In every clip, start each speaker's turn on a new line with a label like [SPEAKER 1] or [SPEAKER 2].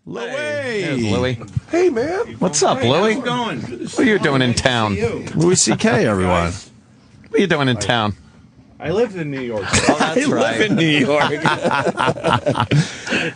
[SPEAKER 1] Louie.
[SPEAKER 2] There's Louie.
[SPEAKER 1] Hey, man.
[SPEAKER 2] What's up, Louie?
[SPEAKER 3] How's it going?
[SPEAKER 2] What are you doing in town?
[SPEAKER 1] Louis C.K., everyone.
[SPEAKER 2] What are you doing in town?
[SPEAKER 3] I live in New York.
[SPEAKER 2] Oh, that's right.
[SPEAKER 1] live in New York.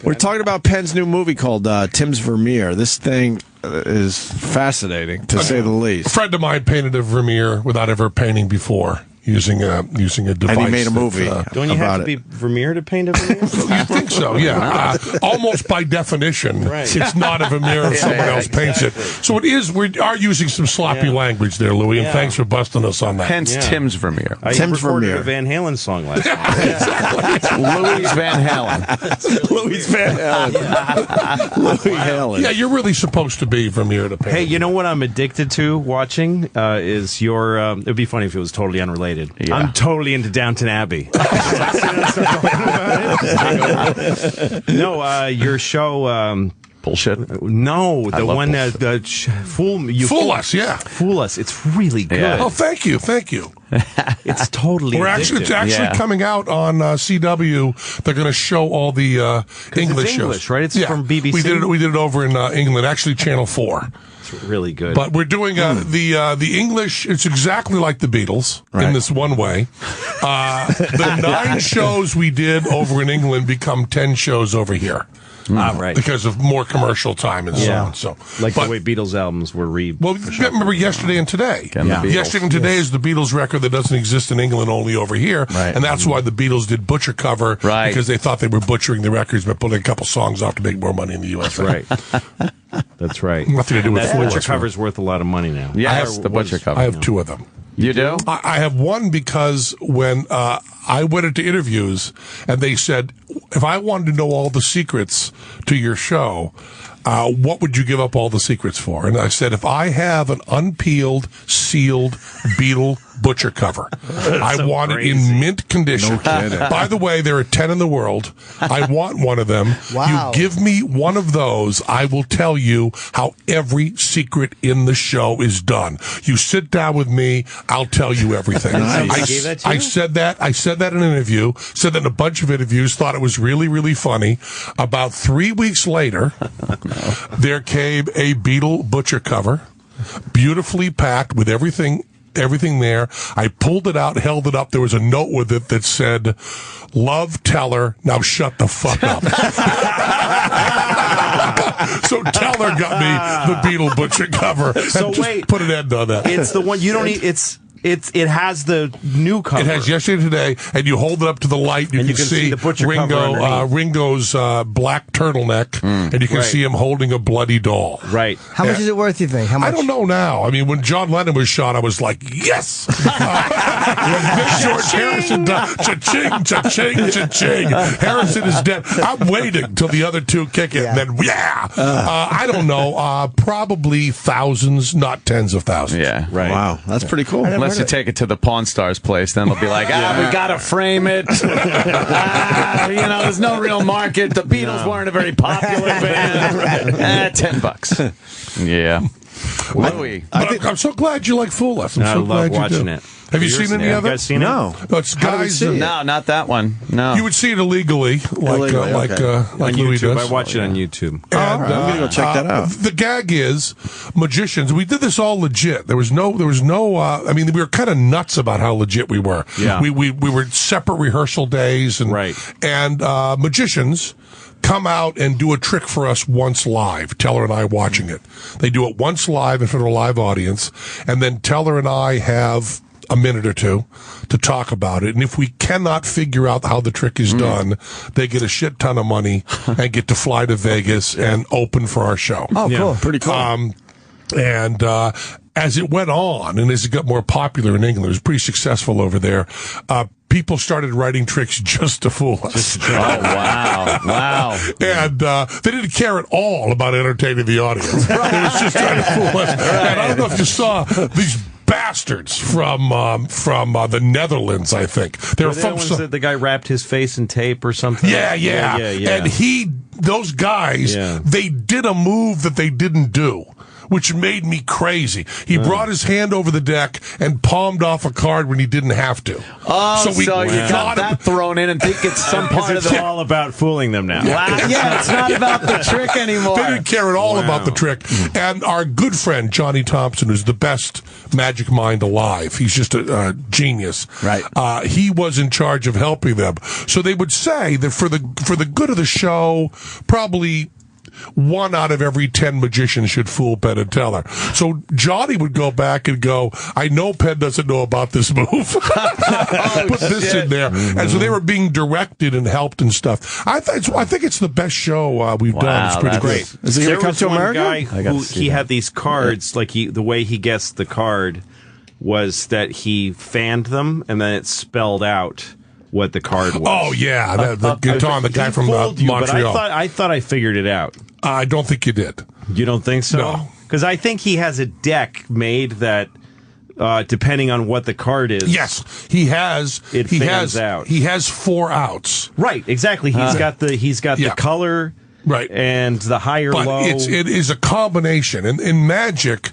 [SPEAKER 1] We're talking about Penn's new movie called Tim's Vermeer. This thing is fascinating, to say the
[SPEAKER 4] A
[SPEAKER 1] least.
[SPEAKER 4] friend of mine painted a Vermeer without ever painting before, using a device.
[SPEAKER 1] And he made a movie
[SPEAKER 3] Don't you have
[SPEAKER 1] about
[SPEAKER 3] to be Vermeer to paint a Vermeer?
[SPEAKER 4] You think so, yeah. Almost by definition, it's not a Vermeer if someone else paints it. So it is. We are using some sloppy language there, Louie, and thanks for busting us on that.
[SPEAKER 2] Hence Tim's Vermeer.
[SPEAKER 3] I
[SPEAKER 1] Tim's
[SPEAKER 3] recorded
[SPEAKER 1] Vermeer.
[SPEAKER 3] a Van Halen song last night.
[SPEAKER 2] Louis Van Halen.
[SPEAKER 1] Louis Van Halen. Louis Halen.
[SPEAKER 4] Yeah, you're really supposed to be Vermeer to paint.
[SPEAKER 3] Hey, you know what I'm addicted to watching? Is your... it'd be funny if it was totally unrelated.
[SPEAKER 2] Yeah.
[SPEAKER 3] I'm totally into Downton Abbey. No, your show...
[SPEAKER 2] Bullshit.
[SPEAKER 3] No, the
[SPEAKER 2] love
[SPEAKER 3] one that
[SPEAKER 4] Fool Us, yeah.
[SPEAKER 3] Fool Us. It's really good.
[SPEAKER 2] Yeah.
[SPEAKER 4] Oh, thank you.
[SPEAKER 3] It's totally addictive.
[SPEAKER 4] It's actually coming out on CW. They're going to show all the English shows.
[SPEAKER 3] English, right? It's from BBC.
[SPEAKER 4] We did it over in England, actually Channel 4.
[SPEAKER 3] It's really good.
[SPEAKER 4] But we're doing the English. It's exactly like the Beatles in this one way. The 9 shows we did over in England become 10 shows over here.
[SPEAKER 3] Right.
[SPEAKER 4] Because of more commercial time and so on. So,
[SPEAKER 3] the way Beatles albums were
[SPEAKER 4] remember Yesterday and Today.
[SPEAKER 2] Yeah.
[SPEAKER 4] Yesterday and Today is the Beatles record that doesn't exist in England, only over here.
[SPEAKER 1] Right.
[SPEAKER 4] And that's why the Beatles did Butcher Cover,
[SPEAKER 2] Right.
[SPEAKER 4] because they thought they were butchering the records by putting a couple songs off to make more money in the U.S.
[SPEAKER 3] Right. That's right.
[SPEAKER 4] Nothing to do with
[SPEAKER 3] That
[SPEAKER 4] Fool
[SPEAKER 3] Butcher
[SPEAKER 4] Us.
[SPEAKER 3] cover's worth a lot of money now.
[SPEAKER 2] Yes, the Butcher cover.
[SPEAKER 4] I have 2 of them.
[SPEAKER 2] You do?
[SPEAKER 4] I have one because when I went into interviews and they said, if I wanted to know all the secrets to your show, what would you give up all the secrets for? And I said, if I have an unpeeled, sealed Beatle Butcher cover, I want it in mint condition.
[SPEAKER 1] No kidding.
[SPEAKER 4] By the way, there are 10 in the world. I want one of them.
[SPEAKER 5] Wow.
[SPEAKER 4] You give me one of those, I will tell you how every secret in the show is done. You sit down with me, I'll tell you everything.
[SPEAKER 3] I gave that to you?
[SPEAKER 4] I said that in an interview, said that in a bunch of interviews, thought it was really, really funny. About 3 weeks later, there came a Beatle Butcher cover, beautifully packed with everything there. I pulled it out, held it up. There was a note with it that said, "Love Teller, now shut the fuck up." So Teller got me the Beatle Butcher cover.
[SPEAKER 3] So
[SPEAKER 4] and just
[SPEAKER 3] wait.
[SPEAKER 4] put an end on that.
[SPEAKER 3] It's the one you don't need. It has the new cover.
[SPEAKER 4] It has Yesterday and Today, and you hold it up to the light, and you can see
[SPEAKER 3] the Butcher cover
[SPEAKER 4] Ringo's black turtleneck, and you can see him holding a bloody doll.
[SPEAKER 3] Right.
[SPEAKER 5] How much is it worth, you think? How much?
[SPEAKER 4] I don't know now. I mean, when John Lennon was shot, I was like, yes! George Harrison died. Cha-ching, cha-ching, cha-ching. Harrison is dead. I'm waiting till the other 2 kick it, and then, I don't know. Probably thousands, not tens of thousands.
[SPEAKER 2] Yeah.
[SPEAKER 3] Right.
[SPEAKER 1] Wow, that's pretty cool.
[SPEAKER 2] Unless you take it to the Pawn Stars place, then they'll be like, we gotta frame it. There's no real market. The Beatles weren't a very popular band. $10. Yeah. Louie.
[SPEAKER 4] I'm so glad you like Fool Us. I'm
[SPEAKER 3] I
[SPEAKER 4] so
[SPEAKER 3] love
[SPEAKER 4] glad you
[SPEAKER 3] watching
[SPEAKER 4] do.
[SPEAKER 3] it.
[SPEAKER 4] Have you seen any of it?
[SPEAKER 3] You guys seen it?
[SPEAKER 1] No.
[SPEAKER 4] No, it's guys.
[SPEAKER 2] No, not that one. No.
[SPEAKER 4] You would see it illegally, like
[SPEAKER 1] Okay.
[SPEAKER 4] like
[SPEAKER 3] On
[SPEAKER 4] Louis
[SPEAKER 3] YouTube.
[SPEAKER 4] does.
[SPEAKER 3] I watch it on YouTube.
[SPEAKER 4] And,
[SPEAKER 1] I'm gonna go check that out.
[SPEAKER 4] The gag is magicians. We did this all legit. There was no. I mean, we were kind of nuts about how legit we were.
[SPEAKER 3] Yeah.
[SPEAKER 4] We were separate rehearsal days, and magicians come out and do a trick for us once live. Teller and I watching it. They do it once live in front of a live audience, and then Teller and I have a minute or 2 to talk about it. And if we cannot figure out how the trick is done, they get a shit ton of money and get to fly to Vegas and open for our show.
[SPEAKER 5] Oh, cool.
[SPEAKER 1] Pretty cool.
[SPEAKER 4] And as it went on, and as it got more popular in England, it was pretty successful over there. People started writing tricks just to fool us.
[SPEAKER 2] Oh, wow. Wow.
[SPEAKER 4] And they didn't care at all about entertaining the audience. They was just trying to fool us. And I don't know if you saw these bastards from the Netherlands, I think. They were from
[SPEAKER 3] The guy wrapped his face in tape or something.
[SPEAKER 4] yeah. And those guys, they did a move that they didn't do. which made me crazy. He brought his hand over the deck and palmed off a card when he didn't have to.
[SPEAKER 2] Oh, so you got that thrown in and think it's some part of
[SPEAKER 3] it's all about fooling them now.
[SPEAKER 2] Yeah, it's not about the trick anymore.
[SPEAKER 4] They didn't care at all about the trick. And our good friend, Johnny Thompson, who's the best magic mind alive. He's just a genius.
[SPEAKER 1] Right.
[SPEAKER 4] He was in charge of helping them. So they would say that for the good of the show, probably 1 out of every 10 magicians should fool Penn and Teller. So Johnny would go back and go, I know Penn doesn't know about this move. Put this in there. And so they were being directed and helped and stuff. I think it's the best show we've done. It's pretty great.
[SPEAKER 1] Is he going to come to America?
[SPEAKER 3] Guy who he had these cards, like the way he guessed the card was that he fanned them and then it spelled out what the card was.
[SPEAKER 4] Oh yeah, the guy from Montreal.
[SPEAKER 3] But I thought I figured it out.
[SPEAKER 4] I don't think you did.
[SPEAKER 3] You don't think so?
[SPEAKER 4] No,
[SPEAKER 3] because I think he has a deck made that, depending on what the card is.
[SPEAKER 4] Yes, he has.
[SPEAKER 3] He has out.
[SPEAKER 4] He has 4 outs.
[SPEAKER 3] Right, exactly. He's got the color.
[SPEAKER 4] Right.
[SPEAKER 3] And the higher low.
[SPEAKER 4] It is a combination. In Magic,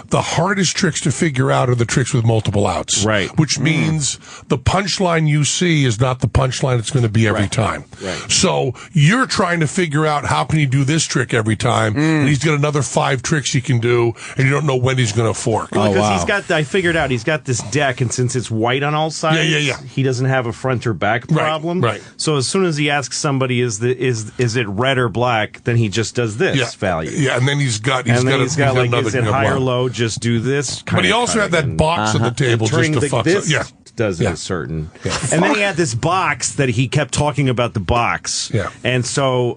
[SPEAKER 4] the hardest tricks to figure out are the tricks with multiple outs.
[SPEAKER 3] Right.
[SPEAKER 4] Which means the punchline you see is not the punchline it's going to be every time.
[SPEAKER 3] Right.
[SPEAKER 4] So you're trying to figure out how can he do this trick every time, and he's got another 5 tricks he can do, and you don't know when he's going to fork.
[SPEAKER 3] Well, because I figured out he's got this deck, and since it's white on all sides, he doesn't have a front or back problem.
[SPEAKER 4] Right.
[SPEAKER 3] So as soon as he asks somebody, is it red or black, then he just does this value.
[SPEAKER 4] Yeah, and then he's got
[SPEAKER 3] like,
[SPEAKER 4] another,
[SPEAKER 3] is it high or low? Just do this.
[SPEAKER 4] But he also had that box on the table just to fuck up. Yeah.
[SPEAKER 3] Does a certain. Yeah. And then he had this box that he kept talking about the box.
[SPEAKER 4] Yeah.
[SPEAKER 3] And so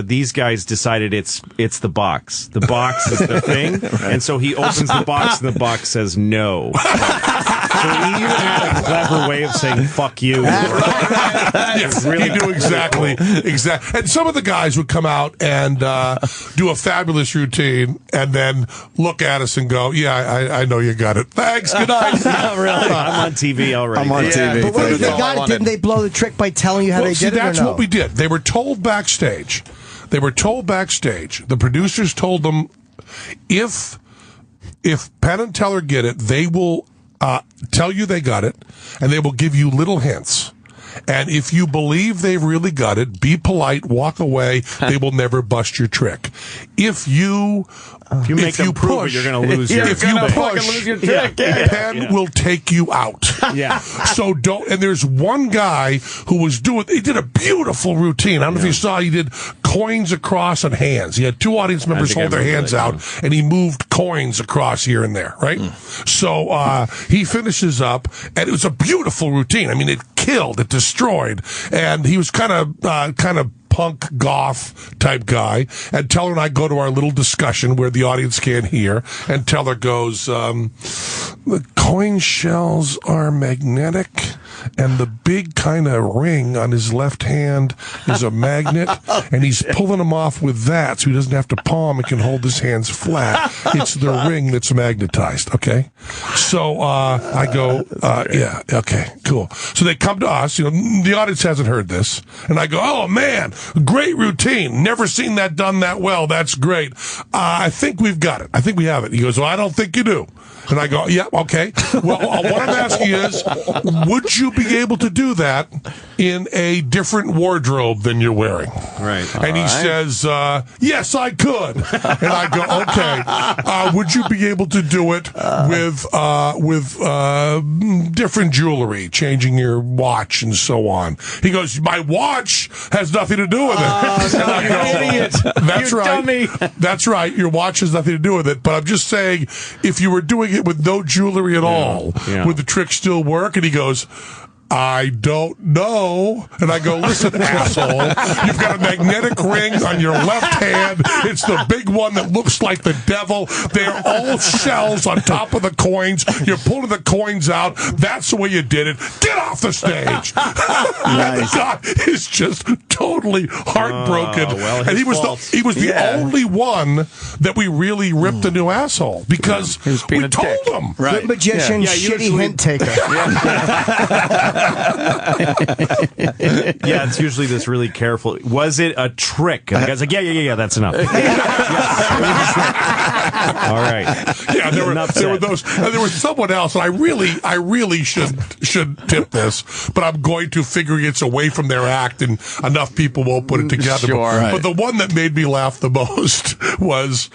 [SPEAKER 3] these guys decided it's the box. The box is the thing. Right. And so he opens the box and the box says no. So he even had a clever way of saying "fuck you."
[SPEAKER 4] Yes, really he knew exactly. And some of the guys would come out and do a fabulous routine, and then look at us and go, "Yeah, I know you got it. Thanks. Good night."
[SPEAKER 3] Not really. I'm on TV already.
[SPEAKER 1] I'm on TV.
[SPEAKER 5] But when they got it, didn't they blow the trick by telling you how they did it?
[SPEAKER 4] That's what we did. They were told backstage. The producers told them if Penn and Teller get it, they will tell you they got it, and they will give you little hints. And if you believe they've really got it, be polite, walk away. They will never bust your trick. If you
[SPEAKER 3] make them prove it, you're going to lose your trick.
[SPEAKER 4] If you push, Penn will take you out.
[SPEAKER 3] Yeah.
[SPEAKER 4] So don't. And there's one guy who he did a beautiful routine. I don't know if you saw. He did coins across on hands. He had 2 audience members hold their hands out, and he moved coins across here and there. Right. So he finishes up, and it was a beautiful routine. I mean, it killed. It destroyed. And he was kind of punk goth type guy. And Teller and I go to our little discussion where the audience can't hear. And Teller goes, the coin shells are magnetic, and the big kind of ring on his left hand is a magnet, and he's pulling them off with that so he doesn't have to palm and can hold his hands flat. It's the ring that's magnetized, okay? So I go, yeah, okay, cool. So they come to us, the audience hasn't heard this, and I go, oh man, great routine. Never seen that done that well. That's great. I think we've got it. I think we have it. He goes, well, I don't think you do. And I go, yeah, okay. Well, what I'm asking is, would you be able to do that in a different wardrobe than you're wearing?
[SPEAKER 3] Right.
[SPEAKER 4] And he says, yes, I could. And I go, okay. Would you be able to do it with different jewelry, changing your watch and so on? He goes, my watch has nothing to do with it.
[SPEAKER 3] No, you idiot.
[SPEAKER 4] That's
[SPEAKER 3] you
[SPEAKER 4] right.
[SPEAKER 3] Dummy.
[SPEAKER 4] That's right. Your watch has nothing to do with it. But I'm just saying, if you were doing it with no jewelry at all, would the trick still work? And he goes, I don't know. And I go, listen, asshole, you've got a magnetic ring on your left hand. It's the big one that looks like the devil. They're all shells on top of the coins. You're pulling the coins out. That's the way you did it. Get off the stage. The guy is just totally heartbroken. And he was the only one that we really ripped a new asshole because we told him.
[SPEAKER 5] Right. Good magician, shitty hint taker.
[SPEAKER 3] Yeah, it's usually this really careful. Was it a trick? And the guy's like, yeah, that's enough. All right.
[SPEAKER 4] Yeah, there were those. And there was someone else, and I really should tip this, but I'm going to, figuring it's away from their act, and enough people won't put it together.
[SPEAKER 2] Sure.
[SPEAKER 4] But the one that made me laugh the most was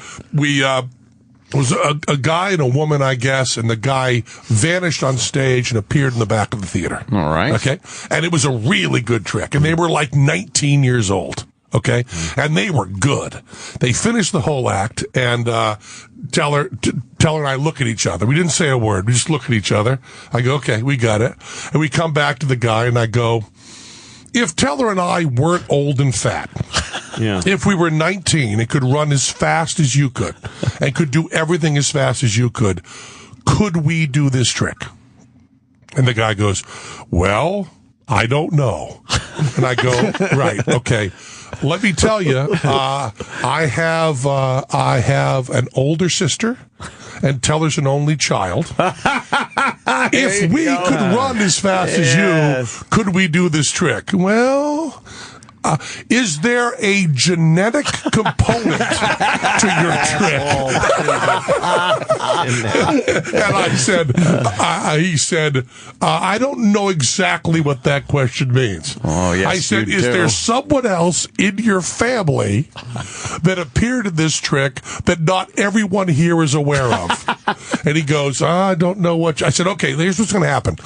[SPEAKER 4] was a guy and a woman, I guess, and the guy vanished on stage and appeared in the back of the theater.
[SPEAKER 2] All right.
[SPEAKER 4] Okay? And it was a really good trick. And they were like 19 years old. Okay? And they were good. They finished the whole act, and Teller and I look at each other. We didn't say a word. We just look at each other. I go, okay, we got it. And we come back to the guy, and I go, if Teller and I weren't old and fat, if we were 19 and could run as fast as you could and could do everything as fast as you could we do this trick? And the guy goes, well, I don't know. And I go, right, okay. Let me tell you, I have an older sister, and Teller's an only child. If we could run as fast as you, could we do this trick? Well, is there a genetic component to your trick? And I said, he said, I don't know exactly what that question means.
[SPEAKER 2] Oh, yes,
[SPEAKER 4] I said,
[SPEAKER 2] you
[SPEAKER 4] is
[SPEAKER 2] do.
[SPEAKER 4] there someone else in your family that appeared in this trick that not everyone here is aware of? And he goes, I don't know what. I said, okay, here's what's going to happen.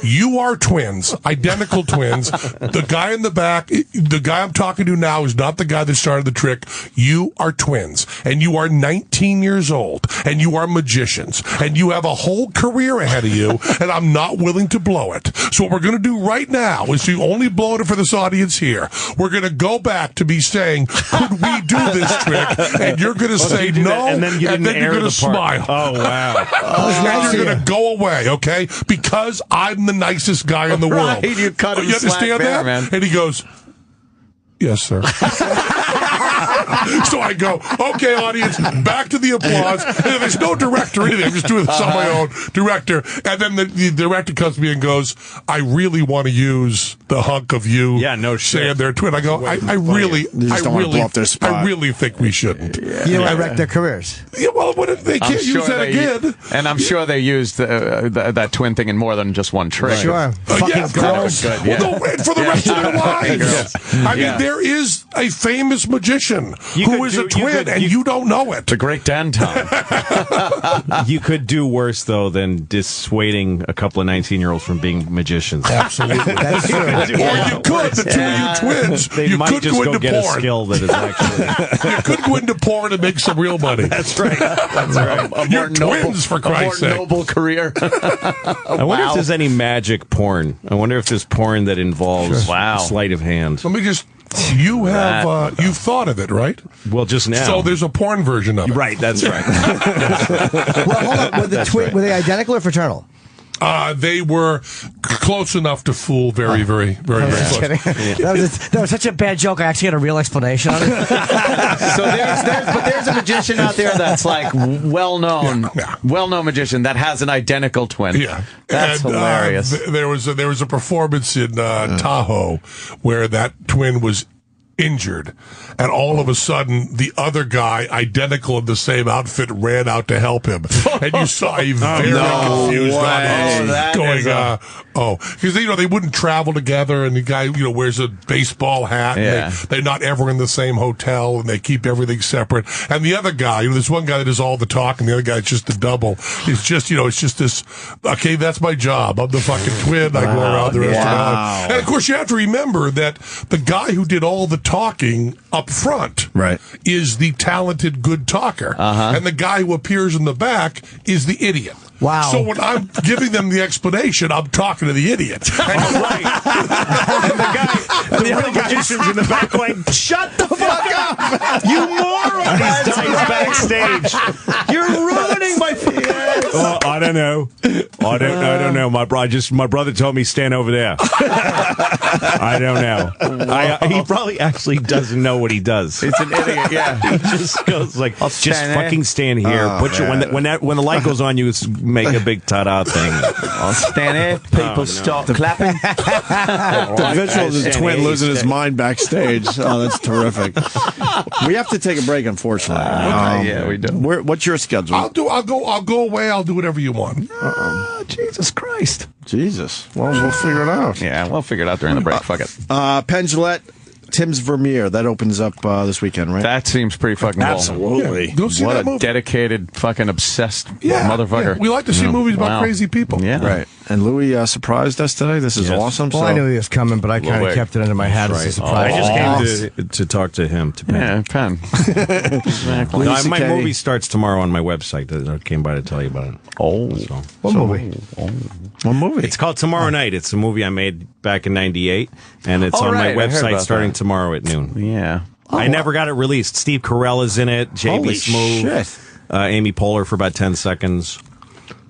[SPEAKER 4] You are twins, identical twins. The guy in the back, the guy I'm talking to now is not the guy that started the trick. You are twins, and you are 19 years old, and you are magicians, and you have a whole career ahead of you, and I'm not willing to blow it. So what we're going to do right now is to only blow it for this audience here. We're going to go back to be saying, could we do this trick? And you're going to say no,
[SPEAKER 3] and then you're
[SPEAKER 4] going to smile.
[SPEAKER 3] Oh, wow.
[SPEAKER 4] And you're going to go away, okay? Because I'm the nicest guy in the world.
[SPEAKER 2] Right, you cut him
[SPEAKER 4] You understand
[SPEAKER 2] slack there,
[SPEAKER 4] that?
[SPEAKER 2] man.
[SPEAKER 4] And he goes, yes, sir. So I go, okay, audience, back to the applause. And there's no director or anything. I'm just doing this on my own, director. And then the director comes to me and goes, I really want to use the hunk of you saying they're twin. I go, I really think we shouldn't.
[SPEAKER 5] You don't want to wreck their careers.
[SPEAKER 4] Yeah, well, they can't use that again.
[SPEAKER 2] And I'm sure they used that twin thing in more than just one trick.
[SPEAKER 5] Sure.
[SPEAKER 4] Yeah, girls.
[SPEAKER 2] Good,
[SPEAKER 4] Well, no, for the rest of their lives. I mean, there is a famous magician who is a twin, and you don't know it.
[SPEAKER 2] The great Danton.
[SPEAKER 3] You could do worse, though, than dissuading a couple of 19-year-olds from being magicians.
[SPEAKER 4] Absolutely.
[SPEAKER 5] That's true.
[SPEAKER 4] Or you could, the two of you twins,
[SPEAKER 3] They
[SPEAKER 4] you
[SPEAKER 3] might
[SPEAKER 4] could
[SPEAKER 3] just
[SPEAKER 4] go
[SPEAKER 3] go
[SPEAKER 4] into
[SPEAKER 3] get a
[SPEAKER 4] porn.
[SPEAKER 3] skill that is actually...
[SPEAKER 4] You could go into porn and make some real money.
[SPEAKER 3] That's right.
[SPEAKER 2] That's right.
[SPEAKER 4] You're twins, for Christ's
[SPEAKER 2] more
[SPEAKER 4] sake.
[SPEAKER 2] noble career.
[SPEAKER 3] I wonder if there's any magic porn. I wonder if there's porn that involves sleight of hand.
[SPEAKER 4] Let me just... You have you've thought of it, right?
[SPEAKER 3] Well, just now.
[SPEAKER 4] So there's a porn version of it.
[SPEAKER 3] Right, that's right.
[SPEAKER 5] Well, hold on. Were they identical or fraternal?
[SPEAKER 4] They were close enough to fool very close.
[SPEAKER 5] That was such a bad joke. I actually had a real explanation on it.
[SPEAKER 2] So there's a magician out there that's like well-known magician that has an identical twin.
[SPEAKER 4] Yeah,
[SPEAKER 2] that's hilarious.
[SPEAKER 4] There was a performance in Tahoe where that twin was injured, and all of a sudden the other guy, identical in the same outfit, ran out to help him, and you saw a very confused audience going, because they wouldn't travel together, and the guy wears a baseball hat, and they're not ever in the same hotel, and they keep everything separate, and the other guy, there's one guy that does all the talk, and the other guy's just a double. It's just it's just this, okay, that's my job, I'm the fucking twin, I go around the rest of the time. And of course you have to remember that the guy who did all the talking up front is the talented good talker, and the guy who appears in the back is the idiot.
[SPEAKER 5] Wow.
[SPEAKER 4] So when I'm giving them the explanation, I'm talking to the idiot.
[SPEAKER 3] And the other magician's in the back going, shut the fuck up! You moron! He's backstage. You're ruining my... I don't know. I don't know. My brother told me stand over there. I don't know. He probably actually doesn't know what he does.
[SPEAKER 2] It's an idiot. Yeah.
[SPEAKER 3] He just goes like, just fucking stand here. Put your when the light goes on, you make a big ta-da thing.
[SPEAKER 2] I'll stand here. People start clapping.
[SPEAKER 1] The visual of the twin losing his mind backstage. Oh, that's terrific. We have to take a break, unfortunately.
[SPEAKER 2] Yeah, we do.
[SPEAKER 1] What's your schedule?
[SPEAKER 4] I'll go away. I'll do whatever you want.
[SPEAKER 2] Jesus Christ.
[SPEAKER 1] Jesus. Well, we'll figure it out.
[SPEAKER 2] Yeah, we'll figure it out during the break. Fuck it.
[SPEAKER 1] Penn Jillette, Tim's Vermeer. That opens up this weekend, right?
[SPEAKER 2] That seems pretty fucking cool.
[SPEAKER 1] Absolutely.
[SPEAKER 4] Yeah, go see
[SPEAKER 2] What
[SPEAKER 4] that
[SPEAKER 2] a
[SPEAKER 4] movie.
[SPEAKER 2] dedicated, fucking obsessed motherfucker.
[SPEAKER 4] Yeah. We like to see movies about crazy people.
[SPEAKER 2] Yeah.
[SPEAKER 1] Right. And Louie surprised us today. This is awesome.
[SPEAKER 5] Well, I knew he was coming, but I kind of kept it under my hat as a surprise.
[SPEAKER 3] I just came to talk to him, to Penn.
[SPEAKER 2] Yeah, Penn. Exactly.
[SPEAKER 3] No, my movie starts tomorrow on my website. I came by to tell you about it.
[SPEAKER 2] Oh.
[SPEAKER 3] So.
[SPEAKER 5] What movie?
[SPEAKER 1] What movie?
[SPEAKER 3] It's called Tomorrow Night. It's a movie I made back in '98, and it's on my
[SPEAKER 2] right. I heard
[SPEAKER 3] website
[SPEAKER 2] about
[SPEAKER 3] starting
[SPEAKER 2] that.
[SPEAKER 3] tomorrow at noon.
[SPEAKER 2] Yeah.
[SPEAKER 3] I never got it released. Steve Carell's in it. JB
[SPEAKER 1] Holy
[SPEAKER 3] Smoove.
[SPEAKER 1] shit.
[SPEAKER 3] Amy Poehler for about 10 seconds.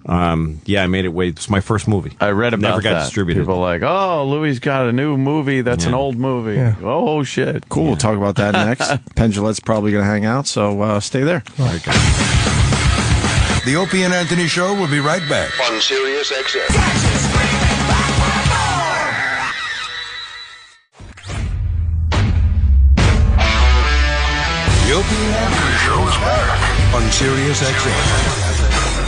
[SPEAKER 3] Yeah, I made it. It's my first movie.
[SPEAKER 2] I read about
[SPEAKER 3] Never got
[SPEAKER 2] that.
[SPEAKER 3] distributed.
[SPEAKER 2] People are like, oh, Louie's got a new movie that's an old movie.
[SPEAKER 5] Yeah.
[SPEAKER 2] Oh, shit.
[SPEAKER 1] Cool. We'll talk about that next. Penn Jillette's probably going to hang out, so stay there.
[SPEAKER 3] Okay.
[SPEAKER 6] The Opie and Anthony Show will be right back on Sirius XM. The Opie and Anthony Show is back on Sirius XM.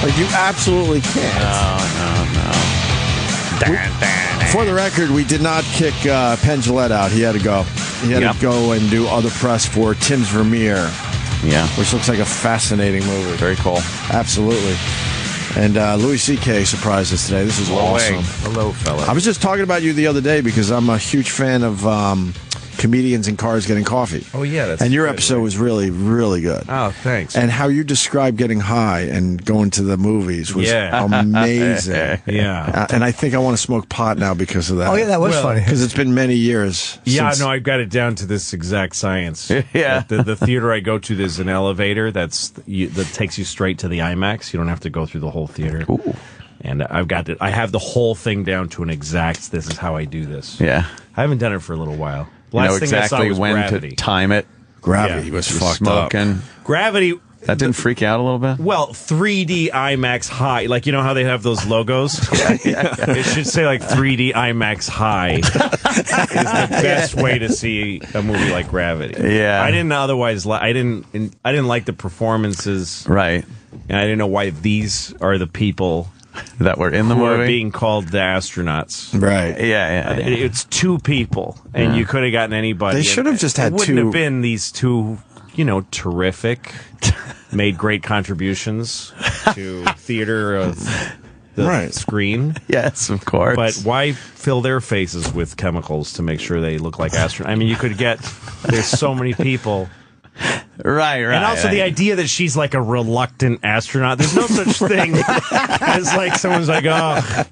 [SPEAKER 1] But you absolutely can't.
[SPEAKER 2] No.
[SPEAKER 1] For the record, we did not kick Penn Jillette out. He had to go. He had to go and do other press for Tim's Vermeer,
[SPEAKER 2] Yeah.
[SPEAKER 1] which looks like a fascinating movie.
[SPEAKER 2] Very cool.
[SPEAKER 1] Absolutely. And Louis C.K. surprised us today. This is awesome.
[SPEAKER 3] Hello, fella.
[SPEAKER 1] I was just talking about you the other day because I'm a huge fan of comedians in cars getting coffee.
[SPEAKER 3] Oh, yeah. That's
[SPEAKER 1] And your
[SPEAKER 3] good,
[SPEAKER 1] episode
[SPEAKER 3] right?
[SPEAKER 1] was really, really good.
[SPEAKER 3] Oh, thanks.
[SPEAKER 1] And how you described getting high and going to the movies was amazing.
[SPEAKER 3] Yeah.
[SPEAKER 1] And I think I want to smoke pot now because of that.
[SPEAKER 5] Oh, yeah, that was funny.
[SPEAKER 1] Because it's been many years.
[SPEAKER 3] Yeah,
[SPEAKER 1] since-
[SPEAKER 3] no, I've got it down to this exact science.
[SPEAKER 2] Yeah.
[SPEAKER 3] The theater I go to, there's an elevator that takes you straight to the IMAX. You don't have to go through the whole theater.
[SPEAKER 2] Ooh.
[SPEAKER 3] And I have the whole thing down to an exact, this is how I do this.
[SPEAKER 2] Yeah.
[SPEAKER 3] I haven't done it for a little while.
[SPEAKER 2] You know
[SPEAKER 3] Last thing I saw
[SPEAKER 2] exactly
[SPEAKER 3] was
[SPEAKER 2] when
[SPEAKER 3] Gravity.
[SPEAKER 2] to time it.
[SPEAKER 1] Gravity
[SPEAKER 3] Yeah.
[SPEAKER 1] was
[SPEAKER 2] Just
[SPEAKER 1] fucked up.
[SPEAKER 2] smoking.
[SPEAKER 3] Gravity.
[SPEAKER 2] That didn't freak you out a little bit?
[SPEAKER 3] Well, 3D IMAX high. Like, you know how they have those logos? It should say like 3D IMAX high is the best way to see a movie like Gravity.
[SPEAKER 2] Yeah.
[SPEAKER 3] I didn't otherwise I didn't like the performances.
[SPEAKER 2] Right.
[SPEAKER 3] And I didn't know why these are the people
[SPEAKER 2] That were in the
[SPEAKER 3] who are
[SPEAKER 2] movie?
[SPEAKER 3] being called the astronauts.
[SPEAKER 1] Right.
[SPEAKER 2] Yeah.
[SPEAKER 3] It's two people, and you could have gotten anybody.
[SPEAKER 1] They should have just had
[SPEAKER 3] It wouldn't
[SPEAKER 1] two-
[SPEAKER 3] have been these two, terrific, made great contributions to theater of the screen.
[SPEAKER 2] Yes, of course.
[SPEAKER 3] But why fill their faces with chemicals to make sure they look like astronauts? I mean, you could get, there's so many people.
[SPEAKER 2] Right.
[SPEAKER 3] And also the idea that she's like a reluctant astronaut. There's no such thing as like someone's like, oh,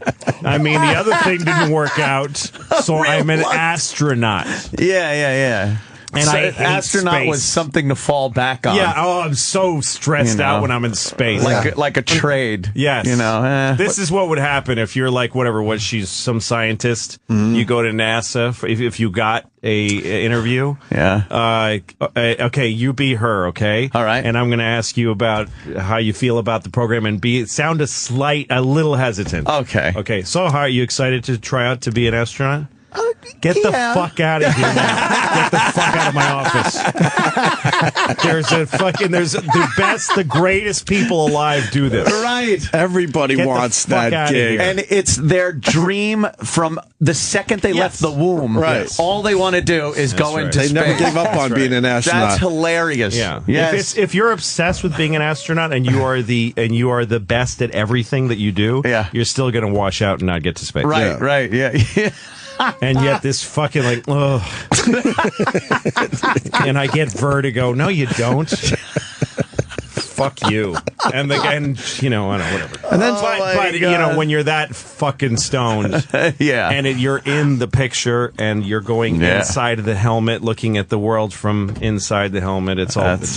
[SPEAKER 3] I mean, the other thing didn't work out, so I'm an astronaut.
[SPEAKER 2] Yeah.
[SPEAKER 3] And
[SPEAKER 2] So
[SPEAKER 3] I hate
[SPEAKER 2] astronaut
[SPEAKER 3] space.
[SPEAKER 2] was something to fall back on.
[SPEAKER 3] Yeah, I'm so stressed out when I'm in space.
[SPEAKER 2] Like a trade.
[SPEAKER 3] Yes. This
[SPEAKER 2] What-
[SPEAKER 3] is what would happen if you're like, whatever, she's some scientist. You go to NASA if you got a interview.
[SPEAKER 2] Yeah.
[SPEAKER 3] Okay, you be her, okay?
[SPEAKER 2] All right.
[SPEAKER 3] And I'm going to ask you about how you feel about the program and sound a little hesitant.
[SPEAKER 2] Okay.
[SPEAKER 3] Okay, so how are you excited to try out to be an astronaut? Get the fuck out of here now. Get the fuck out of my office. There's the greatest people alive do this.
[SPEAKER 2] Right.
[SPEAKER 1] Everybody
[SPEAKER 3] Get the
[SPEAKER 1] wants
[SPEAKER 3] fuck
[SPEAKER 1] that
[SPEAKER 3] outta
[SPEAKER 1] gig.
[SPEAKER 3] here.
[SPEAKER 2] And it's their dream from the second they left the womb.
[SPEAKER 1] Right.
[SPEAKER 2] All they want to do is go
[SPEAKER 3] right.
[SPEAKER 2] into
[SPEAKER 1] They
[SPEAKER 2] space.
[SPEAKER 1] never gave up on being an astronaut.
[SPEAKER 2] That's hilarious.
[SPEAKER 3] Yeah.
[SPEAKER 2] Yes.
[SPEAKER 3] If you're obsessed with being an astronaut and you are the best at everything that you do, you're still going to wash out and not get to space.
[SPEAKER 2] Right. Yeah.
[SPEAKER 3] And yet this fucking ugh. And I get vertigo. No, you don't. Fuck you. And the guy, and you know, I don't know, whatever.
[SPEAKER 1] And then,
[SPEAKER 3] but you know, when you're that fucking stoned,
[SPEAKER 2] Yeah.
[SPEAKER 3] and you're in the picture, and you're going inside of the helmet, looking at the world from inside the helmet. It's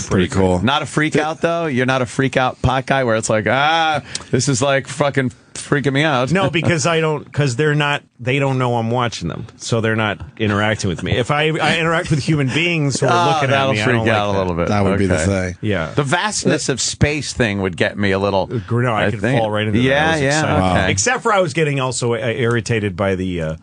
[SPEAKER 3] pretty
[SPEAKER 1] cool.
[SPEAKER 2] Not a freak out though. You're not a freak out pot guy where it's like, this is like fucking freaking me out.
[SPEAKER 3] No, because they don't know I'm watching them, so they're not interacting with me. If I interact with human beings who are looking at me,
[SPEAKER 2] that'll freak out a little bit.
[SPEAKER 1] That would be the thing.
[SPEAKER 3] Yeah.
[SPEAKER 2] The vastness of space thing would get me a little.
[SPEAKER 3] No, I could fall right into that.
[SPEAKER 2] Yeah,
[SPEAKER 3] I was
[SPEAKER 2] yeah.
[SPEAKER 3] excited.
[SPEAKER 2] Okay.
[SPEAKER 3] Except for I was getting also irritated by the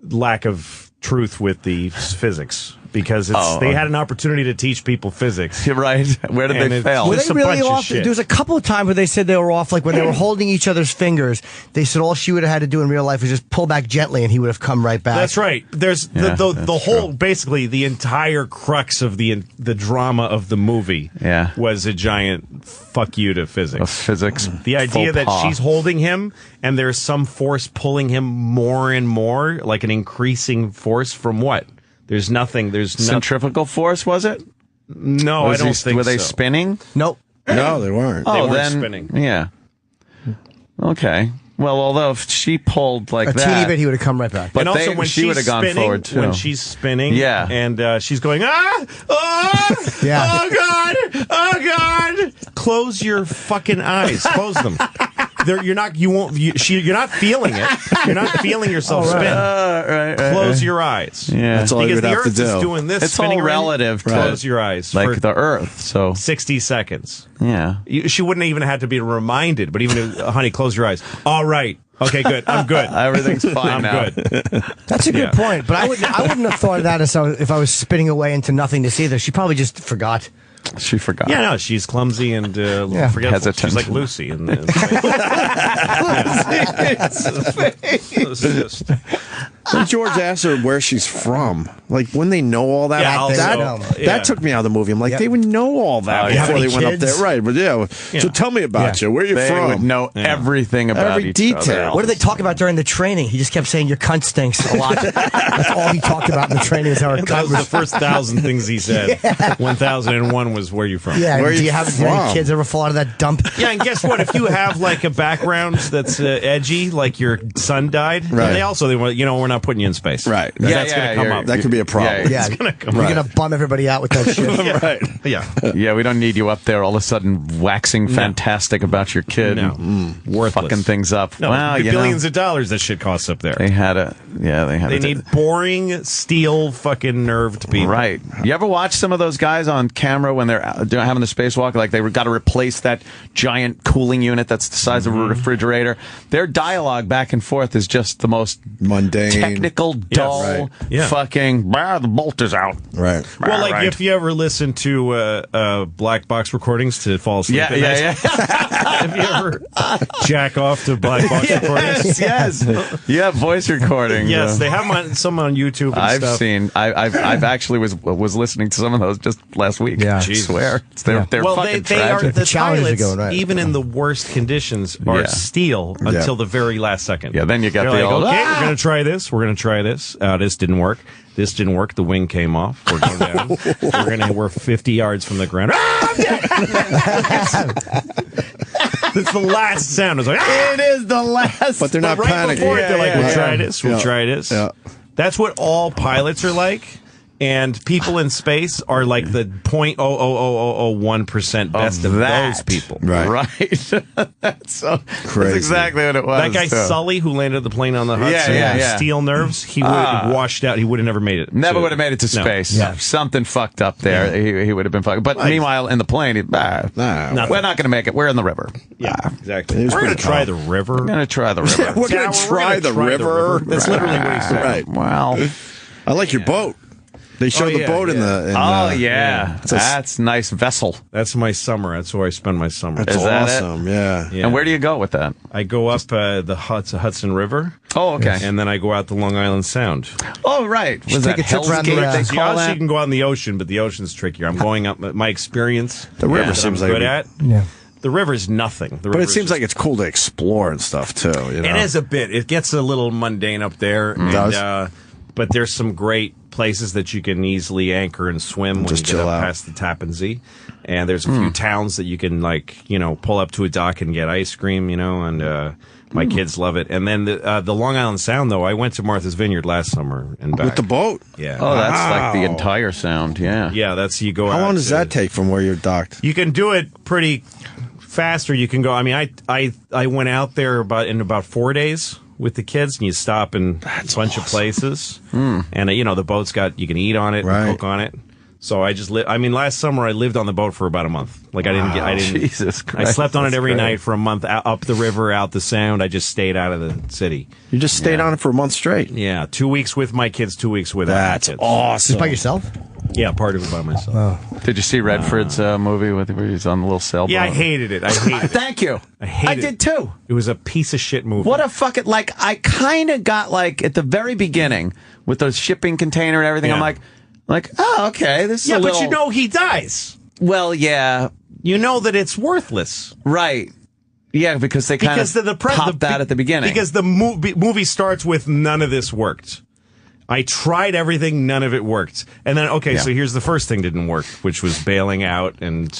[SPEAKER 3] lack of truth with the physics. Because they had an opportunity to teach people physics.
[SPEAKER 2] You're right. Where did they fail?
[SPEAKER 5] Were
[SPEAKER 3] Just
[SPEAKER 5] they
[SPEAKER 3] a
[SPEAKER 5] really
[SPEAKER 3] bunch of
[SPEAKER 5] off?
[SPEAKER 3] shit.
[SPEAKER 5] There was a couple of times where they said they were off, like when they were holding each other's fingers. They said all she would have had to do in real life was just pull back gently, and he would have come right back.
[SPEAKER 3] That's right. There's the whole, basically, the entire crux of the drama of the movie was a giant fuck you to physics.
[SPEAKER 2] Physics.
[SPEAKER 3] The idea that she's holding him and there's some force pulling him more and more, like an increasing force from what? There's nothing. There's
[SPEAKER 2] centrifugal force, was it?
[SPEAKER 3] No, I don't think so.
[SPEAKER 2] Were they spinning?
[SPEAKER 5] Nope.
[SPEAKER 1] No, they weren't.
[SPEAKER 2] Oh,
[SPEAKER 3] they weren't
[SPEAKER 2] then
[SPEAKER 3] spinning.
[SPEAKER 2] Yeah. Okay. Well, although if she pulled like
[SPEAKER 5] a
[SPEAKER 2] that,
[SPEAKER 5] teeny bit, he would have come right back.
[SPEAKER 3] And also, when
[SPEAKER 2] she would have gone forward too.
[SPEAKER 3] When she's spinning, and she's going,
[SPEAKER 5] Yeah.
[SPEAKER 3] oh God, close your fucking eyes, close them. You're not feeling it. You're not feeling yourself spin.
[SPEAKER 2] Right,
[SPEAKER 3] Close your eyes.
[SPEAKER 2] Yeah,
[SPEAKER 1] that's all
[SPEAKER 3] because
[SPEAKER 1] you would
[SPEAKER 3] the
[SPEAKER 1] have
[SPEAKER 3] Earth
[SPEAKER 1] to do.
[SPEAKER 3] is doing this.
[SPEAKER 2] It's
[SPEAKER 3] spinning
[SPEAKER 2] all
[SPEAKER 3] around.
[SPEAKER 2] relative.
[SPEAKER 3] Close your eyes,
[SPEAKER 2] like
[SPEAKER 3] for
[SPEAKER 2] the Earth. So
[SPEAKER 3] 60 seconds.
[SPEAKER 2] Yeah,
[SPEAKER 3] she wouldn't even have to be reminded. But even if, honey, close your eyes. All right. Okay, good. I'm good.
[SPEAKER 2] Everything's fine now.
[SPEAKER 3] I'm good.
[SPEAKER 5] That's a good point, but I wouldn't have thought of that if I was spinning away into nothingness either. She probably just forgot.
[SPEAKER 2] She forgot.
[SPEAKER 3] Yeah, no, she's clumsy and forgetful.
[SPEAKER 2] Hesitant.
[SPEAKER 3] She's like Lucy.
[SPEAKER 1] When George asked her where she's from, like when they know all that, that took me out of the movie. I'm like, they would know all that before they went up there, right? But so tell me about you. Where you
[SPEAKER 2] they
[SPEAKER 1] from?
[SPEAKER 2] would know everything about
[SPEAKER 1] every
[SPEAKER 2] each
[SPEAKER 1] detail.
[SPEAKER 2] other.
[SPEAKER 5] What did they talk about during the training? He just kept saying your cunt stinks a lot. That's all he talked about in the training. Is how her
[SPEAKER 3] That
[SPEAKER 5] cunt
[SPEAKER 3] was the first 1,000 things he said. 1,001 was where you from.
[SPEAKER 5] Yeah,
[SPEAKER 1] Where
[SPEAKER 5] do
[SPEAKER 1] you
[SPEAKER 5] you have
[SPEAKER 1] from?
[SPEAKER 5] any kids ever fall out of that dump?
[SPEAKER 3] Yeah, and guess what? If you have like a background that's edgy, like your son died,
[SPEAKER 1] Right.
[SPEAKER 3] they want, we're not putting you in space.
[SPEAKER 1] Right.
[SPEAKER 3] That's going to come up.
[SPEAKER 1] That could be a problem.
[SPEAKER 5] Yeah,
[SPEAKER 3] It's going to come
[SPEAKER 5] you're
[SPEAKER 3] up.
[SPEAKER 5] gonna bum everybody out with that shit.
[SPEAKER 1] Right.
[SPEAKER 3] Yeah.
[SPEAKER 2] Yeah, we don't need you up there all of a sudden waxing fantastic about your kid
[SPEAKER 3] No.
[SPEAKER 2] and
[SPEAKER 3] Worthless.
[SPEAKER 2] fucking things up.
[SPEAKER 3] No,
[SPEAKER 2] Wow,
[SPEAKER 3] billions of dollars that shit costs up there.
[SPEAKER 2] They
[SPEAKER 3] need boring, steel, fucking nerved people.
[SPEAKER 2] Right. You ever watch some of those guys on camera when they're having the spacewalk? Like they got to replace that giant cooling unit that's the size of a refrigerator. Their dialogue back and forth is just the most
[SPEAKER 1] mundane,
[SPEAKER 2] technical, dull, fucking. The bolt is out.
[SPEAKER 1] Right.
[SPEAKER 3] Well, like if you ever listen to black box recordings to fall asleep.
[SPEAKER 2] Yeah.
[SPEAKER 3] Have you ever jack off to black box recordings?
[SPEAKER 2] Yes. Yeah, voice recording.
[SPEAKER 3] Yes, they have some on YouTube. And
[SPEAKER 2] I've
[SPEAKER 3] stuff.
[SPEAKER 2] seen. I've actually was listening to some of those just last week.
[SPEAKER 5] Yeah.
[SPEAKER 2] I swear. They're
[SPEAKER 3] well,
[SPEAKER 2] fucking
[SPEAKER 3] they are
[SPEAKER 2] tragic.
[SPEAKER 3] the
[SPEAKER 5] Challenges
[SPEAKER 3] pilots,
[SPEAKER 5] are going, right.
[SPEAKER 3] even in the worst conditions, are steel until the very last second.
[SPEAKER 2] Yeah, then you got
[SPEAKER 3] They're
[SPEAKER 2] the
[SPEAKER 3] like,
[SPEAKER 2] old,
[SPEAKER 3] okay, we're going to try this. We're going to try this. This didn't work. This didn't work. The wing came off. We're going down. We're 50 yards from the ground. It's the last sound. It's like,
[SPEAKER 2] It is the last.
[SPEAKER 1] But they're not
[SPEAKER 3] right
[SPEAKER 1] panicking.
[SPEAKER 3] before it, they're like, we'll
[SPEAKER 1] Yeah.
[SPEAKER 3] try this. We'll
[SPEAKER 1] Yeah.
[SPEAKER 3] try this.
[SPEAKER 1] Yeah.
[SPEAKER 3] That's what all pilots are like. And people in space are like the 0.00001% best of those people.
[SPEAKER 1] Right.
[SPEAKER 2] That's
[SPEAKER 1] Crazy.
[SPEAKER 2] That's exactly what it was.
[SPEAKER 3] That guy
[SPEAKER 2] too.
[SPEAKER 3] Sully, who landed the plane on the Hudson,
[SPEAKER 2] yeah.
[SPEAKER 3] steel nerves, he would have washed out. He would have never made it.
[SPEAKER 2] Never would have made it to space.
[SPEAKER 5] Yeah.
[SPEAKER 2] Something fucked up there. He would have been fucked. But meanwhile, in the plane, we're not going to make it. We're in the river.
[SPEAKER 3] Yeah, exactly.
[SPEAKER 1] was
[SPEAKER 3] We're going to
[SPEAKER 1] pretty
[SPEAKER 3] try
[SPEAKER 1] calm.
[SPEAKER 3] the river.
[SPEAKER 2] We're going to try the river.
[SPEAKER 1] We're going to try the river.
[SPEAKER 3] That's literally what he said.
[SPEAKER 1] Right.
[SPEAKER 2] Wow.
[SPEAKER 1] I like your boat. They show the boat in the.
[SPEAKER 2] That's a nice vessel.
[SPEAKER 3] That's my summer. That's where I spend my summer.
[SPEAKER 1] That's
[SPEAKER 2] Is that
[SPEAKER 1] awesome. Yeah.
[SPEAKER 3] Yeah.
[SPEAKER 2] And where do you go with that?
[SPEAKER 3] I go up the Hudson River.
[SPEAKER 2] Oh, okay.
[SPEAKER 3] And then I go out to Long Island Sound.
[SPEAKER 2] Oh, right. Was
[SPEAKER 5] take
[SPEAKER 2] that
[SPEAKER 5] a trip
[SPEAKER 2] Hell's
[SPEAKER 5] around
[SPEAKER 2] Gate
[SPEAKER 5] the-
[SPEAKER 2] they
[SPEAKER 3] See,
[SPEAKER 2] call
[SPEAKER 3] obviously
[SPEAKER 2] that?
[SPEAKER 3] you can go out in the ocean, but the ocean's trickier. I'm going up my experience.
[SPEAKER 1] The river
[SPEAKER 3] that
[SPEAKER 1] seems
[SPEAKER 3] I'm
[SPEAKER 1] like
[SPEAKER 3] good
[SPEAKER 1] it'd
[SPEAKER 3] at.
[SPEAKER 5] Yeah.
[SPEAKER 3] The river's nothing.
[SPEAKER 1] But it seems like it's cool to explore and stuff too. You know?
[SPEAKER 3] It is a bit. It gets a little mundane up there. And,
[SPEAKER 1] does?
[SPEAKER 3] but there's some great places that you can easily anchor and swim when
[SPEAKER 1] Just
[SPEAKER 3] you get
[SPEAKER 1] chill
[SPEAKER 3] up
[SPEAKER 1] out.
[SPEAKER 3] past the Tappan Zee. And there's a few towns that you can, like, pull up to a dock and get ice cream, and my kids love it. And then the Long Island Sound, though, I went to Martha's Vineyard last summer and back.
[SPEAKER 1] With the boat?
[SPEAKER 3] Yeah.
[SPEAKER 2] Oh, that's like the entire Sound, yeah.
[SPEAKER 3] Yeah, that's you go out.
[SPEAKER 1] How long does that take from where you're docked?
[SPEAKER 3] You can do it pretty fast, or you can go. I mean, I went out there in about 4 days with the kids, and you stop in a bunch of places. And, the boat's you can eat on it and cook on it. So I just last summer I lived on the boat for about a month. Like I didn't.
[SPEAKER 2] Jesus Christ,
[SPEAKER 3] I slept on it every
[SPEAKER 2] great.
[SPEAKER 3] night for a month, up the river, out the Sound. I just stayed out of the city.
[SPEAKER 1] You just stayed on it for a month straight?
[SPEAKER 3] Yeah, 2 weeks with my kids, 2 weeks without my kids.
[SPEAKER 1] Awesome.
[SPEAKER 5] Just by yourself?
[SPEAKER 3] Yeah, part of it by myself.
[SPEAKER 2] Did you see Redford's movie where he's on the little sailboat?
[SPEAKER 3] Yeah, I hated it. I hated it.
[SPEAKER 2] Thank you.
[SPEAKER 3] I
[SPEAKER 2] did too.
[SPEAKER 3] It was a piece of shit movie.
[SPEAKER 2] What a fucking, I kind of got, at the very beginning, with the shipping container and everything,
[SPEAKER 3] Yeah.
[SPEAKER 2] I'm like, oh, okay, this is a little...
[SPEAKER 3] Yeah, but he dies.
[SPEAKER 2] Well, yeah.
[SPEAKER 3] You know that it's worthless.
[SPEAKER 2] Right. Yeah, because they kind of popped that at the beginning.
[SPEAKER 3] Because the movie starts with none of this worked. I tried everything, none of it worked. And then, so here's the first thing didn't work, which was bailing out and,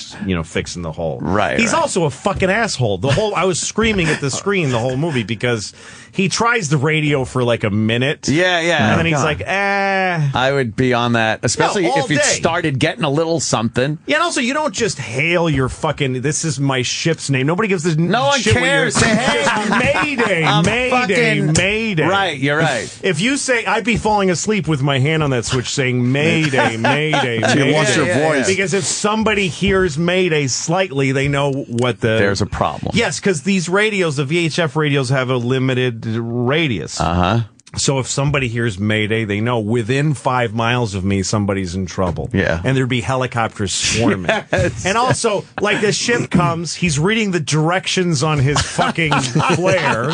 [SPEAKER 3] fixing the hole.
[SPEAKER 2] Right.
[SPEAKER 3] He's also a fucking asshole. I was screaming at the screen the whole movie because he tries the radio for like a minute.
[SPEAKER 2] Yeah.
[SPEAKER 3] And then he's like,
[SPEAKER 2] I would be on that, especially if you started getting a little something.
[SPEAKER 3] Yeah, and also you don't just hail your fucking, this is my ship's name. Nobody gives this
[SPEAKER 2] No one
[SPEAKER 3] shit
[SPEAKER 2] cares. Say, hey,
[SPEAKER 3] Mayday, Mayday.
[SPEAKER 2] Right, you're right.
[SPEAKER 3] If you say, I'd be falling asleep with my hand on that switch saying Mayday, Mayday,
[SPEAKER 1] So you lost your voice.
[SPEAKER 3] Because if somebody hears Mayday slightly, they know what
[SPEAKER 2] There's a problem.
[SPEAKER 3] Yes, because these radios, the VHF radios, have a limited radius.
[SPEAKER 2] Uh-huh.
[SPEAKER 3] So if somebody hears Mayday, they know within 5 miles of me, somebody's in trouble.
[SPEAKER 2] Yeah.
[SPEAKER 3] And there'd be helicopters swarming. Yes. And also, like, the ship comes, he's reading the directions on his fucking flare.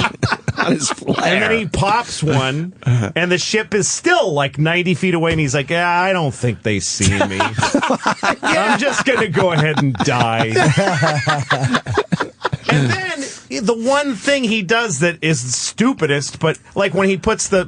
[SPEAKER 1] On his flare.
[SPEAKER 3] And then he pops one, and the ship is still like 90 feet away, and he's like, I don't think they see me. I'm just going to go ahead and die. And then the one thing he does that is stupidest, but like when he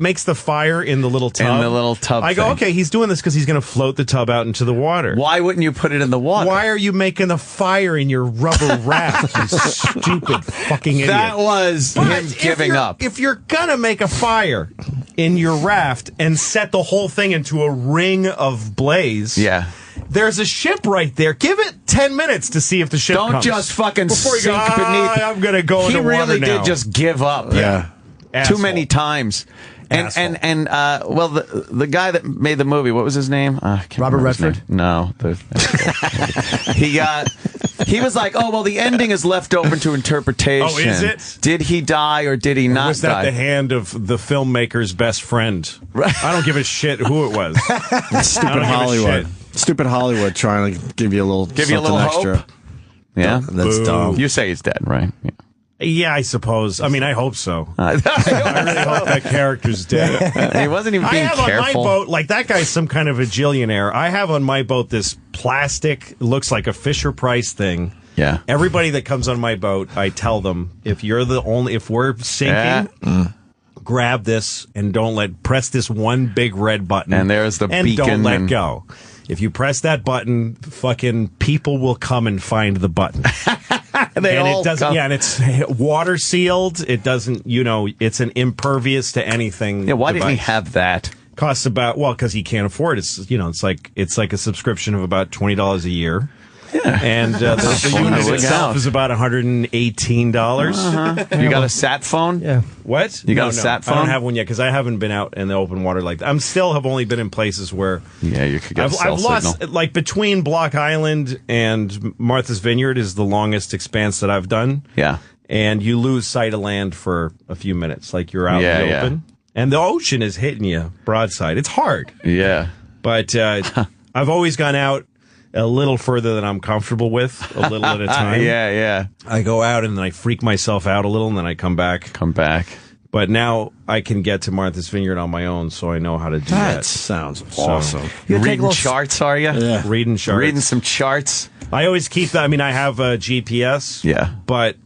[SPEAKER 3] makes the fire in the little tub.
[SPEAKER 2] In the little tub
[SPEAKER 3] I go,
[SPEAKER 2] thing.
[SPEAKER 3] okay, he's doing this because he's going to float the tub out into the water.
[SPEAKER 2] Why wouldn't you put it in the water?
[SPEAKER 3] Why are you making the fire in your rubber raft, you stupid fucking idiot?
[SPEAKER 2] That was him giving up.
[SPEAKER 3] If you're going to make a fire in your raft and set the whole thing into a ring of blaze...
[SPEAKER 2] Yeah.
[SPEAKER 3] There's a ship right there. Give it 10 minutes to see if the ship comes.
[SPEAKER 2] Don't just fucking
[SPEAKER 3] before you
[SPEAKER 2] sink
[SPEAKER 3] go,
[SPEAKER 2] beneath.
[SPEAKER 3] I'm going to go into water now.
[SPEAKER 2] He really did just give up.
[SPEAKER 1] Yeah.
[SPEAKER 2] Too many times. And the guy that made the movie, what was his name?
[SPEAKER 5] Robert Redford?
[SPEAKER 2] No. He was like, oh, well, the ending is left open to interpretation.
[SPEAKER 3] Oh, is it?
[SPEAKER 2] Did he die or did he not die?
[SPEAKER 3] Was that the hand of the filmmaker's best friend? Right. I don't give a shit who it was.
[SPEAKER 1] Stupid Hollywood. Stupid Hollywood trying to give you a little extra.
[SPEAKER 2] Hope? Yeah?
[SPEAKER 1] That's dumb.
[SPEAKER 2] You say he's dead, right? Yeah.
[SPEAKER 3] Yeah, I suppose. I mean, I hope so. I really hope that character's dead.
[SPEAKER 2] He wasn't even being careful.
[SPEAKER 3] I have on my boat, like that guy's some kind of a billionaire. I have on my boat this plastic, looks like a Fisher-Price thing.
[SPEAKER 2] Yeah.
[SPEAKER 3] Everybody that comes on my boat, I tell them, if we're sinking, grab this and press this one big red button.
[SPEAKER 2] And there's the beacon.
[SPEAKER 3] And don't let go. If you press that button, fucking people will come and find the button. And it's water sealed. It doesn't, it's an impervious to anything.
[SPEAKER 2] Yeah, why didn't he have that?
[SPEAKER 3] Costs because he can't afford it. It's like a subscription of about $20 a year. Yeah. And the unit itself is about $118.
[SPEAKER 2] You got a sat phone?
[SPEAKER 5] Yeah.
[SPEAKER 3] What?
[SPEAKER 2] You got a sat phone?
[SPEAKER 3] I don't have one yet because I haven't been out in the open water like that. Have only been in places where
[SPEAKER 2] you could get a cell
[SPEAKER 3] I've lost
[SPEAKER 2] signal.
[SPEAKER 3] like between Block Island and Martha's Vineyard is the longest expanse that I've done.
[SPEAKER 2] Yeah.
[SPEAKER 3] And you lose sight of land for a few minutes, like you're out in the open, and the ocean is hitting you broadside. It's hard.
[SPEAKER 2] Yeah.
[SPEAKER 3] But I've always gone out a little further than I'm comfortable with, a little at a time.
[SPEAKER 2] Yeah.
[SPEAKER 3] I go out and then I freak myself out a little and then I come back. But now I can get to Martha's Vineyard on my own, so I know how to do that.
[SPEAKER 1] That sounds awesome.
[SPEAKER 2] Reading charts, are you?
[SPEAKER 1] Yeah.
[SPEAKER 3] Reading charts.
[SPEAKER 2] Reading some charts.
[SPEAKER 3] I always keep that. I mean, I have a GPS.
[SPEAKER 2] Yeah.
[SPEAKER 3] But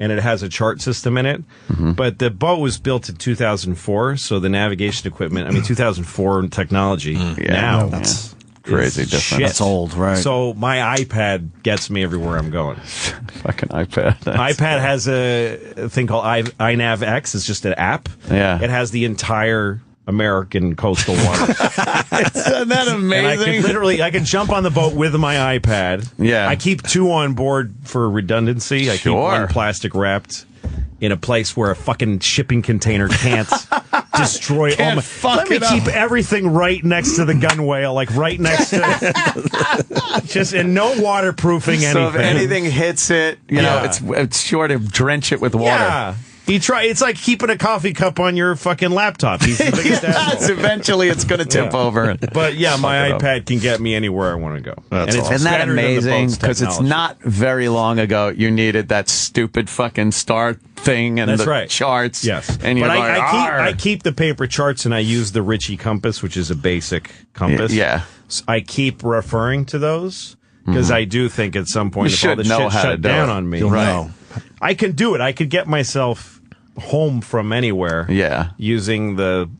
[SPEAKER 3] and it has a chart system in it. But the boat was built in 2004, so the navigation equipment, 2004 technology now. That's
[SPEAKER 2] crazy different.
[SPEAKER 3] Shit.
[SPEAKER 1] That's old, right?
[SPEAKER 3] So my iPad gets me everywhere I'm going.
[SPEAKER 2] Fucking iPad.
[SPEAKER 3] iPad has a thing called iNav X. It's just an app.
[SPEAKER 2] Yeah.
[SPEAKER 3] It has the entire American coastal waters.
[SPEAKER 2] Isn't that amazing?
[SPEAKER 3] And I can jump on the boat with my iPad.
[SPEAKER 2] Yeah.
[SPEAKER 3] I keep 2 on board for redundancy. I keep one plastic wrapped in a place where a fucking shipping container can't destroy all my... Let me keep everything right next to the gunwale, like right next to... just, and no waterproofing anything.
[SPEAKER 2] So if anything hits it, you know, it's sure to drench it with water.
[SPEAKER 3] Yeah. It's like keeping a coffee cup on your fucking laptop. He's the biggest asshole.
[SPEAKER 2] Eventually it's going to tip over.
[SPEAKER 3] But yeah, my iPad can get me anywhere I want to go.
[SPEAKER 2] Isn't that amazing? Because it's not very long ago you needed that stupid fucking star thing and charts.
[SPEAKER 3] Yes.
[SPEAKER 2] And you're
[SPEAKER 3] but
[SPEAKER 2] like,
[SPEAKER 3] I keep the paper charts and I use the Ritchie compass, which is a basic compass.
[SPEAKER 2] Yeah.
[SPEAKER 3] So I keep referring to those because I do think at some point if all the shit shut down on me, I can do it. I could get myself home from anywhere using the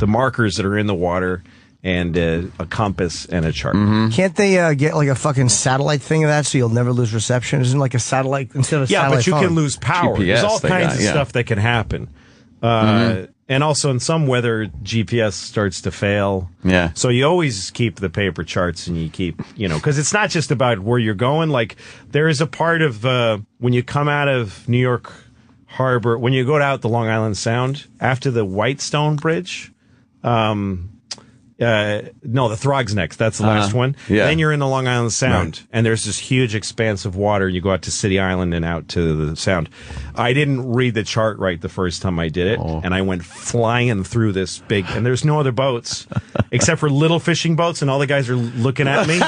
[SPEAKER 3] markers that are in the water and a compass and a chart.
[SPEAKER 5] Can't they get like a fucking satellite thing of that so you'll never lose reception? Isn't like a satellite instead of satellite
[SPEAKER 3] but you
[SPEAKER 5] phone?
[SPEAKER 3] can lose power.
[SPEAKER 2] GPS
[SPEAKER 3] There's all kinds of stuff that can happen. And also in some weather, GPS starts to fail.
[SPEAKER 2] Yeah.
[SPEAKER 3] So you always keep the paper charts and you keep, because it's not just about where you're going. Like there is a part of when you come out of New York Harbor, when you go out the Long Island Sound, after the Whitestone Bridge, no, the Throg's next. That's the last one.
[SPEAKER 2] Yeah.
[SPEAKER 3] Then you're in the Long Island Sound, and there's this huge expanse of water. You go out to City Island and out to the Sound. I didn't read the chart right the first time I did it, and I went flying through this big, and there's no other boats except for little fishing boats, and all the guys are looking at me,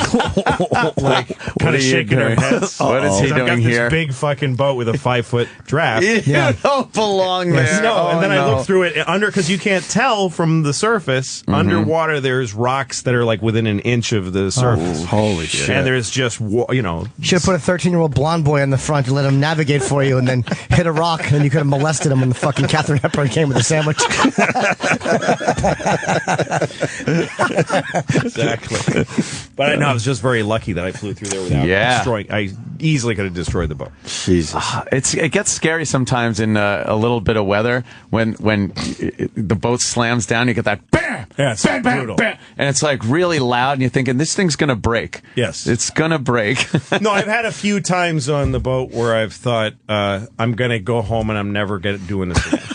[SPEAKER 3] like kind of shaking their heads.
[SPEAKER 2] What is he doing
[SPEAKER 3] I've got
[SPEAKER 2] here?
[SPEAKER 3] this big fucking boat with a 5-foot draft.
[SPEAKER 2] You don't belong there.
[SPEAKER 3] No, and then I look through it because you can't tell from the surface. Underwater, there's rocks that are like within an inch of the surface.
[SPEAKER 1] Holy shit.
[SPEAKER 3] And there's just,
[SPEAKER 5] Should have put a 13-year-old blonde boy on the front and let him navigate for you and then hit a rock, and you could have molested him when the fucking Catherine Hepburn came with a sandwich.
[SPEAKER 3] Exactly. But I know I was just very lucky that I flew through there without destroying. I easily could have destroyed the boat.
[SPEAKER 1] Jesus.
[SPEAKER 2] It gets scary sometimes in a little bit of weather when the boat slams down. You get that bam,
[SPEAKER 3] it's
[SPEAKER 2] bam, bam,
[SPEAKER 3] brutal.
[SPEAKER 2] bam, and it's like really loud, and you're thinking this thing's gonna break.
[SPEAKER 3] Yes,
[SPEAKER 2] it's gonna break.
[SPEAKER 3] No, I've had a few times on the boat where I've thought I'm gonna go home and I'm never doing this again.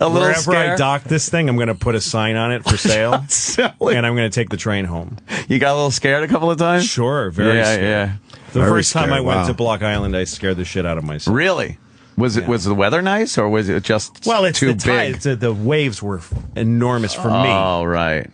[SPEAKER 3] Wherever I dock this thing, I'm going to put a sign on it for sale, and I'm going to take the train home.
[SPEAKER 2] You got a little scared a couple of times?
[SPEAKER 3] Sure, very scared.
[SPEAKER 2] Yeah.
[SPEAKER 3] The first time I went to Block Island, I scared the shit out of myself.
[SPEAKER 2] Really? Was the weather nice, or was it just too big?
[SPEAKER 3] The waves were enormous for me.
[SPEAKER 2] Oh, right.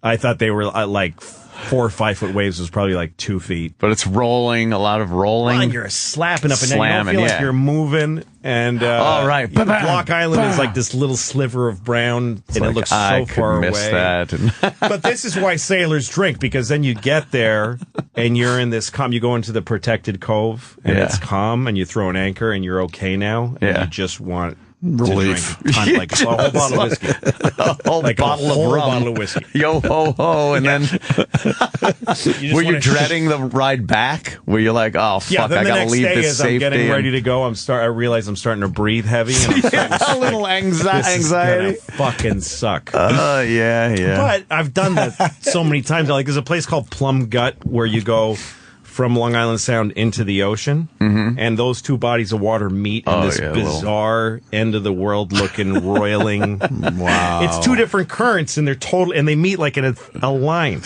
[SPEAKER 3] I thought they were like 4 or 5 foot waves was probably like 2 feet.
[SPEAKER 2] But it's rolling, a lot of rolling.
[SPEAKER 3] And you're slapping up and down. You don't feel like you're moving. And
[SPEAKER 2] right.
[SPEAKER 3] Block Island is like this little sliver of brown, and it looks so far away.
[SPEAKER 2] That.
[SPEAKER 3] But this is why sailors drink, because then you get there and you're in this calm. You go into the protected cove and it's calm, and you throw an anchor and you're okay now. And you just want relief. Like a whole bottle of whiskey.
[SPEAKER 2] A whole bottle of rum.
[SPEAKER 3] Bottle of whiskey.
[SPEAKER 2] Yo ho ho. And then were you dreading the ride back? Were you like, oh fuck, I gotta leave this safety?
[SPEAKER 3] I'm getting ready to go. I realize I'm starting to breathe heavy. And
[SPEAKER 2] a little anxiety.
[SPEAKER 3] This is gonna fucking suck.
[SPEAKER 2] Yeah.
[SPEAKER 3] But I've done that so many times. Like there's a place called Plum Gut where you go from Long Island Sound into the ocean, and those two bodies of water meet in this bizarre end of the world looking roiling.
[SPEAKER 1] Wow!
[SPEAKER 3] It's two different currents, and they meet like in a line.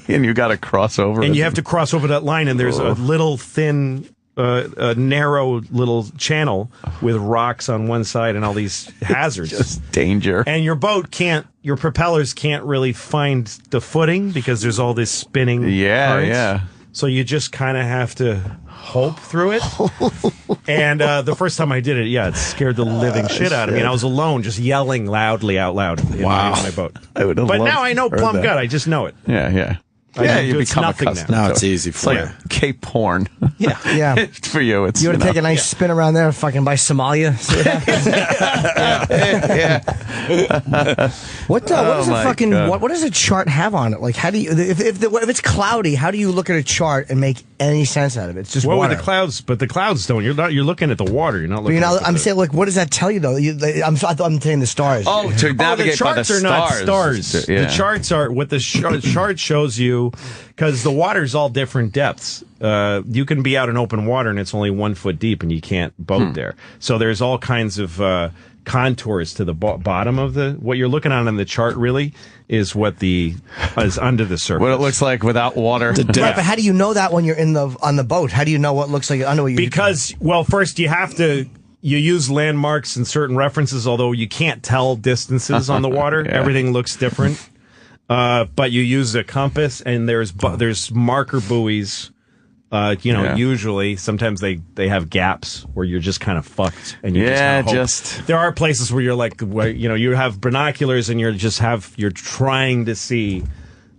[SPEAKER 2] And you got to cross over,
[SPEAKER 3] and you have to cross over that line. And there's a little thin, a narrow little channel with rocks on one side and all these hazards,
[SPEAKER 2] just danger.
[SPEAKER 3] And your propellers can't really find the footing because there's all this spinning. currents.
[SPEAKER 2] Yeah.
[SPEAKER 3] So you just kind of have to hope through it. And the first time I did it, it scared the living shit out of me. And I was alone, just yelling loudly out loud in my boat. But now I know Plum Gut. I just know it.
[SPEAKER 2] Yeah. Yeah, you become
[SPEAKER 3] nothing
[SPEAKER 2] accustomed.
[SPEAKER 1] Now
[SPEAKER 2] to
[SPEAKER 1] it's
[SPEAKER 2] it.
[SPEAKER 1] easy
[SPEAKER 2] It's
[SPEAKER 1] for
[SPEAKER 2] like
[SPEAKER 1] you.
[SPEAKER 2] Cape porn.
[SPEAKER 5] Yeah.
[SPEAKER 2] For you, it's
[SPEAKER 5] You want to take a nice spin around there, fucking by Somalia? See what happens? What does a fucking what does a chart have on it? Like, how do you if it's cloudy, how do you look at a chart and make any sense out of it? It's just water.
[SPEAKER 3] With the clouds, but the clouds don't. You're looking at the water. You're not looking.
[SPEAKER 5] I'm saying, like, what does that tell you though? I'm taking the stars.
[SPEAKER 2] Oh, to navigate
[SPEAKER 3] the charts
[SPEAKER 2] by the
[SPEAKER 3] are not
[SPEAKER 2] stars.
[SPEAKER 3] stars.
[SPEAKER 2] Yeah.
[SPEAKER 3] The charts are what the chart shows you, because the water's all different depths. You can be out in open water and it's only 1 foot deep, and you can't boat there. So there's all kinds of contours to the bottom of what you're looking at on the chart. Really, is what is under the surface.
[SPEAKER 2] What it looks like without water.
[SPEAKER 5] Right, but how do you know that when you're on the boat? How do you know what looks like under?
[SPEAKER 3] Because first you have to. You use landmarks and certain references, although you can't tell distances on the water. Yeah. Everything looks different. But you use a compass, and there's marker buoys. Usually, sometimes they have gaps where you're just kind of fucked, and you there are places where you're like, you have binoculars and you're trying to see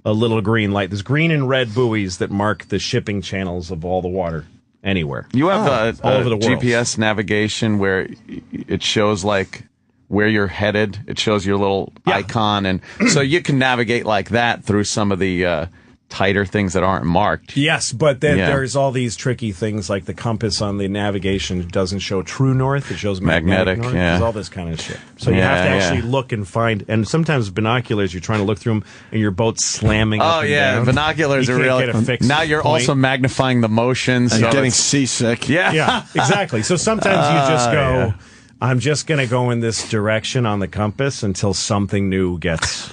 [SPEAKER 3] a little green light. There's green and red buoys that mark the shipping channels of all the water anywhere.
[SPEAKER 2] You have
[SPEAKER 3] all over the world.
[SPEAKER 2] GPS navigation where it shows like where you're headed. It shows your little icon, and so you can navigate like that through some of the tighter things that aren't marked.
[SPEAKER 3] Yes, but then there's all these tricky things like the compass on the navigation doesn't show true north. It shows magnetic north. There's all this kind of shit. So you have to actually look and find, and sometimes binoculars, you're trying to look through them and your boat's slamming up and down.
[SPEAKER 2] Binoculars are really... Now you're also magnifying the motion.
[SPEAKER 1] And getting seasick.
[SPEAKER 3] Yeah, exactly. So sometimes you just go, I'm just going to go in this direction on the compass until something new gets...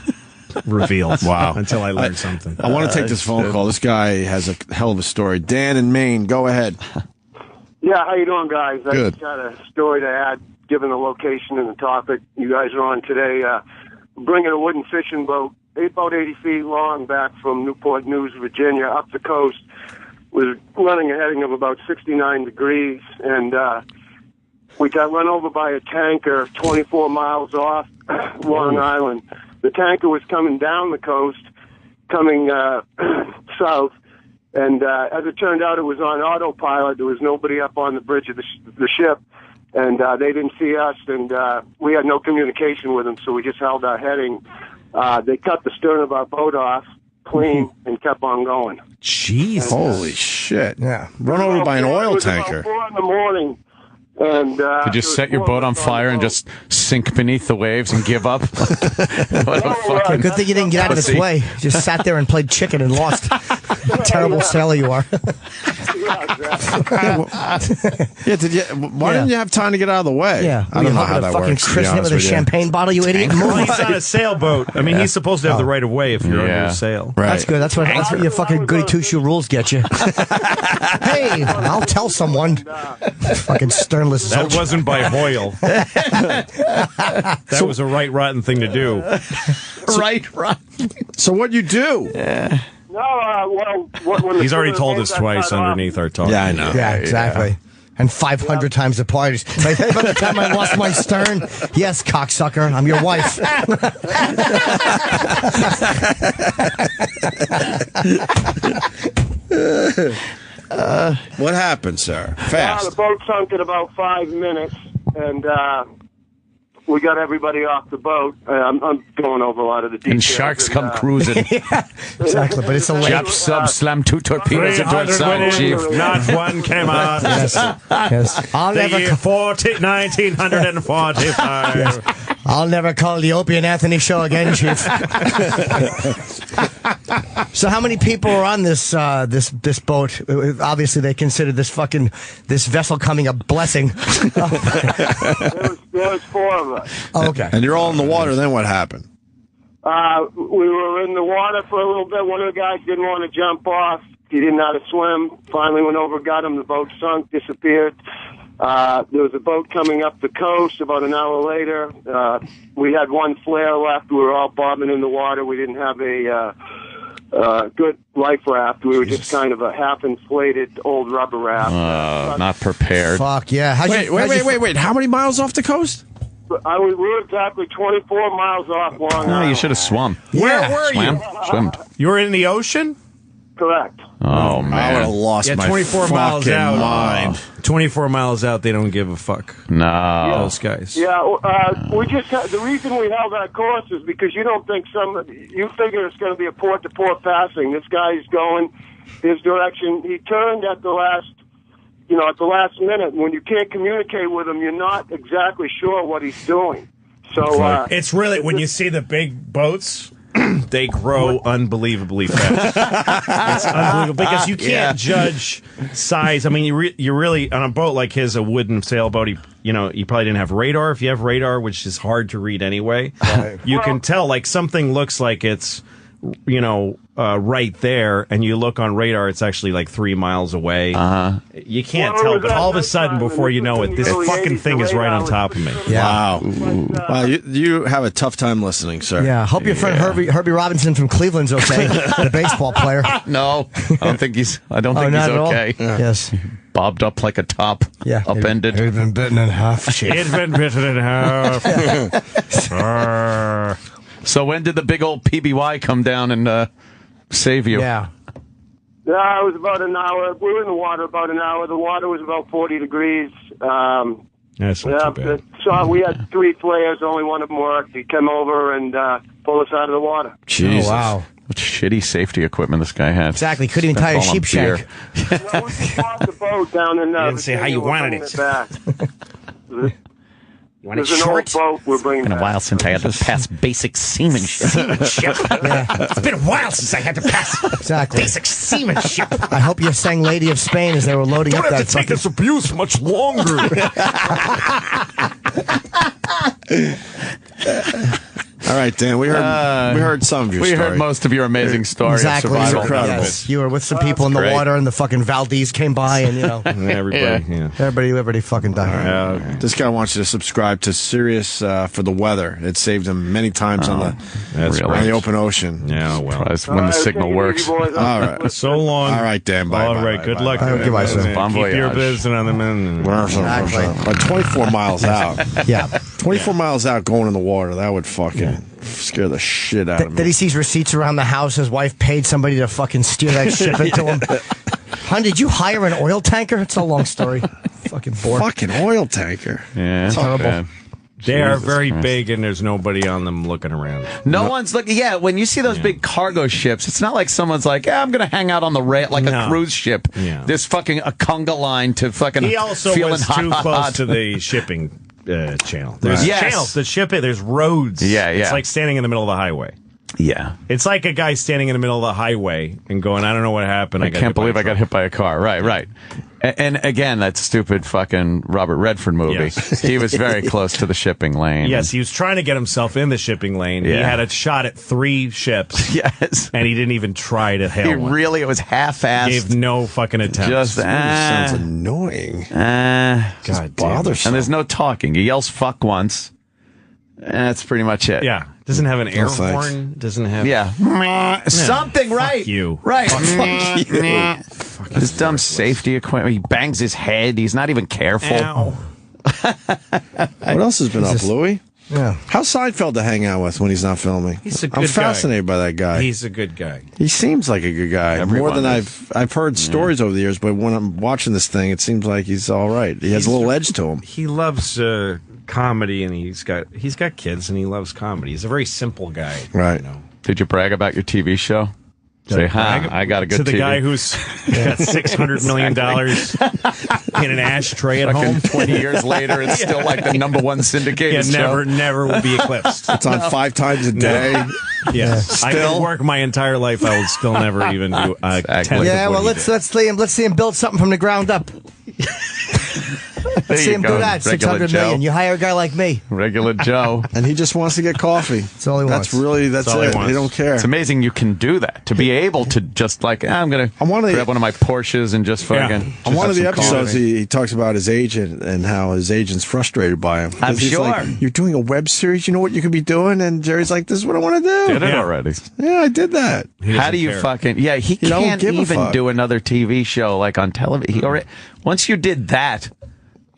[SPEAKER 3] revealed.
[SPEAKER 1] Wow.
[SPEAKER 3] Until I learn something.
[SPEAKER 1] I want to take this phone call. This guy has a hell of a story. Dan in Maine, go ahead.
[SPEAKER 7] Yeah, how you doing, guys?
[SPEAKER 1] Good.
[SPEAKER 7] I just got a story to add, given the location and the topic you guys are on today. Bringing a wooden fishing boat, about 80 feet long, back from Newport News, Virginia, up the coast. Was running a heading of about 69 degrees, and we got run over by a tanker 24 miles off Long Island. The tanker was coming down the coast, coming south, and as it turned out, it was on autopilot. There was nobody up on the bridge of the ship, and they didn't see us, and we had no communication with them, so we just held our heading. They cut the stern of our boat off clean and kept on going.
[SPEAKER 1] Jeez. Holy shit.
[SPEAKER 5] Yeah.
[SPEAKER 1] Run over by an oil
[SPEAKER 7] It
[SPEAKER 1] tanker.
[SPEAKER 7] was about 4 in the morning. And,
[SPEAKER 2] could you set your boat on fire and just sink beneath the waves and give up?
[SPEAKER 5] Good thing you didn't get out of its way. Just sat there and played chicken and lost. Terrible sailor you are.
[SPEAKER 1] Why didn't you have time to get out of the way?
[SPEAKER 5] Yeah.
[SPEAKER 1] I don't know how that
[SPEAKER 5] fucking
[SPEAKER 1] works.
[SPEAKER 5] christen it with a champagne bottle, you idiot.
[SPEAKER 3] He's on a sailboat. I mean, he's supposed to have the right of way if you're under a sail.
[SPEAKER 1] Right.
[SPEAKER 5] That's good. That's what your fucking goody two-shoe rules get you. Hey, I'll tell someone. Fucking sternless.
[SPEAKER 3] That wasn't by Hoyle. That was a right rotten thing to do.
[SPEAKER 1] So what'd you do?
[SPEAKER 2] Yeah.
[SPEAKER 7] No, when
[SPEAKER 3] He's already told us twice underneath our talk.
[SPEAKER 1] Yeah, I know.
[SPEAKER 5] Yeah, exactly. Yeah. And 500 times apart. By the time I lost my stern, yes, cocksucker, I'm your wife.
[SPEAKER 1] What happened, sir? Fast.
[SPEAKER 7] The boat sunk in about 5 minutes, and we got everybody off the boat. I'm going over a lot of the details.
[SPEAKER 2] And sharks come cruising.
[SPEAKER 5] Exactly, but it's a lake.
[SPEAKER 2] Jap sub slammed 2 torpedoes into its side, Chief.
[SPEAKER 3] Not one came out.
[SPEAKER 5] Yes. I'll
[SPEAKER 3] The
[SPEAKER 5] never
[SPEAKER 3] year 1945.
[SPEAKER 5] Yes. I'll never call the Opie and Anthony show again, Chief. So how many people are on this this boat? Obviously, they consider this vessel coming a blessing.
[SPEAKER 7] There was 4 of us.
[SPEAKER 5] Oh, okay.
[SPEAKER 1] And you're all in the water, then what happened?
[SPEAKER 7] We were in the water for a little bit. One of the guys didn't want to jump off. He didn't know how to swim. Finally went over, got him. The boat sunk, disappeared. There was a boat coming up the coast about an hour later. We had 1 flare left. We were all bobbing in the water. We didn't have a good life raft. We were just kind of a half-inflated old rubber raft.
[SPEAKER 2] Not prepared.
[SPEAKER 5] Fuck, yeah.
[SPEAKER 1] Wait. How many miles off the coast?
[SPEAKER 7] We were exactly 24 miles off Long Island.
[SPEAKER 2] No, you should have swum.
[SPEAKER 3] Where were you?
[SPEAKER 2] Swimmed.
[SPEAKER 3] You were in the ocean?
[SPEAKER 7] Correct.
[SPEAKER 2] Oh, man.
[SPEAKER 1] I would have lost my
[SPEAKER 3] 24 miles out.
[SPEAKER 1] mind.
[SPEAKER 3] 24 miles out, they don't give a fuck.
[SPEAKER 2] No.
[SPEAKER 3] Those guys.
[SPEAKER 7] Yeah, we just the reason we held that course is because you don't think you figure it's going to be a port-to-port passing. This guy's going his direction. He turned at the last minute. When you can't communicate with him, you're not exactly sure what he's doing. So
[SPEAKER 3] it's really, when you see the big boats, they grow unbelievably fast. It's unbelievable because you can't judge size. I mean, you're really on a boat like his, a wooden sailboat. You probably didn't have radar. If you have radar, which is hard to read anyway, you can tell. Like something looks like it's right there, and you look on radar, it's actually like 3 miles away. You can't tell, but all of a sudden, before you know it, this fucking thing is right on top of me.
[SPEAKER 1] Yeah. Wow. You have a tough time listening, sir.
[SPEAKER 5] Yeah. Hope your friend Herbie Robinson from Cleveland's okay. The baseball player.
[SPEAKER 2] No, I don't think he's okay.
[SPEAKER 5] Yeah. Yes.
[SPEAKER 2] Bobbed up like a top.
[SPEAKER 5] Yeah.
[SPEAKER 2] Upended.
[SPEAKER 5] He'd been bitten in half.
[SPEAKER 3] It's been bitten in half.
[SPEAKER 2] So when did the big old PBY come down and save you?
[SPEAKER 5] Yeah.
[SPEAKER 7] Yeah, it was about an hour. We were in the water about an hour. The water was about 40 degrees.
[SPEAKER 3] That's not too bad.
[SPEAKER 7] So we had 3 flares. Only one of them worked. He came over and pulled us out of the water.
[SPEAKER 2] Jesus.
[SPEAKER 5] Oh, wow.
[SPEAKER 2] What shitty safety equipment this guy had.
[SPEAKER 5] Exactly. Couldn't even tie a sheep shank.
[SPEAKER 7] We just bought the boat down in.
[SPEAKER 3] You didn't say how you wanted it.
[SPEAKER 7] You
[SPEAKER 3] want it
[SPEAKER 7] There's
[SPEAKER 3] short?
[SPEAKER 7] an old boat we're bringing
[SPEAKER 2] It's been a while since I had to pass basic seamanship.
[SPEAKER 3] It's been a while since I had to pass
[SPEAKER 5] Exactly.
[SPEAKER 3] basic seamanship.
[SPEAKER 5] I hope you sang Lady of Spain as they were loading up that fucking...
[SPEAKER 3] this abuse much longer.
[SPEAKER 1] All right, Dan. We heard some of your story.
[SPEAKER 2] We heard most of your amazing story.
[SPEAKER 5] Exactly.
[SPEAKER 2] Of survival.
[SPEAKER 5] Yes. You were with some people in the water, and the fucking Valdez came by, and everybody fucking died.
[SPEAKER 1] This guy wants you to subscribe to Sirius for the weather. It saved him many times on the open ocean.
[SPEAKER 3] Yeah, well,
[SPEAKER 2] when the signal works.
[SPEAKER 1] All right.
[SPEAKER 3] So long.
[SPEAKER 1] All right, Dan. Bye.
[SPEAKER 3] All right. Good luck.
[SPEAKER 5] Goodbye, sir.
[SPEAKER 3] Keep your business on the men.
[SPEAKER 1] But 24 miles out.
[SPEAKER 5] Yeah.
[SPEAKER 1] 24 miles out going in the water. That would fucking scare the shit out of me.
[SPEAKER 5] Then he sees receipts around the house. His wife paid somebody to fucking steer that ship into him. Hon, did you hire an oil tanker? It's a long story. Fucking bored.
[SPEAKER 1] Fucking oil tanker.
[SPEAKER 2] Yeah,
[SPEAKER 5] terrible.
[SPEAKER 2] bad.
[SPEAKER 3] They are very big, and there's nobody on them looking around.
[SPEAKER 2] No one's looking. Yeah, when you see those big cargo ships, it's not like someone's like, I'm going to hang out on the rail like a cruise ship.
[SPEAKER 3] Yeah.
[SPEAKER 2] This fucking a conga line to fucking.
[SPEAKER 3] He also
[SPEAKER 2] feeling
[SPEAKER 3] was
[SPEAKER 2] hot,
[SPEAKER 3] too
[SPEAKER 2] hot,
[SPEAKER 3] close
[SPEAKER 2] hot.
[SPEAKER 3] to the shipping channel. There's channels. The shipping. There's roads.
[SPEAKER 2] Yeah.
[SPEAKER 3] It's like standing in the middle of the highway.
[SPEAKER 2] Yeah.
[SPEAKER 3] It's like a guy standing in the middle of the highway and going, I don't know what happened.
[SPEAKER 2] I can't believe I got hit by a car. Right. And again, that stupid fucking Robert Redford movie.
[SPEAKER 3] Yes.
[SPEAKER 2] He was very close to the shipping lane.
[SPEAKER 3] Yes, he was trying to get himself in the shipping lane.
[SPEAKER 2] Yeah.
[SPEAKER 3] He had a shot at 3 ships.
[SPEAKER 2] Yes.
[SPEAKER 3] And he didn't even try to hail one.
[SPEAKER 2] It was half-assed.
[SPEAKER 3] Gave no fucking attempt.
[SPEAKER 2] Just
[SPEAKER 1] sounds annoying.
[SPEAKER 3] God,
[SPEAKER 1] bothersome.
[SPEAKER 2] And there's no talking. He yells fuck once. And that's pretty much it.
[SPEAKER 3] Yeah. Doesn't have an air
[SPEAKER 1] thanks.
[SPEAKER 3] horn. Doesn't have...
[SPEAKER 2] Something, right?
[SPEAKER 3] Fuck you.
[SPEAKER 2] Right.
[SPEAKER 1] Fuck you.
[SPEAKER 2] This dumb safety equipment. He bangs his head. He's not even careful.
[SPEAKER 3] Ow.
[SPEAKER 1] What else has been up, Louie?
[SPEAKER 5] Yeah.
[SPEAKER 1] How's Seinfeld to hang out with when he's not filming?
[SPEAKER 3] He's a good
[SPEAKER 1] I'm fascinated by that guy.
[SPEAKER 3] He's a good guy.
[SPEAKER 1] He seems like a good guy.
[SPEAKER 2] Everyone
[SPEAKER 1] More than
[SPEAKER 2] is.
[SPEAKER 1] I've heard stories over the years, but when I'm watching this thing, it seems like he's all right. He has a little edge to him.
[SPEAKER 3] He loves comedy, and he's got kids, and he loves comedy. He's a very simple guy.
[SPEAKER 1] Right.
[SPEAKER 3] You know?
[SPEAKER 2] Did you brag about your TV show? Say, I got a good
[SPEAKER 3] to the
[SPEAKER 2] TV.
[SPEAKER 3] guy who's got $600 million in an ashtray at home.
[SPEAKER 2] 20 years later, it's still like the number one syndicated show.
[SPEAKER 3] Never will be eclipsed.
[SPEAKER 1] It's on 5 times a day.
[SPEAKER 3] Yeah, I could work my entire life. I would still never even do a tenth
[SPEAKER 5] Yeah,
[SPEAKER 3] of
[SPEAKER 5] well,
[SPEAKER 3] what he did.
[SPEAKER 5] let's see him build something from the ground up. Let's see him do that.
[SPEAKER 2] Regular
[SPEAKER 5] 600 million.
[SPEAKER 2] Joe.
[SPEAKER 5] You hire a guy like me.
[SPEAKER 2] Regular Joe.
[SPEAKER 1] And he just wants to get coffee.
[SPEAKER 5] That's all he wants.
[SPEAKER 1] That's
[SPEAKER 3] all he
[SPEAKER 1] it.
[SPEAKER 3] wants.
[SPEAKER 1] He don't care.
[SPEAKER 2] It's amazing you can do that. To be able to just like, I'm going to grab one of my Porsches and just fucking...
[SPEAKER 1] On one of the
[SPEAKER 2] have some
[SPEAKER 1] episodes,
[SPEAKER 2] coffee.
[SPEAKER 1] he talks about his agent and how his agent's frustrated by him.
[SPEAKER 2] I'm
[SPEAKER 1] He's
[SPEAKER 2] sure.
[SPEAKER 1] like, you're doing a web series, you know what you could be doing? And Jerry's like, this is what I want to do.
[SPEAKER 2] Did it already.
[SPEAKER 1] Yeah, I did that.
[SPEAKER 2] How do you
[SPEAKER 3] care.
[SPEAKER 2] fucking... Yeah, he
[SPEAKER 1] don't
[SPEAKER 2] can't
[SPEAKER 1] give a
[SPEAKER 2] even
[SPEAKER 1] fuck.
[SPEAKER 2] do another TV show like on television. He already, once you did that,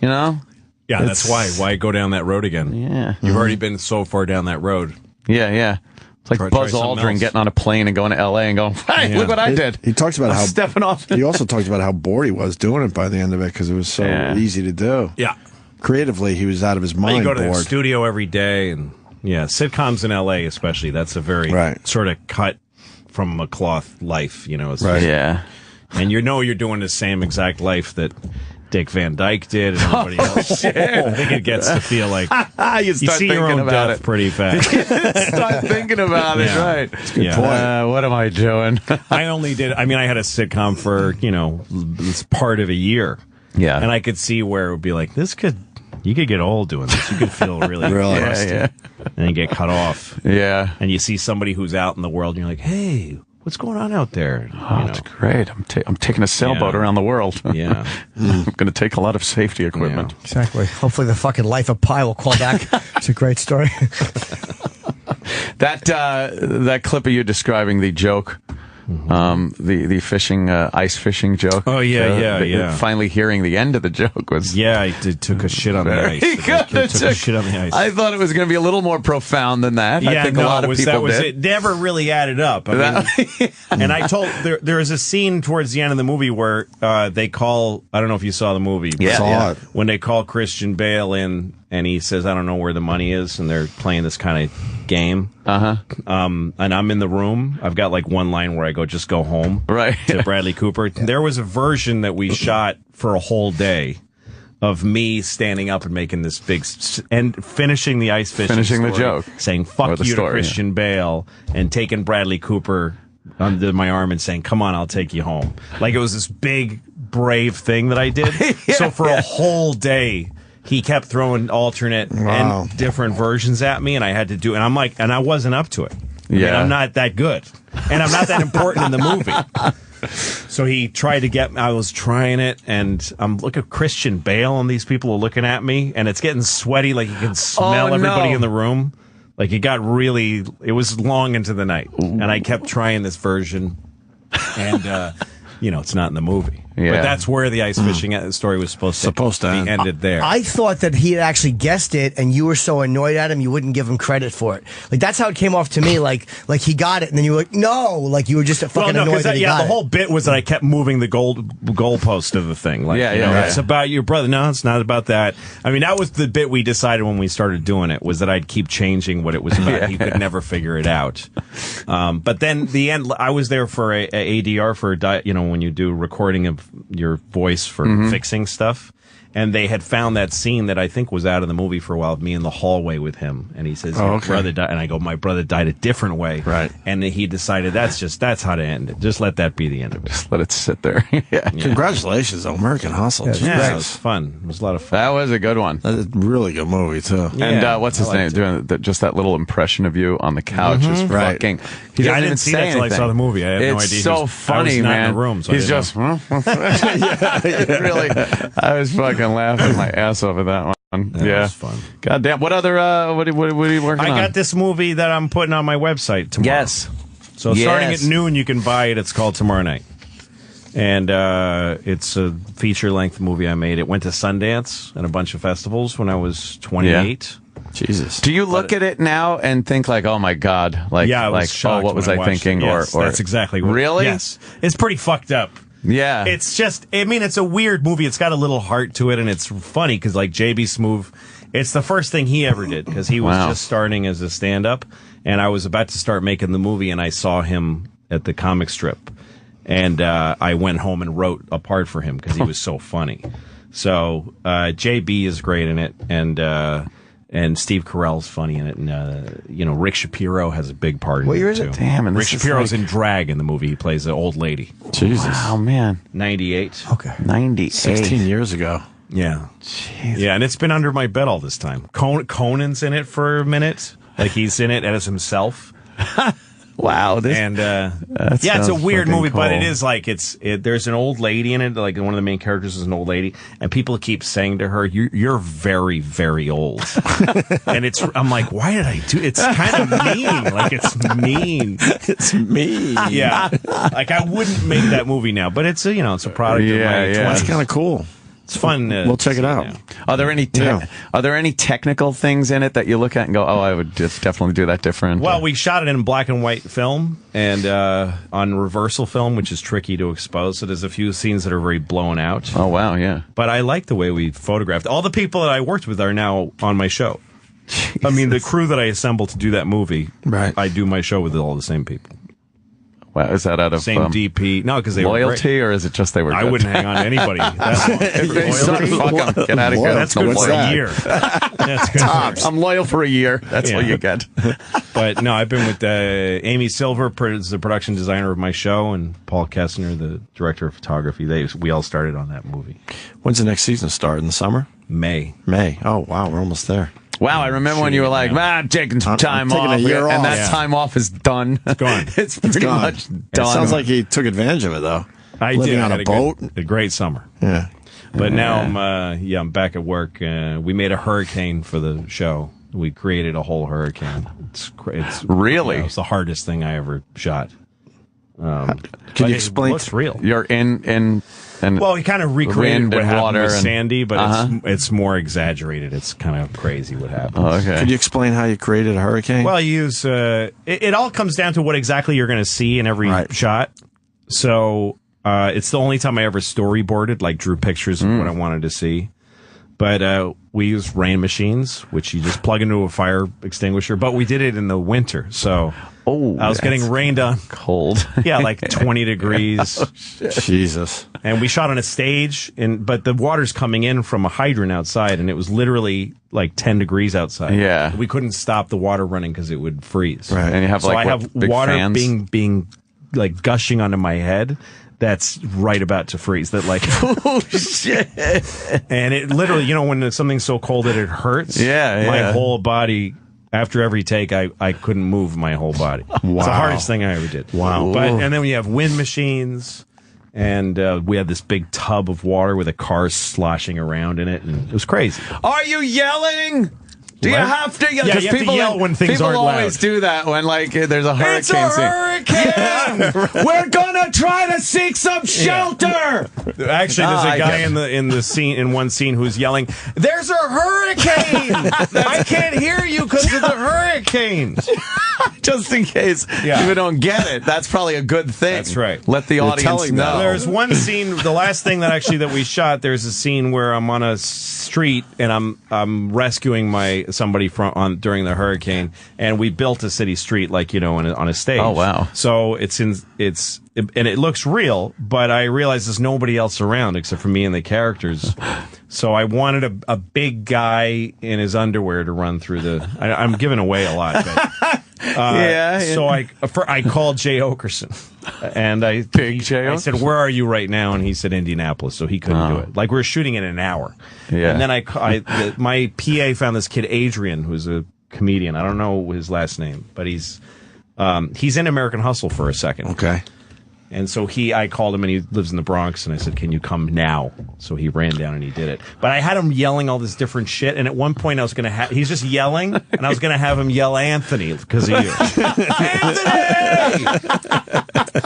[SPEAKER 2] you know...
[SPEAKER 3] Yeah, that's why. Why go down that road again?
[SPEAKER 2] Yeah.
[SPEAKER 3] You've already been so far down that road.
[SPEAKER 2] Yeah. It's like Buzz Aldrin getting on a plane and going to L.A. and going, hey, look what I did.
[SPEAKER 1] He talks about how
[SPEAKER 2] stepping off.
[SPEAKER 1] He also talks about how bored he was doing it by the end of it because it was so easy to do.
[SPEAKER 3] Yeah.
[SPEAKER 1] Creatively, he was out of his mind.
[SPEAKER 3] You go to
[SPEAKER 1] bored.
[SPEAKER 3] the studio every day, and sitcoms in L.A. especially. That's a very sort of cut from a cloth life, It's
[SPEAKER 2] Yeah.
[SPEAKER 3] And you're doing the same exact life that Dick Van Dyke did and everybody else. I think it gets to feel like
[SPEAKER 2] you
[SPEAKER 3] see your own death pretty fast.
[SPEAKER 2] Start thinking about it, right?
[SPEAKER 1] That's a good point.
[SPEAKER 2] What am I doing?
[SPEAKER 3] I had a sitcom for, this part of a year.
[SPEAKER 2] Yeah.
[SPEAKER 3] And I could see where it would be like, you could get old doing this. You could feel really rusty. Yeah. And you get cut off.
[SPEAKER 2] Yeah.
[SPEAKER 3] And you see somebody who's out in the world and you're like, hey, what's going on out there?
[SPEAKER 2] It's great. I'm taking a sailboat around the world.
[SPEAKER 3] Yeah.
[SPEAKER 2] I'm going to take a lot of safety equipment.
[SPEAKER 5] Yeah. Exactly. Hopefully the fucking Life of Pi will call back. It's a great story.
[SPEAKER 2] That clip of you describing the joke, the fishing, ice fishing joke.
[SPEAKER 3] Oh, yeah.
[SPEAKER 2] Finally hearing the end of the joke was...
[SPEAKER 3] Yeah, he took a shit on the ice. He took a shit on the ice.
[SPEAKER 2] I thought it was going to be a little more profound than that.
[SPEAKER 3] Yeah,
[SPEAKER 2] I think a lot of people did.
[SPEAKER 3] It never really added up. I mean, and I told... There is a scene towards the end of the movie where they call... I don't know if you saw the movie.
[SPEAKER 1] Saw it.
[SPEAKER 3] When they call Christian Bale in and he says, I don't know where the money is, and they're playing this kind of game. And I'm in the room. I've got like one line where I go, just go home.
[SPEAKER 2] Right.
[SPEAKER 3] To Bradley Cooper. There was a version that we shot for a whole day of me standing up and making this big and finishing the ice fishing
[SPEAKER 2] the joke,
[SPEAKER 3] saying fuck you to Christian Bale, and taking Bradley Cooper under my arm and saying, come on, I'll take you home. Like it was this big brave thing that I did. So for a whole day he kept throwing alternate and different versions at me, and I had to do, and I'm like, and I wasn't up to it. I mean, I'm not that good, and I'm not that important in the movie. So he tried to get me. I was trying it, and I'm looking at Christian Bale, and these people are looking at me, and it's getting sweaty, like you can smell everybody in the room. Like it was long into the night, and I kept trying this version, and it's not in the movie.
[SPEAKER 2] Yeah.
[SPEAKER 3] But that's where the ice fishing story was supposed to be ended there.
[SPEAKER 5] I thought that he had actually guessed it, and you were so annoyed at him, you wouldn't give him credit for it. Like that's how it came off to me. Like he got it, and then you were like, no, like you were just fucking annoyed that he got it.
[SPEAKER 3] The whole bit was that I kept moving the goalpost of the thing. Like, it's about your brother. No, it's not about that. I mean, that was the bit we decided when we started doing it, was that I'd keep changing what it was about. He could never figure it out. But then the end, I was there for a ADR for when you do recording of your voice for fixing stuff, and they had found that scene that I think was out of the movie for a while, of me in the hallway with him, and he says, brother died, and I go, my brother died a different way,
[SPEAKER 1] right?
[SPEAKER 3] And he decided that's how to end it. Just let that be the end of it.
[SPEAKER 2] Just let it sit there.
[SPEAKER 1] Congratulations on American Hustle.
[SPEAKER 3] Yeah, it was fun. It was a lot of fun.
[SPEAKER 2] That was a good one.
[SPEAKER 1] That's a really good movie too.
[SPEAKER 2] And what's his name? Doing just that little impression of you on the couch is fucking.
[SPEAKER 3] I didn't see that until I saw the movie. I had no idea.
[SPEAKER 2] It's so funny, man.
[SPEAKER 3] I was not in the room, so
[SPEAKER 2] he's just. Really, I was fucking laughing my ass off at that one.
[SPEAKER 3] That was fun.
[SPEAKER 2] God damn. What other? What are you working on?
[SPEAKER 3] I got this movie that I'm putting on my website tomorrow.
[SPEAKER 2] Yes.
[SPEAKER 3] So starting at noon, you can buy it. It's called Tomorrow Night. And it's a feature-length movie I made. It went to Sundance and a bunch of festivals when I was 28.
[SPEAKER 1] Jesus.
[SPEAKER 2] Do you look at it now and think like, oh my God, like,
[SPEAKER 3] I was shocked
[SPEAKER 2] what was I thinking?
[SPEAKER 3] Yes,
[SPEAKER 2] or
[SPEAKER 3] that's exactly what.
[SPEAKER 2] Really?
[SPEAKER 3] Yes. It's pretty fucked up.
[SPEAKER 2] Yeah.
[SPEAKER 3] It's just, I mean, it's a weird movie. It's got a little heart to it, and it's funny because, like, J.B. Smoove, it's the first thing he ever did because he was just starting as a stand-up, and I was about to start making the movie, and I saw him at the comic strip, and I went home and wrote a part for him because he was so funny. So J.B. is great in it, and Steve Carell's funny in it, and Rick Shapiro has a big part in it.
[SPEAKER 5] What year is it?
[SPEAKER 2] Damn, and
[SPEAKER 3] Rick Shapiro's in drag in the movie. He plays an old lady.
[SPEAKER 1] Jesus.
[SPEAKER 2] Wow, man.
[SPEAKER 3] 98.
[SPEAKER 5] Okay.
[SPEAKER 2] 98.
[SPEAKER 1] 16 years ago.
[SPEAKER 3] Yeah.
[SPEAKER 2] Jeez.
[SPEAKER 3] Yeah, and it's been under my bed all this time. Conan's in it for a minute. Like, he's in it as himself.
[SPEAKER 2] Wow.
[SPEAKER 3] It's a weird movie, but it is like, there's an old lady in it, like one of the main characters is an old lady, and people keep saying to her, you're very, very old. And I'm like, why did I do it's kind of mean. Like, it's mean.
[SPEAKER 1] It's mean.
[SPEAKER 3] Yeah. Like, I wouldn't make that movie now, but it's a product of my 20s.
[SPEAKER 1] That's kind of cool.
[SPEAKER 3] It's fun.
[SPEAKER 1] We'll check it out.
[SPEAKER 2] Are there any technical things in it that you look at and go, oh, I would just definitely do that different?
[SPEAKER 3] Well, we shot it in black and white film and on reversal film, which is tricky to expose. So there's a few scenes that are very blown out.
[SPEAKER 2] Oh, wow, yeah.
[SPEAKER 3] But I like the way we photographed. All the people that I worked with are now on my show. Jesus. I mean, the crew that I assembled to do that movie,
[SPEAKER 1] right.
[SPEAKER 3] I do my show with all the same people.
[SPEAKER 2] Wow, is that out of
[SPEAKER 3] same DP? No, because they
[SPEAKER 2] loyalty,
[SPEAKER 3] were great.
[SPEAKER 2] Or is it just they were?
[SPEAKER 3] I
[SPEAKER 2] good?
[SPEAKER 3] wouldn't hang on to anybody.
[SPEAKER 2] If they suck, fuck them. Get out of here.
[SPEAKER 3] That's good for a year. That's good.
[SPEAKER 2] I'm loyal for a year. That's what you get.
[SPEAKER 3] But no, I've been with Amy Silver, is the production designer of my show, and Paul Kessner, the director of photography. We all started on that movie.
[SPEAKER 1] When's the next season start? In the summer?
[SPEAKER 3] May.
[SPEAKER 1] Oh, wow, we're almost there.
[SPEAKER 2] Wow, I remember when you were like, I'm taking some time off.
[SPEAKER 1] A year off.
[SPEAKER 2] And that time off is done.
[SPEAKER 3] It's gone.
[SPEAKER 2] It's pretty much done.
[SPEAKER 1] It sounds like he took advantage of it, though. Living on a boat.
[SPEAKER 3] A great summer.
[SPEAKER 1] Yeah.
[SPEAKER 3] But now I'm back at work. We made a hurricane for the show. We created a whole hurricane. It's
[SPEAKER 2] really?
[SPEAKER 3] It's the hardest thing I ever shot.
[SPEAKER 1] Can you explain?
[SPEAKER 3] It's real.
[SPEAKER 2] You're in
[SPEAKER 3] well, we kind of recreated what happened with Sandy, but
[SPEAKER 2] it's
[SPEAKER 3] more exaggerated. It's kind of crazy what happened.
[SPEAKER 2] Oh, okay.
[SPEAKER 1] Could you explain how you created a hurricane?
[SPEAKER 3] Well, you use it all comes down to what exactly you're going to see in every shot. So it's the only time I ever storyboarded, like drew pictures of what I wanted to see. But we used rain machines, which you just plug into a fire extinguisher. But we did it in the winter, so I was getting rained on.
[SPEAKER 2] Cold.
[SPEAKER 3] Yeah, like 20 degrees.
[SPEAKER 1] Jesus.
[SPEAKER 3] And we shot on a stage, but the water's coming in from a hydrant outside, and it was literally like 10 degrees outside.
[SPEAKER 2] Yeah.
[SPEAKER 3] We couldn't stop the water running because it would freeze.
[SPEAKER 2] Right. And you have
[SPEAKER 3] I have
[SPEAKER 2] big
[SPEAKER 3] water
[SPEAKER 2] fans?
[SPEAKER 3] being like gushing onto my head. That's right about to freeze. That like,
[SPEAKER 2] oh shit!
[SPEAKER 3] And it literally, when something's so cold that it hurts. My whole body. After every take, I couldn't move my whole body. Wow. It's the hardest thing I ever did.
[SPEAKER 1] Wow.
[SPEAKER 3] And then we have wind machines, and we had this big tub of water with a car sloshing around in it, and it was crazy.
[SPEAKER 2] Are you yelling? Do you have to yell?
[SPEAKER 3] Yeah, you have to yell when things aren't loud.
[SPEAKER 2] People always do that when there's a hurricane.
[SPEAKER 3] It's a hurricane.
[SPEAKER 2] We're gonna try to seek some shelter.
[SPEAKER 3] Actually, there's a guy in one scene who's yelling, "There's a hurricane! I can't hear you because of the hurricane."
[SPEAKER 2] Just in case you don't get it, that's probably a good thing.
[SPEAKER 3] That's right.
[SPEAKER 2] Let the audience know.
[SPEAKER 3] There's one scene, the last thing that we shot. There's a scene where I'm on a street and I'm rescuing somebody during the hurricane, and we built a city street on a stage.
[SPEAKER 2] Oh wow!
[SPEAKER 3] So and it looks real, but I realize there's nobody else around except for me and the characters. So I wanted a big guy in his underwear to run through I'm giving away a lot, but. So I called Jay Okerson, and I said, "Where are you right now?" And he said, "Indianapolis." So he couldn't do it. Like, we were shooting in an hour. Yeah. And then my PA found this kid Adrian, who's a comedian. I don't know his last name, but he's in American Hustle for a second.
[SPEAKER 1] Okay.
[SPEAKER 3] And so I called him, and he lives in the Bronx, and I said, "Can you come now?" So he ran down and he did it. But I had him yelling all this different shit, and at one point I was going to he's just yelling, and I was going to have him yell Anthony because of you. Anthony!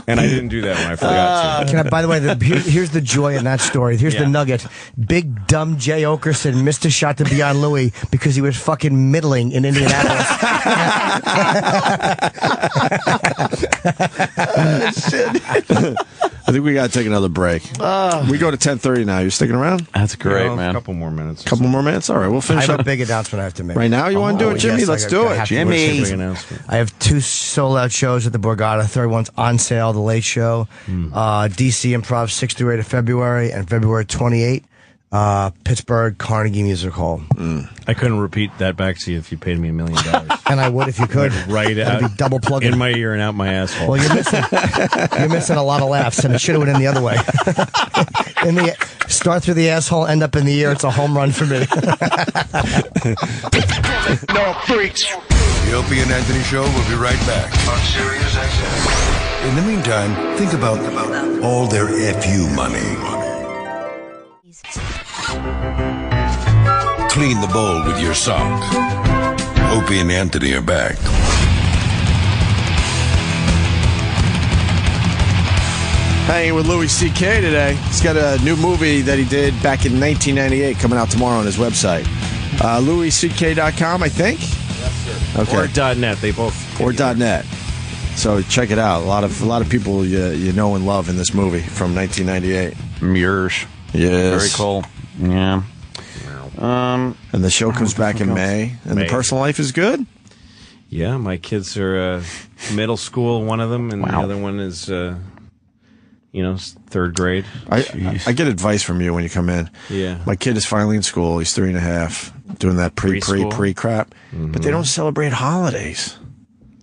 [SPEAKER 3] And I didn't do that when I forgot to.
[SPEAKER 5] By the way, here's the joy in that story. Here's the nugget. Big, dumb Jay Okerson missed a shot to Beyond Louie because he was fucking middling in Indianapolis.
[SPEAKER 1] Shit. I think we got to take another break. We go to 10:30 now. You sticking around?
[SPEAKER 2] That's great, man.
[SPEAKER 3] A couple more minutes.
[SPEAKER 1] Couple more minutes? All right, we'll finish
[SPEAKER 5] up. I have
[SPEAKER 1] up.
[SPEAKER 5] a big announcement I have to make.
[SPEAKER 1] Right now? You want to do it, Jimmy?
[SPEAKER 5] Yes,
[SPEAKER 1] Let's do it.
[SPEAKER 2] Jimmy.
[SPEAKER 5] I have 2 sold-out shows at the Borgata. Third one's on sale, The Late Show. DC Improv, 6 through 8 of February, and February 28th. Pittsburgh Carnegie Music Hall.
[SPEAKER 3] I couldn't repeat that back to you if you paid me $1 million.
[SPEAKER 5] And I would if you could.
[SPEAKER 3] Right out.
[SPEAKER 5] Be double plugging
[SPEAKER 3] in my ear and out my asshole.
[SPEAKER 5] Well, you're missing a lot of laughs, and it should have went in the other way. Start through the asshole, end up in the ear. It's a home run for me.
[SPEAKER 6] No freaks. The Opie and Anthony Show will be right back on Sirius XM. In the meantime, think about all their FU money. Clean the bowl with your sock. Opie and Anthony are back.
[SPEAKER 1] Hanging with Louie C.K. today. He's got a new movie that he did back in 1998 coming out tomorrow on his website. LouieCK.com, I think?
[SPEAKER 3] Yes, sir.
[SPEAKER 1] Okay.
[SPEAKER 3] Or .net. They both.
[SPEAKER 1] Or .net. So check it out. A lot of people you know and love in this movie from 1998.
[SPEAKER 2] Mirrors.
[SPEAKER 1] Yes.
[SPEAKER 2] Very cool. Yeah.
[SPEAKER 1] And the show comes back in May. And the personal life is good?
[SPEAKER 3] Yeah, my kids are middle school, one of them, and the other one is, third grade.
[SPEAKER 1] I get advice from you when you come in.
[SPEAKER 3] Yeah.
[SPEAKER 1] My kid is finally in school. He's 3.5, doing that pre crap. Mm-hmm. But they don't celebrate holidays.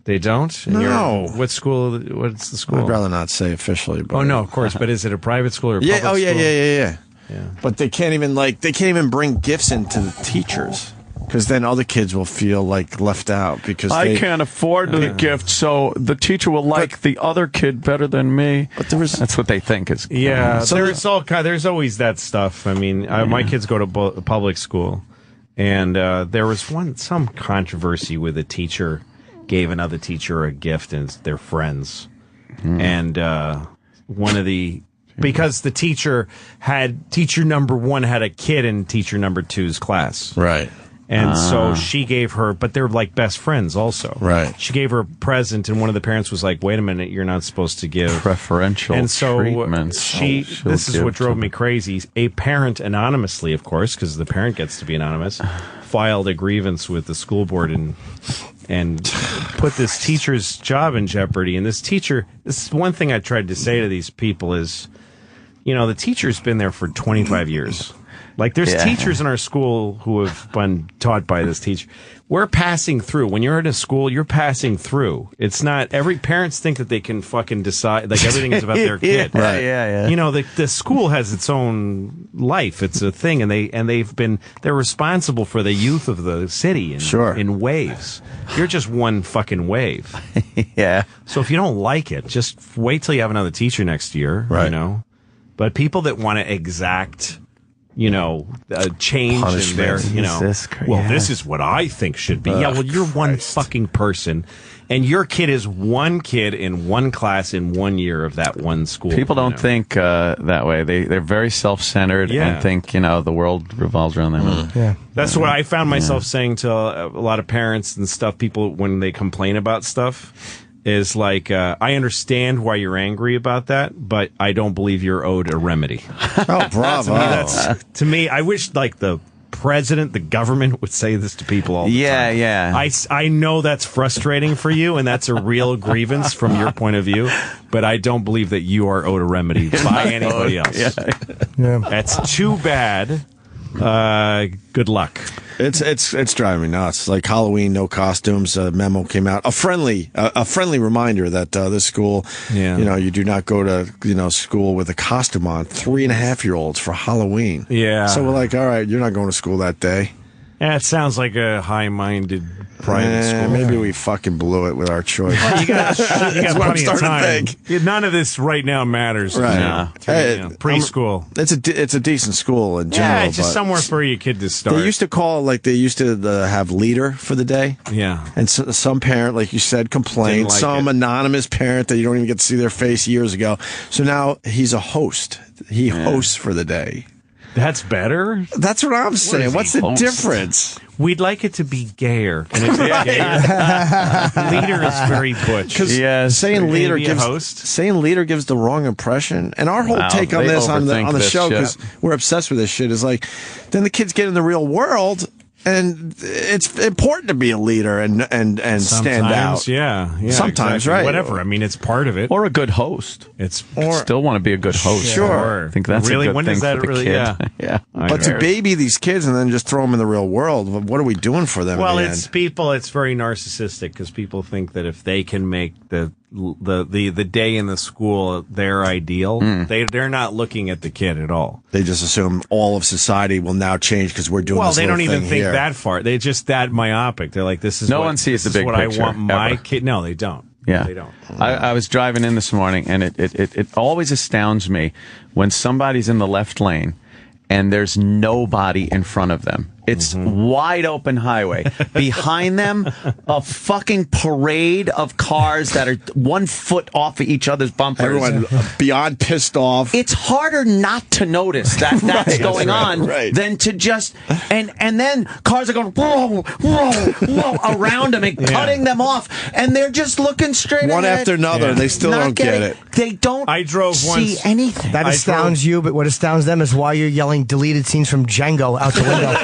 [SPEAKER 3] They don't?
[SPEAKER 1] No.
[SPEAKER 3] What school? What's the school?
[SPEAKER 1] I'd rather not say officially. But
[SPEAKER 3] no, of course. But is it a private school or a public school?
[SPEAKER 1] Yeah. But they can't even bring gifts into the teachers. Because then other kids will feel like left out because
[SPEAKER 2] I can't afford the gift, so the teacher will like the other kid better than me. But that's what they think is.
[SPEAKER 3] Yeah, so there's always that stuff. I mean, my kids go to public school, and there was some controversy with a teacher gave another teacher a gift and their friends, and because the teacher number one had a kid in teacher number two's class,
[SPEAKER 1] right.
[SPEAKER 3] And so she gave her, but they're like best friends also.
[SPEAKER 1] Right.
[SPEAKER 3] She gave her a present, and one of the parents was like, wait a minute, you're not supposed to give
[SPEAKER 2] preferential treatment.
[SPEAKER 3] This is what drove me crazy. A parent, anonymously, of course, because the parent gets to be anonymous, filed a grievance with the school board and put this teacher's job in jeopardy. And this is one thing I tried to say to these people is, the teacher's been there for 25 years. Like, there's teachers in our school who have been taught by this teacher. We're passing through. When you're in a school, you're passing through. It's not, parents think that they can fucking decide, like, everything is about their kid.
[SPEAKER 1] Right.
[SPEAKER 3] Yeah. The school has its own life. It's a thing, and they're responsible for the youth of the city in waves. You're just one fucking wave.
[SPEAKER 2] Yeah.
[SPEAKER 3] So if you don't like it, just wait till you have another teacher next year, But people that want to exact change in their, this is what I think should be. You're one fucking person, and your kid is one kid in one class in 1 year of that one school.
[SPEAKER 2] People don't think that way. They're very self-centered and think, the world revolves around them.
[SPEAKER 5] Yeah.
[SPEAKER 3] That's what I found myself saying to a lot of parents and stuff, people, when they complain about stuff. Is like, I understand why you're angry about that, but I don't believe you're owed a remedy.
[SPEAKER 1] Oh, bravo.
[SPEAKER 3] To me, I wish, like, the president, the government would say this to people all the time.
[SPEAKER 2] Yeah.
[SPEAKER 3] I know that's frustrating for you, and that's a real grievance from your point of view, but I don't believe that you are owed a remedy by anybody else.
[SPEAKER 5] Yeah.
[SPEAKER 3] That's too bad. Good luck.
[SPEAKER 1] It's driving me nuts. Like Halloween, no costumes. A memo came out. A friendly reminder that this school, you do not go to school with a costume on. 3.5-year-olds for Halloween.
[SPEAKER 3] Yeah.
[SPEAKER 1] So we're like, all right, you're not going to school that day.
[SPEAKER 3] Yeah, it sounds like a high-minded private school.
[SPEAKER 1] Maybe we fucking blew it with our choice.
[SPEAKER 3] You got plenty of time. None of this right now matters.
[SPEAKER 1] Right.
[SPEAKER 3] Preschool.
[SPEAKER 1] It's a decent school in general.
[SPEAKER 3] Yeah, it's just somewhere for your kid to start.
[SPEAKER 1] They used to have leader for the day.
[SPEAKER 3] Yeah.
[SPEAKER 1] And some parent, like you said, complained. Some anonymous parent that you don't even get to see their face years ago. So now he's a host. He hosts for the day.
[SPEAKER 3] That's better?
[SPEAKER 1] That's what I'm saying. What's the difference?
[SPEAKER 3] We'd like it to be gayer. Can it be gayer? Leader is very butch.
[SPEAKER 1] Because saying leader gives the wrong impression. And our whole take on this on the show, because we're obsessed with this shit, is like, then the kids get in the real world. And it's important to be a leader and stand out.
[SPEAKER 3] Yeah.
[SPEAKER 1] Sometimes,
[SPEAKER 3] exactly.
[SPEAKER 1] right?
[SPEAKER 3] Whatever. I mean, it's part of it.
[SPEAKER 2] Or a good host. Still want to be a good host.
[SPEAKER 1] Sure.
[SPEAKER 2] I think that's
[SPEAKER 3] really.
[SPEAKER 2] A good
[SPEAKER 3] when
[SPEAKER 2] thing
[SPEAKER 3] does that
[SPEAKER 2] for the
[SPEAKER 3] really?
[SPEAKER 2] kid.
[SPEAKER 3] Yeah.
[SPEAKER 1] But to baby these kids and then just throw them in the real world, what are we doing for them?
[SPEAKER 3] Well, it's people. It's very narcissistic because people think that if they can make the day in the school their ideal, they're not looking at the kid at all.
[SPEAKER 1] They just assume all of society will now change because we're doing. Well,
[SPEAKER 3] they don't even think
[SPEAKER 1] here.
[SPEAKER 3] that far. They're just that myopic. They're like, this is
[SPEAKER 2] no one sees the big
[SPEAKER 3] what
[SPEAKER 2] picture.
[SPEAKER 3] I want my
[SPEAKER 2] ever.
[SPEAKER 3] kid. No, they don't.
[SPEAKER 2] Yeah,
[SPEAKER 3] they don't.
[SPEAKER 2] I was driving in this morning, and it always astounds me when somebody's in the left lane and there's nobody in front of them. It's wide open highway. Behind them, a fucking parade of cars that are 1 foot off of each other's bumpers.
[SPEAKER 1] Everyone beyond pissed off.
[SPEAKER 2] It's harder not to notice that that's going on than to just and then cars are going whoa, whoa, whoa around them and cutting them off, and they're just looking straight
[SPEAKER 1] one
[SPEAKER 2] ahead.
[SPEAKER 1] after another. They still don't get it.
[SPEAKER 2] They don't.
[SPEAKER 3] I drove
[SPEAKER 2] see
[SPEAKER 3] once.
[SPEAKER 2] anything.
[SPEAKER 5] That astounds you, but what astounds them is why you're yelling deleted scenes from Django out the
[SPEAKER 3] window.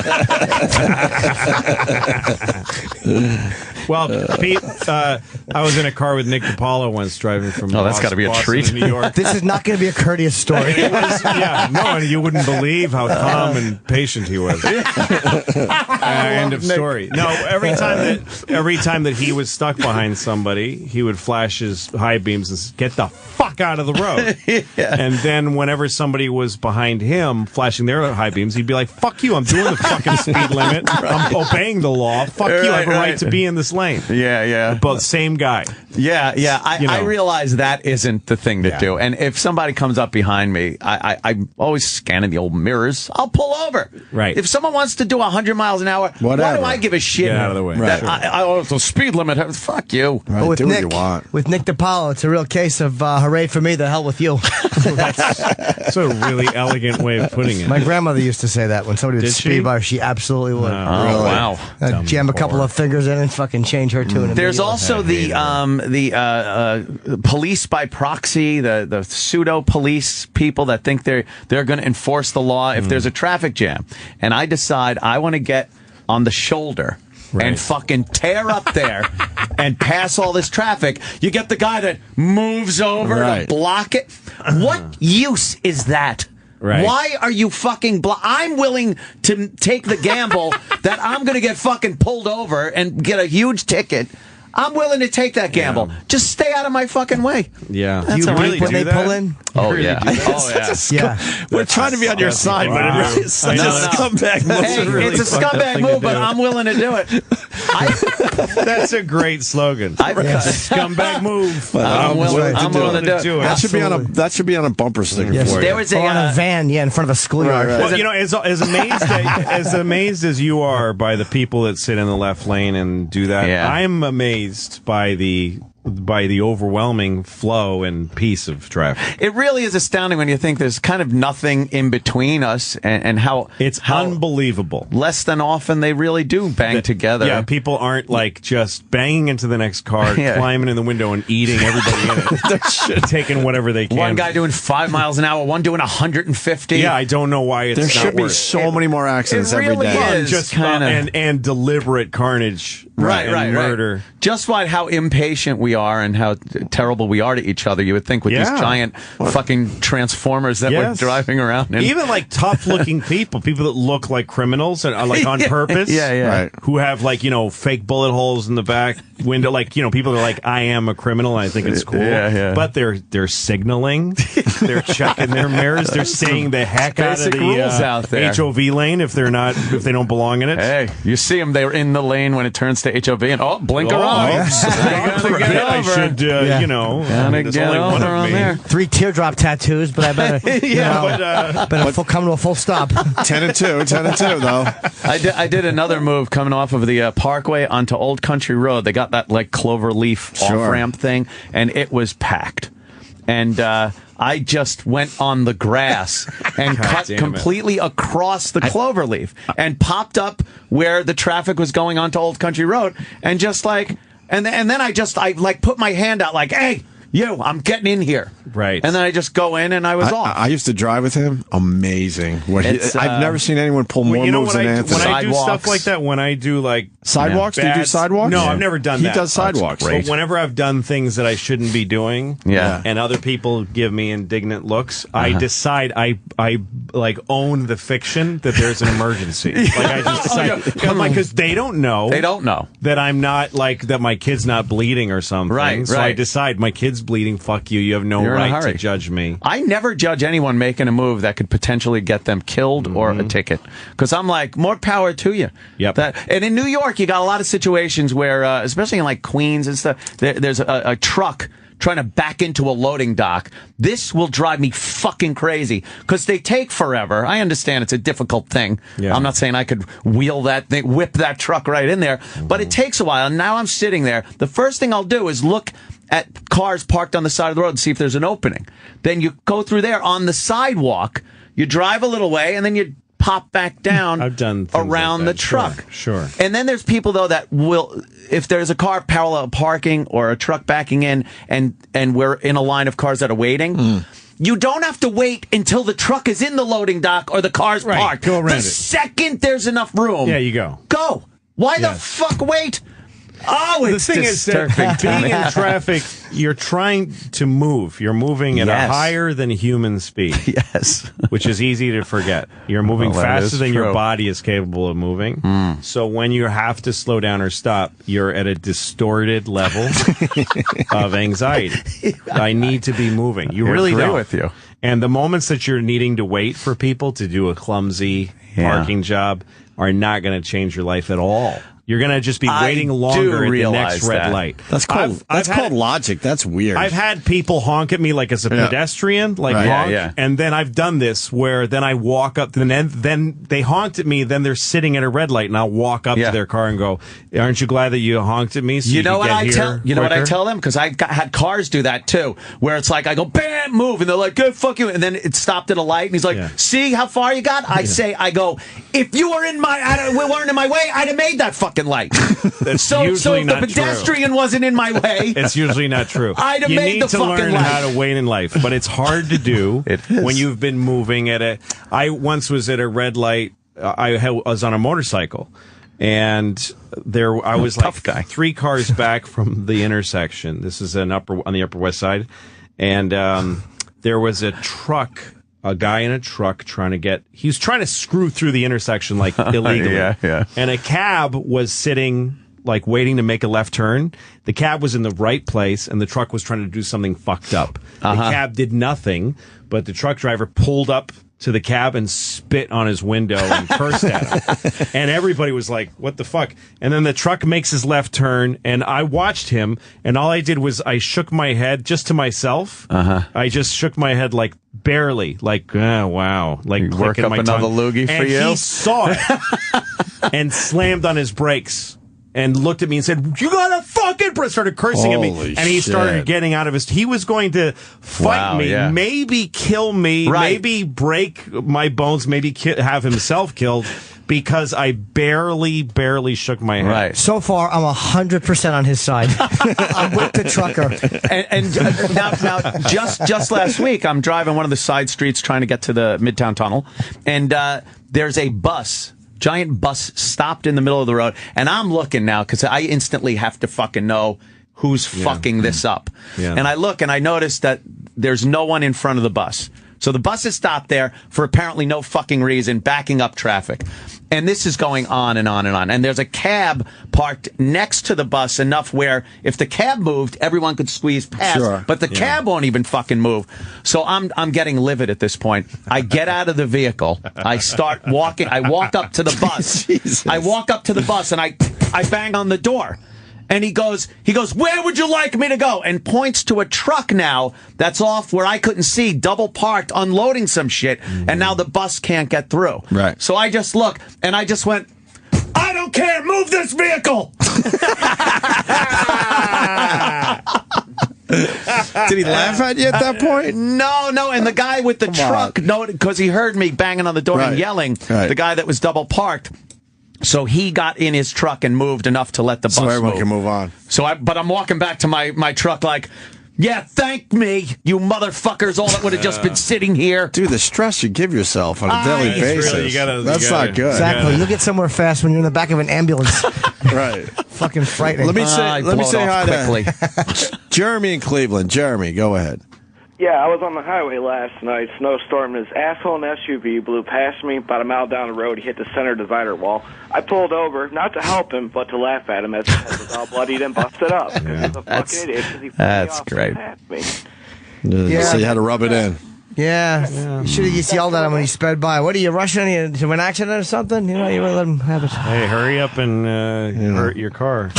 [SPEAKER 3] Well, Pete, I was in a car with Nick DiPaolo once driving from
[SPEAKER 2] that's got to be a treat.
[SPEAKER 3] to New York.
[SPEAKER 5] This is not going to be a courteous story.
[SPEAKER 3] It was, and you wouldn't believe how calm and patient he was. End of story. No, every time that he was stuck behind somebody, he would flash his high beams and say, "Get the fuck out of the road." And then whenever somebody was behind him flashing their high beams, he'd be like, "Fuck you, I'm doing the fucking speed limit. I'm obeying the law. Fuck you, I have a right to be in this lane."
[SPEAKER 2] Yeah.
[SPEAKER 3] Both same guy.
[SPEAKER 2] Yeah. I realize that isn't the thing to do. And if somebody comes up behind me, I'm always scanning the old mirrors. I'll pull over.
[SPEAKER 3] Right.
[SPEAKER 2] If someone wants to do 100 miles an hour, why do I give a shit?
[SPEAKER 3] Get out of the way.
[SPEAKER 2] It's a speed limit. Fuck you.
[SPEAKER 1] Right,
[SPEAKER 5] But with
[SPEAKER 1] do
[SPEAKER 5] Nick,
[SPEAKER 1] what you want.
[SPEAKER 5] with Nick DiPaolo, it's a real case of hooray for me, the hell with you.
[SPEAKER 3] That's a really elegant way of putting it.
[SPEAKER 5] My grandmother used to say that when somebody would
[SPEAKER 3] Did
[SPEAKER 5] speed
[SPEAKER 3] she?
[SPEAKER 5] by her, she absolutely would.
[SPEAKER 2] Oh, wow.
[SPEAKER 5] Jam a couple of fingers in and fucking change her tune.
[SPEAKER 2] There's also the police by proxy, the pseudo police people that think they're going to enforce the law if there's a traffic jam, and I decide I want to get on the shoulder and fucking tear up there and pass all this traffic. You get the guy that moves over to block it. What use is that?
[SPEAKER 3] Right.
[SPEAKER 2] Why are you fucking I'm willing to take the gamble that I'm going to get fucking pulled over and get a huge ticket. I'm willing to take that gamble. Just stay out of my fucking way.
[SPEAKER 3] Yeah.
[SPEAKER 5] Do you
[SPEAKER 3] really
[SPEAKER 5] when they
[SPEAKER 3] that?
[SPEAKER 5] pull in?
[SPEAKER 2] Oh, yeah.
[SPEAKER 1] We're trying to be on your side, but it really is such a scumbag move.
[SPEAKER 2] Hey,
[SPEAKER 3] really
[SPEAKER 2] it's a scumbag move, but I'm willing to do it.
[SPEAKER 3] That's a great slogan. Scumbag move.
[SPEAKER 2] I'm willing to do it.
[SPEAKER 1] That should be on a bumper sticker for you.
[SPEAKER 2] There was
[SPEAKER 5] on a van, in front of a schoolyard.
[SPEAKER 1] Right.
[SPEAKER 3] Well, as amazed as you are by the people that sit in the left lane and do that, I'm amazed by the overwhelming flow and peace of traffic.
[SPEAKER 2] It really is astounding when you think there's kind of nothing in between us and how
[SPEAKER 3] it's unbelievable.
[SPEAKER 2] Less than often they really do bang together.
[SPEAKER 3] Yeah, people aren't like just banging into the next car, climbing in the window and eating everybody in it. Taking whatever they can.
[SPEAKER 2] One guy doing 5 miles an hour, one doing 150.
[SPEAKER 3] Yeah, I don't know why it's
[SPEAKER 1] there should be so many more accidents every day.
[SPEAKER 3] Just and deliberate carnage.
[SPEAKER 2] Right.
[SPEAKER 3] Murder.
[SPEAKER 2] Just how impatient we are and how terrible we are to each other. You would think with these giant fucking transformers that we're driving around in.
[SPEAKER 3] Even like tough-looking people that look like criminals and like on purpose. Who have fake bullet holes in the back window. People are like, I am a criminal. And I think it's cool. But they're signaling. They're checking their mirrors. They're saying the heck out of the
[SPEAKER 2] rules out there.
[SPEAKER 3] HOV lane if they don't belong in it.
[SPEAKER 2] Hey, you see them. They're in the lane when it turns to HOV and blinker off.
[SPEAKER 3] I should, there's only one of me.
[SPEAKER 5] There. 3 teardrop tattoos, but I better, come to a full stop.
[SPEAKER 1] 10 and 2 though.
[SPEAKER 2] I did another move coming off of the Parkway onto Old Country Road. They got that clover leaf off-ramp thing, and it was packed. And I just went on the grass and cut completely across the clover leaf and popped up where the traffic was going onto Old Country Road, and just and then I put my hand out hey, you, I'm getting in here.
[SPEAKER 3] Right.
[SPEAKER 2] And then I just go in and I was off.
[SPEAKER 1] I used to drive with him. Amazing. I've never seen anyone pull more moves than Anthony.
[SPEAKER 3] When I do stuff like that, when I do
[SPEAKER 1] sidewalks, do you do sidewalks?
[SPEAKER 3] No, I've never done that.
[SPEAKER 1] He does sidewalks.
[SPEAKER 3] But whenever I've done things that I shouldn't be doing, and other people give me indignant looks, I decide I own the fiction that there's an emergency. I just decide because they don't know.
[SPEAKER 2] They don't know
[SPEAKER 3] that I'm not that my kid's not bleeding or something.
[SPEAKER 2] Right.
[SPEAKER 3] So I decide my kid's bleeding. Fuck you. You have no right to judge me.
[SPEAKER 2] I never judge anyone making a move that could potentially get them killed or a ticket. Because I'm like, more power to you.
[SPEAKER 3] Yep.
[SPEAKER 2] And in New York, you got a lot of situations where, especially in like Queens and stuff, there's a truck trying to back into a loading dock. This will drive me fucking crazy because they take forever. I understand it's a difficult thing. Yeah. I'm not saying I could wheel that thing, whip that truck right in there, but it takes a while. And now I'm sitting there. The first thing I'll do is look at cars parked on the side of the road and see if there's an opening. Then you go through there on the sidewalk, you drive a little way, and then you pop back down around the truck.
[SPEAKER 3] Sure.
[SPEAKER 2] And then there's people, though, that will, if there's a car parallel parking or a truck backing in and we're in a line of cars that are waiting, you don't have to wait until the truck is in the loading dock or the car's parked.
[SPEAKER 3] Go around
[SPEAKER 2] the second there's enough room.
[SPEAKER 3] Yeah, you go.
[SPEAKER 2] Go. Why the fuck wait? Oh, it's
[SPEAKER 3] the thing is that being in traffic, you're trying to move. You're moving at a higher than human speed.
[SPEAKER 2] Yes.
[SPEAKER 3] Which is easy to forget. You're moving faster than your body is capable of moving. So when you have to slow down or stop, you're at a distorted level of anxiety. I need to be moving. You really
[SPEAKER 2] agree
[SPEAKER 3] don't.
[SPEAKER 2] With you.
[SPEAKER 3] And the moments that you're needing to wait for people to do a clumsy parking job are not going to change your life at all. You're going to just be waiting longer at the next red light.
[SPEAKER 1] That's called logic. That's weird.
[SPEAKER 3] I've had people honk at me like as a pedestrian, honk, and then I've done this where then I walk up, then they honked at me, then they're sitting at a red light, and I'll walk up to their car and go, "Aren't you glad that you honked at me?" So you know what I tell?
[SPEAKER 2] You know what I tell them? Because I had cars do that too, where it's like I go, "Bam, move," and they're like, "Good, fuck you," and then it stopped at a light, and he's like, "See how far you got?" I go, "If you were weren't in my way, I'd have made that fucking light." So if the pedestrian wasn't in my way,
[SPEAKER 3] it's usually not true.
[SPEAKER 2] I'd have made the fucking light.
[SPEAKER 3] You need to learn how to wait in life, but it's hard to do when you've been moving at a. I once was at a red light. I was on a motorcycle, and I was like 3 cars back from the intersection. This is on the Upper West Side, and there was a truck. A guy in a truck he was trying to screw through the intersection like illegally. And a cab was sitting like waiting to make a left turn. The cab was in the right place and the truck was trying to do something fucked up. The cab did nothing, but the truck driver pulled up to the cab and spit on his window and cursed at him. And everybody was like, what the fuck? And then the truck makes his left turn, and I watched him, and all I did was I shook my head just to myself. I just shook my head like barely, like, oh, wow. Like,
[SPEAKER 2] you work up another loogie for you?
[SPEAKER 3] And he saw it and slammed on his brakes. And looked at me and said, "You gotta fucking..." Started cursing at me, and he started getting out of his. He was going to fight me, maybe kill me, maybe break my bones, maybe have himself killed because I barely shook my head.
[SPEAKER 5] Right. So far, I'm 100% on his side. I'm with the trucker.
[SPEAKER 2] And now, just last week, I'm driving one of the side streets trying to get to the Midtown Tunnel, and there's a giant bus stopped in the middle of the road, and I'm looking now because I instantly have to fucking know who's fucking this up. And I look and I notice that there's no one in front of the bus. So the bus is stopped there for apparently no fucking reason, backing up traffic. And this is going on and on and on. And there's a cab parked next to the bus enough where if the cab moved, everyone could squeeze past. But the cab won't even fucking move. So I'm getting livid at this point. I get out of the vehicle. I start walking. I walk up to the bus. I walk up to the bus and I bang on the door. And he goes, "Where would you like me to go?" And points to a truck now that's off where I couldn't see, double parked, unloading some shit. And now the bus can't get through.
[SPEAKER 1] Right.
[SPEAKER 2] So I just look and I just went, "I don't care, move this vehicle."
[SPEAKER 1] Did he laugh at you at that point?
[SPEAKER 2] No. And the guy with the truck, because he heard me banging on the door and yelling, the guy that was double parked. So he got in his truck and moved enough to let the bus move.
[SPEAKER 1] So everyone can move on.
[SPEAKER 2] But I'm walking back to my truck like, yeah, thank me, you motherfuckers, all that would have just been sitting here.
[SPEAKER 1] Dude, the stress you give yourself on a daily basis.
[SPEAKER 3] Really,
[SPEAKER 1] that's not good.
[SPEAKER 5] Exactly. You'll get somewhere fast when you're in the back of an ambulance.
[SPEAKER 1] Right.
[SPEAKER 5] Fucking frightening.
[SPEAKER 1] Let me say hi to Jeremy in Cleveland. Jeremy, go ahead.
[SPEAKER 8] Yeah, I was on the highway last night, snowstorm, and his asshole in SUV blew past me about a mile down the road. He hit the center divider wall. I pulled over, not to help him, but to laugh at him as his head was all bloodied and busted up.
[SPEAKER 2] Yeah.
[SPEAKER 8] He's a fucking idiot because he
[SPEAKER 2] That's great.
[SPEAKER 8] past me.
[SPEAKER 1] So you had to rub it in.
[SPEAKER 5] Yeah. You should have just yelled at him when he sped by. What are you rushing into an accident or something? You would let him have it.
[SPEAKER 3] Hey, hurry up and hurt your car.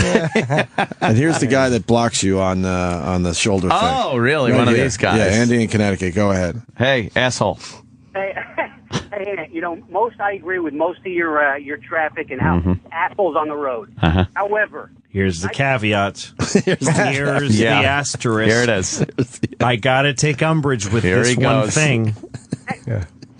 [SPEAKER 1] And here's the guy that blocks you on the shoulder thing.
[SPEAKER 2] Oh, really?
[SPEAKER 1] Right
[SPEAKER 2] One of
[SPEAKER 1] here.
[SPEAKER 2] these guys.
[SPEAKER 1] Yeah, Andy in Connecticut. Go ahead.
[SPEAKER 2] Hey, asshole.
[SPEAKER 9] Hey, I agree with most of your traffic and how assholes on the road. However,
[SPEAKER 3] here's the caveat. Here's the asterisk.
[SPEAKER 2] Here it is.
[SPEAKER 3] I gotta take umbrage with this one thing.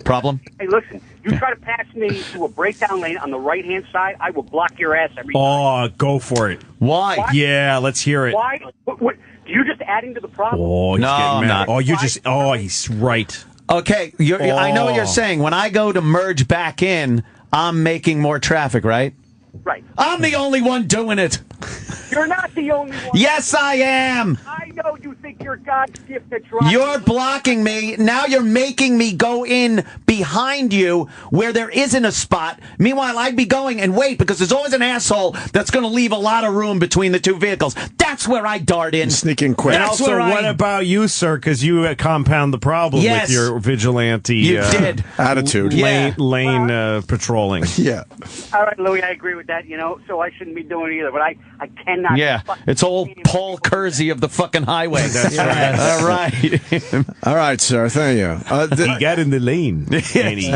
[SPEAKER 2] Problem?
[SPEAKER 9] hey, listen, you try to pass me to a breakdown lane on the right-hand side, I will block your ass every time.
[SPEAKER 3] Oh, go for it.
[SPEAKER 2] Why?
[SPEAKER 9] What?
[SPEAKER 3] Yeah, let's hear it.
[SPEAKER 9] Why? What, you're just adding to the problem.
[SPEAKER 3] Oh, he's
[SPEAKER 2] No,
[SPEAKER 3] getting
[SPEAKER 2] I'm
[SPEAKER 3] mad.
[SPEAKER 2] not.
[SPEAKER 3] Oh, he's right.
[SPEAKER 2] Okay, I know what you're saying. When I go to merge back in, I'm making more traffic, right?
[SPEAKER 9] Right.
[SPEAKER 2] I'm the only one doing it.
[SPEAKER 9] You're not the only one.
[SPEAKER 2] Yes, I am.
[SPEAKER 9] I know you think you're God's gift at driving.
[SPEAKER 2] You're blocking me. Now you're making me go in behind you where there isn't a spot. Meanwhile, I'd be going and wait because there's always an asshole that's going to leave a lot of room between the two vehicles. That's where I dart in.
[SPEAKER 1] Sneak in quick.
[SPEAKER 3] And
[SPEAKER 2] That's
[SPEAKER 3] also,
[SPEAKER 2] where
[SPEAKER 3] what about you, sir? Because you compound the problem
[SPEAKER 2] Yes.
[SPEAKER 3] with your vigilante
[SPEAKER 2] You did.
[SPEAKER 1] Attitude.
[SPEAKER 2] Yeah.
[SPEAKER 3] lane patrolling.
[SPEAKER 1] Yeah.
[SPEAKER 9] All right, Louie, I agree with that, so I shouldn't be doing it either, but I cannot.
[SPEAKER 2] Yeah, it's old Paul Kersey of the fucking highway.
[SPEAKER 3] That's right.
[SPEAKER 2] All right.
[SPEAKER 1] All right, sir. Thank you.
[SPEAKER 3] He got in the lane, and he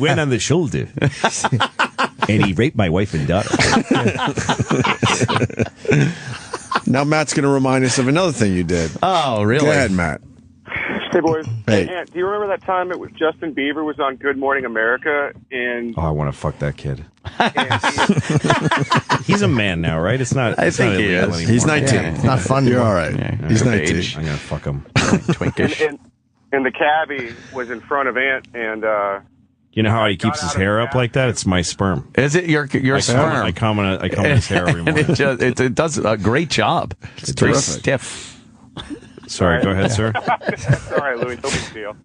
[SPEAKER 3] went on the shoulder, and he raped my wife and daughter.
[SPEAKER 1] Now Matt's going to remind us of another thing you did.
[SPEAKER 2] Oh, really?
[SPEAKER 1] Go ahead, Matt.
[SPEAKER 7] Hey, boys.
[SPEAKER 1] Hey.
[SPEAKER 7] Ant, do you remember that time it was Justin Bieber was on Good Morning America? And
[SPEAKER 3] Oh, I want to fuck that kid. He's a man now, right? It's not.
[SPEAKER 2] I think he is.
[SPEAKER 1] He's 19.
[SPEAKER 2] Yeah.
[SPEAKER 5] It's not fun.
[SPEAKER 1] You're
[SPEAKER 5] anymore.
[SPEAKER 1] all right.
[SPEAKER 2] Yeah.
[SPEAKER 1] He's
[SPEAKER 2] Good
[SPEAKER 1] 19.
[SPEAKER 2] age.
[SPEAKER 3] I'm gonna fuck him.
[SPEAKER 2] Twinkish.
[SPEAKER 7] and the cabbie was in front of Ant, and
[SPEAKER 3] You know how he keeps his hair up like that? It's my sperm.
[SPEAKER 2] Is it your sperm?
[SPEAKER 3] I come on his hair every
[SPEAKER 2] And
[SPEAKER 3] morning.
[SPEAKER 2] it does a great job. It's very
[SPEAKER 1] terrific.
[SPEAKER 2] stiff.
[SPEAKER 3] Sorry, go ahead, sir.
[SPEAKER 7] That's all right, Louis, no big deal.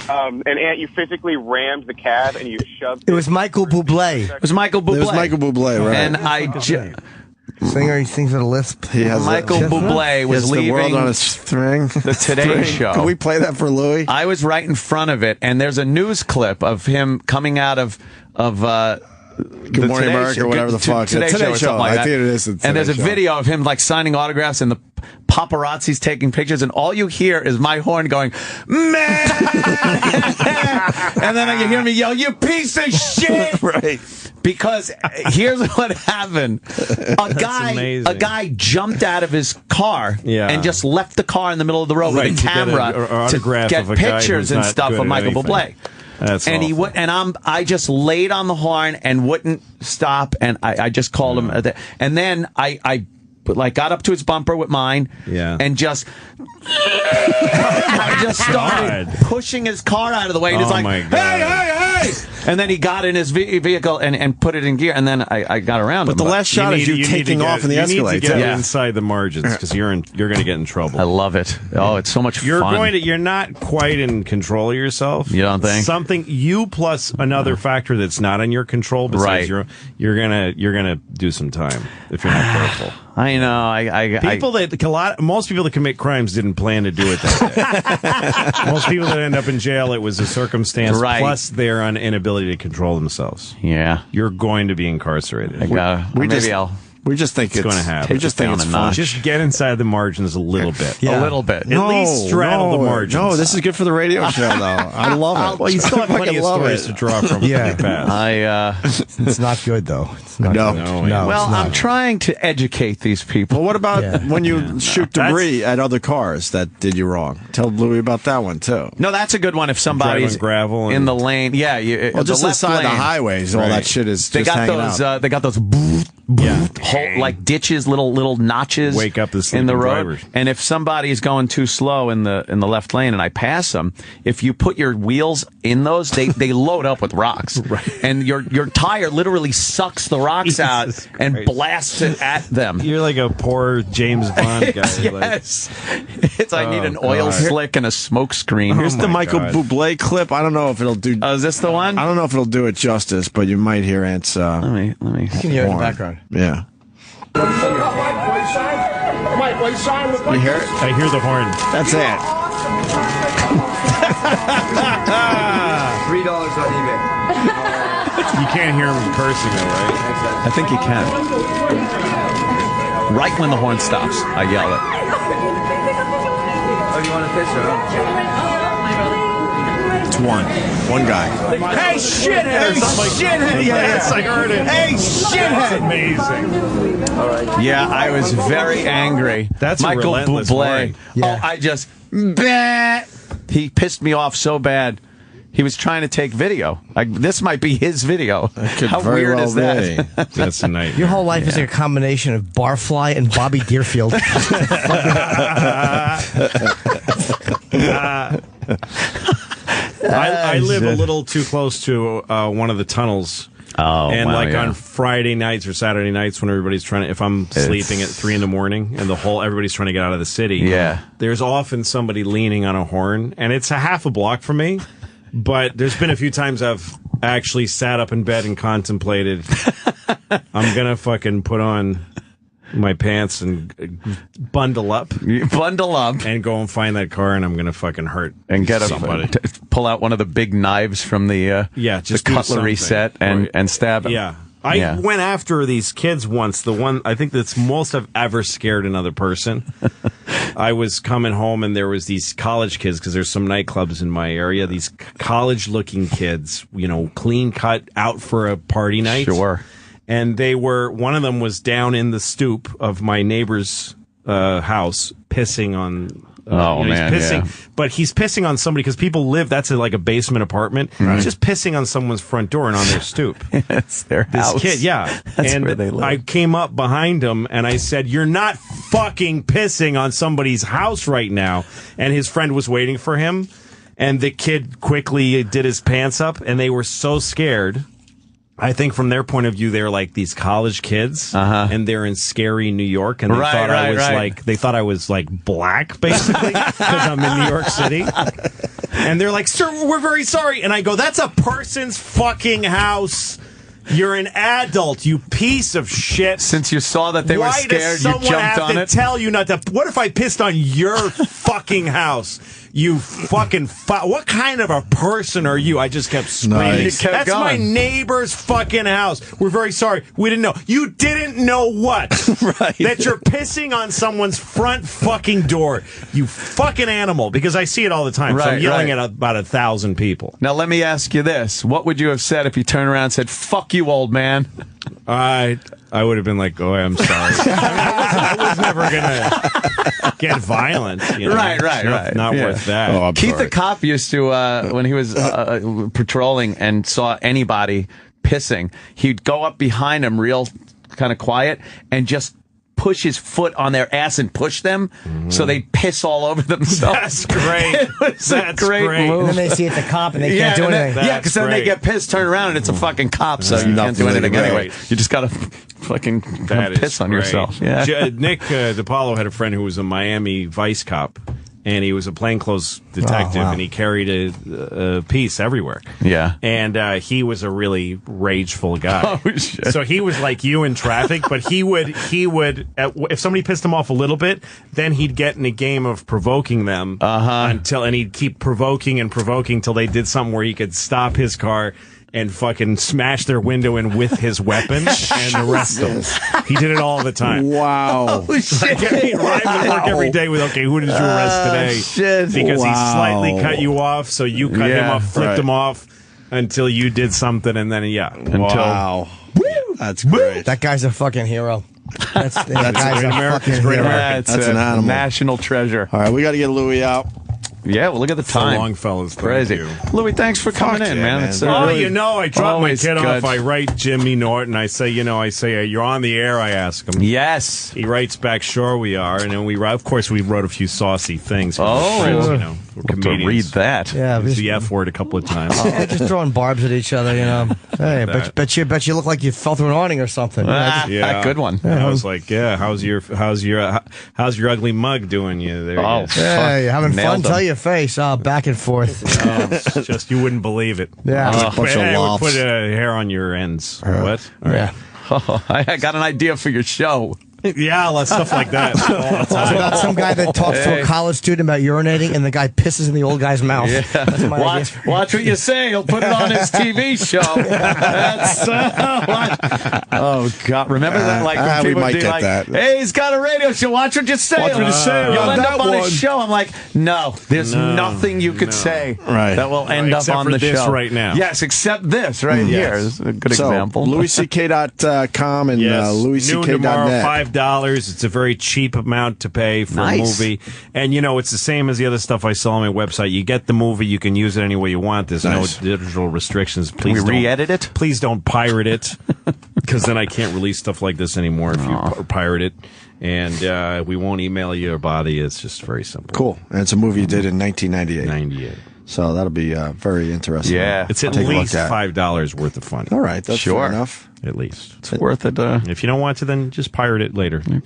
[SPEAKER 7] And Ant, you physically rammed the cab and you shoved
[SPEAKER 5] It was Michael Bublé.
[SPEAKER 2] It was Michael Bublé.
[SPEAKER 1] It was Michael Bublé, right?
[SPEAKER 2] And
[SPEAKER 5] Singer, he sings with a lisp.
[SPEAKER 1] He has
[SPEAKER 2] Michael Bublé was
[SPEAKER 1] the
[SPEAKER 2] leaving
[SPEAKER 1] world on a string.
[SPEAKER 2] the Today Show.
[SPEAKER 1] Can we play that for Louis?
[SPEAKER 2] I was right in front of it, and there's a news clip of him coming out of
[SPEAKER 1] Good Morning America or whatever the fuck.
[SPEAKER 2] Today Show or something like that.
[SPEAKER 1] I think it is.
[SPEAKER 2] And there's a video of him like signing autographs and the paparazzi's taking pictures, and all you hear is my horn going, man! And then you hear me yell, you piece of shit!
[SPEAKER 1] Right.
[SPEAKER 2] Because here's what happened. A guy jumped out of his car and just left the car in the middle of the road with a camera to get pictures and stuff of Michael Bublé.
[SPEAKER 3] That's
[SPEAKER 2] and
[SPEAKER 3] awful.
[SPEAKER 2] I just laid on the horn and wouldn't stop, and I just called him, and then I got up to his bumper with mine, and just I just started pushing his car out of the way, and he's like, hey, and then he got in his vehicle and put it in gear, and then I got around him.
[SPEAKER 1] But the last shot is you taking off in the Escalade.
[SPEAKER 3] You need to get inside the margins because you're going to get in trouble.
[SPEAKER 2] I love it. Oh, it's so much fun.
[SPEAKER 3] You're not quite in control of yourself.
[SPEAKER 2] You don't think?
[SPEAKER 3] Something you plus another factor that's not in your control besides you're gonna do some time if you're not careful.
[SPEAKER 2] I know.
[SPEAKER 3] Most people that commit crimes didn't plan to do it that day. Most people that end up in jail, it was a circumstance plus their inability to control themselves.
[SPEAKER 2] Yeah,
[SPEAKER 3] you're going to be incarcerated.
[SPEAKER 1] We just think it's
[SPEAKER 3] going to happen.
[SPEAKER 1] We just think it's fun.
[SPEAKER 3] Just get inside the margins a little bit.
[SPEAKER 2] A little bit.
[SPEAKER 3] At least straddle the margins.
[SPEAKER 1] No, this is good for the radio show, though. I love it.
[SPEAKER 3] Well, you still have plenty of stories to draw from.
[SPEAKER 5] It's not good, though. It's not
[SPEAKER 1] No.
[SPEAKER 5] good.
[SPEAKER 2] Well, I'm trying to educate these people.
[SPEAKER 1] Well, what about when you shoot debris at other cars that did you wrong? Tell Louie about that one, too.
[SPEAKER 2] No, that's a good one if somebody's
[SPEAKER 3] gravel
[SPEAKER 2] in the lane. Yeah.
[SPEAKER 1] Well, just inside the highways, all that shit is just hanging out.
[SPEAKER 2] They got those like ditches, little notches
[SPEAKER 3] wake up the
[SPEAKER 2] in the road.
[SPEAKER 3] drivers.
[SPEAKER 2] And if somebody is going too slow in the left lane and I pass them, if you put your wheels in those, they load up with rocks. Right. And your tire literally sucks the rocks out and blasts it at them.
[SPEAKER 3] You're like a poor James Bond guy.
[SPEAKER 2] Yes. It's I need an oil slick and a smoke screen.
[SPEAKER 1] Here's the Michael Bublé clip. I don't know if it'll do.
[SPEAKER 2] Oh, is this the one?
[SPEAKER 1] I don't know if it'll do it justice, but you might hear Ant's.
[SPEAKER 2] Let me.
[SPEAKER 5] You can hear it in the background.
[SPEAKER 1] Yeah. You hear it?
[SPEAKER 3] I hear the horn.
[SPEAKER 1] That's it.
[SPEAKER 10] $3 on eBay.
[SPEAKER 3] You can't hear him cursing though, right?
[SPEAKER 2] I think you can. Right when the horn stops, I yell it.
[SPEAKER 10] Oh, you want a picture?
[SPEAKER 1] It's one guy.
[SPEAKER 5] Hey, shithead! Hey, shithead!
[SPEAKER 3] Yes, I heard it.
[SPEAKER 5] Hey, shithead!
[SPEAKER 3] Amazing.
[SPEAKER 10] All right.
[SPEAKER 2] Yeah, I was very angry.
[SPEAKER 3] That's
[SPEAKER 2] Michael
[SPEAKER 3] relentless
[SPEAKER 2] Bublé.
[SPEAKER 5] Yeah.
[SPEAKER 2] Oh, I just... Bah! He pissed me off so bad. He was trying to take video. Like, this might be his video. How
[SPEAKER 1] very
[SPEAKER 2] weird
[SPEAKER 1] well
[SPEAKER 2] is that?
[SPEAKER 3] That's a nightmare.
[SPEAKER 5] Your whole life is like a combination of Barfly and Bobby Deerfield.
[SPEAKER 3] I live a little too close to one of the tunnels.
[SPEAKER 2] Oh,
[SPEAKER 3] and
[SPEAKER 2] wow,
[SPEAKER 3] like
[SPEAKER 2] yeah.
[SPEAKER 3] on Friday nights or Saturday nights when everybody's trying to, if I'm sleeping at 3 a.m. and everybody's trying to get out of the city.
[SPEAKER 2] Yeah.
[SPEAKER 3] There's often somebody leaning on a horn, and it's a half a block from me. But there's been a few times I've actually sat up in bed and contemplated, I'm going to fucking put on my pants and bundle up.
[SPEAKER 2] Bundle up.
[SPEAKER 3] And go and find that car, and I'm going to fucking hurt
[SPEAKER 2] and get
[SPEAKER 3] somebody.
[SPEAKER 2] Pull out one of the big knives from the
[SPEAKER 3] just
[SPEAKER 2] the cutlery set and stab him.
[SPEAKER 3] Yeah. I went after these kids once. The one I think that's most I've ever scared another person. I was coming home and there was these college kids because there's some nightclubs in my area. These college-looking kids, clean cut, out for a party night.
[SPEAKER 2] Sure.
[SPEAKER 3] And one of them was down in the stoop of my neighbor's house, pissing on.
[SPEAKER 2] Man,
[SPEAKER 3] he's pissing,
[SPEAKER 2] yeah.
[SPEAKER 3] But he's pissing on somebody because people live. That's like a basement apartment. Right. He's just pissing on someone's front door and on their stoop.
[SPEAKER 2] It's their house.
[SPEAKER 3] This kid, yeah.
[SPEAKER 2] That's
[SPEAKER 3] and
[SPEAKER 2] where they live.
[SPEAKER 3] I came up behind him and I said, "You're not fucking pissing on somebody's house right now." And his friend was waiting for him, and the kid quickly did his pants up, and they were so scared. I think from their point of view, they're like these college kids, and they're in scary New York, and they thought I was like black, basically, because I'm in New York City. And they're like, "Sir, we're very sorry." And I go, "That's a person's fucking house. You're an adult, you piece of shit."
[SPEAKER 2] Since you saw that they were scared, you jumped on it.
[SPEAKER 3] Why does someone have to tell you not to? What if I pissed on your fucking house? You fucking what kind of a person are you? I just kept screaming.
[SPEAKER 2] Nice.
[SPEAKER 3] That's my neighbor's fucking house. We're very sorry. We didn't know. You didn't know what?
[SPEAKER 2] Right.
[SPEAKER 3] That you're pissing on someone's front fucking door. You fucking animal. Because I see it all the time. So I'm yelling at about 1,000 people.
[SPEAKER 2] Now, let me ask you this. What would you have said if you turned around and said, "Fuck you, old man"?
[SPEAKER 3] I would have been like, "Oh, I'm sorry." I was never going to get violent.
[SPEAKER 2] Right.
[SPEAKER 3] Not worth that.
[SPEAKER 1] Oh,
[SPEAKER 2] Keith the cop used to, when he was patrolling and saw anybody pissing, he'd go up behind them real kind of quiet and just push his foot on their ass and push them so they piss all over themselves.
[SPEAKER 3] That's great.
[SPEAKER 2] That's a great move.
[SPEAKER 5] And then they see it's a cop and they can't do anything.
[SPEAKER 2] Yeah, because then they get pissed, turn around, and it's a fucking cop, so you can't do anything anyway. You just got to fucking piss on yourself. Yeah.
[SPEAKER 3] Nick DiPaolo had a friend who was a Miami vice cop, and he was a plainclothes detective, and he carried a piece everywhere.
[SPEAKER 2] Yeah.
[SPEAKER 3] And he was a really rageful guy.
[SPEAKER 2] Oh, shit.
[SPEAKER 3] So he was like you in traffic, but he would if somebody pissed him off a little bit, then he'd get in a game of provoking them and he'd keep provoking till they did something where he could stop his car and fucking smash their window in with his weapon and arrest them. He did it all the time.
[SPEAKER 1] Wow.
[SPEAKER 2] Oh, shit.
[SPEAKER 3] He arrived at work every day with, "Okay, who did you arrest today?"
[SPEAKER 2] Shit.
[SPEAKER 3] Because he slightly cut you off, so you cut him off, flipped him off until you did something, and then
[SPEAKER 1] Wow. That's great.
[SPEAKER 5] That guy's a fucking hero. That's
[SPEAKER 3] great American.
[SPEAKER 2] That's an animal. National treasure.
[SPEAKER 1] All right, we got to get Louie out.
[SPEAKER 2] Yeah, well, look at the time.
[SPEAKER 3] So long, fellas.
[SPEAKER 2] Crazy. Louie, thanks for coming in, man. It's
[SPEAKER 3] really I dropped my kid off. I write Jimmy Norton. I say, you're on the air, I ask him.
[SPEAKER 2] Yes.
[SPEAKER 3] He writes back, sure we are. And then of course, we wrote a few saucy things.
[SPEAKER 2] Oh.
[SPEAKER 3] Friends,
[SPEAKER 2] we're comedians. To read that.
[SPEAKER 5] Yeah.
[SPEAKER 3] Use the F word a couple of times.
[SPEAKER 5] Just throwing barbs at each other, Hey, bet you look like you fell through an awning or something.
[SPEAKER 3] Yeah.
[SPEAKER 2] Good one.
[SPEAKER 3] And I was like, how's your ugly mug doing you there?
[SPEAKER 5] Yeah, you're having fun. Tell your face. Back and forth.
[SPEAKER 3] Just you wouldn't believe it.
[SPEAKER 5] Yeah.
[SPEAKER 3] I would put hair on your ends. What?
[SPEAKER 5] Yeah.
[SPEAKER 2] Oh, I got an idea for your show.
[SPEAKER 3] Yeah, stuff like that.
[SPEAKER 5] It's about some guy that talks to a college student about urinating, and the guy pisses in the old guy's mouth.
[SPEAKER 2] Yeah.
[SPEAKER 5] That's my idea.
[SPEAKER 2] Watch what you say. He'll put it on his TV show. Oh, God. Remember that? Like, when people would be like, hey, he's got a radio show. Watch what you say.
[SPEAKER 1] Watch what you say.
[SPEAKER 2] You'll end up on his show. I'm like, no, there's nothing you could say that will end up on the show.
[SPEAKER 3] Right now.
[SPEAKER 2] Yes, except this right here. This is a good example.
[SPEAKER 1] LouisCK.com and LouisCK.net.
[SPEAKER 3] $5. It's a very cheap amount to pay for a movie. And, it's the same as the other stuff I sell on my website. You get the movie. You can use it any way you want. There's no digital restrictions. Please
[SPEAKER 2] don't re-edit it?
[SPEAKER 3] Please don't pirate it, because then I can't release stuff like this anymore if you pirate it. And we won't email you your body. It's just very simple.
[SPEAKER 1] Cool. And it's a movie you did in 1998.
[SPEAKER 3] 98.
[SPEAKER 1] So that'll be very interesting.
[SPEAKER 2] Yeah.
[SPEAKER 3] It's at least $5 worth of fun.
[SPEAKER 1] All right. That's fair enough.
[SPEAKER 3] At least.
[SPEAKER 2] It's worth it.
[SPEAKER 3] If you don't want to, then just pirate it later.
[SPEAKER 1] When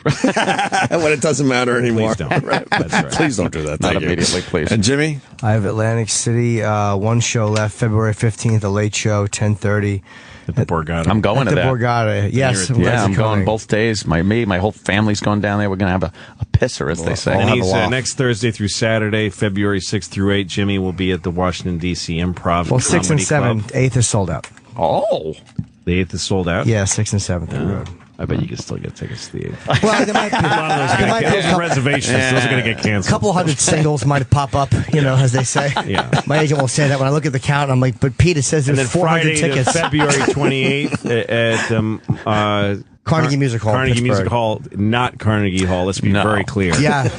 [SPEAKER 1] it doesn't matter anymore.
[SPEAKER 3] Please don't. Right. That's right.
[SPEAKER 1] Please don't do that.
[SPEAKER 2] Not immediately, please.
[SPEAKER 1] And Jimmy?
[SPEAKER 5] I have Atlantic City, one show left, February 15th, a late show, 10:30.
[SPEAKER 3] At the Borgata.
[SPEAKER 2] I'm going to that.
[SPEAKER 5] At the Borgata, yes.
[SPEAKER 2] I'm going both days. My whole family's going down there. We're going to have a pisser, as they say.
[SPEAKER 3] And he's next Thursday through Saturday, February 6th through 8. Jimmy will be at the Washington, D.C. Improv.
[SPEAKER 5] Well, 6th and 7th. 8th is sold out.
[SPEAKER 2] Oh.
[SPEAKER 3] The 8th is sold out?
[SPEAKER 5] Yeah, 6th and 7th.
[SPEAKER 3] I bet you can still get tickets to the 8th.
[SPEAKER 5] Well, there might be,
[SPEAKER 3] a lot of those reservations. Those are going to get canceled.
[SPEAKER 5] A couple hundred singles might pop up, as they say.
[SPEAKER 3] Yeah.
[SPEAKER 5] My agent will say that when I look at the count. I'm like, but Pete, it says there's 400 tickets.
[SPEAKER 3] February 28th at
[SPEAKER 5] Carnegie Music Hall.
[SPEAKER 3] Carnegie Music Hall, not Carnegie Hall. Let's be very clear.
[SPEAKER 5] Yeah.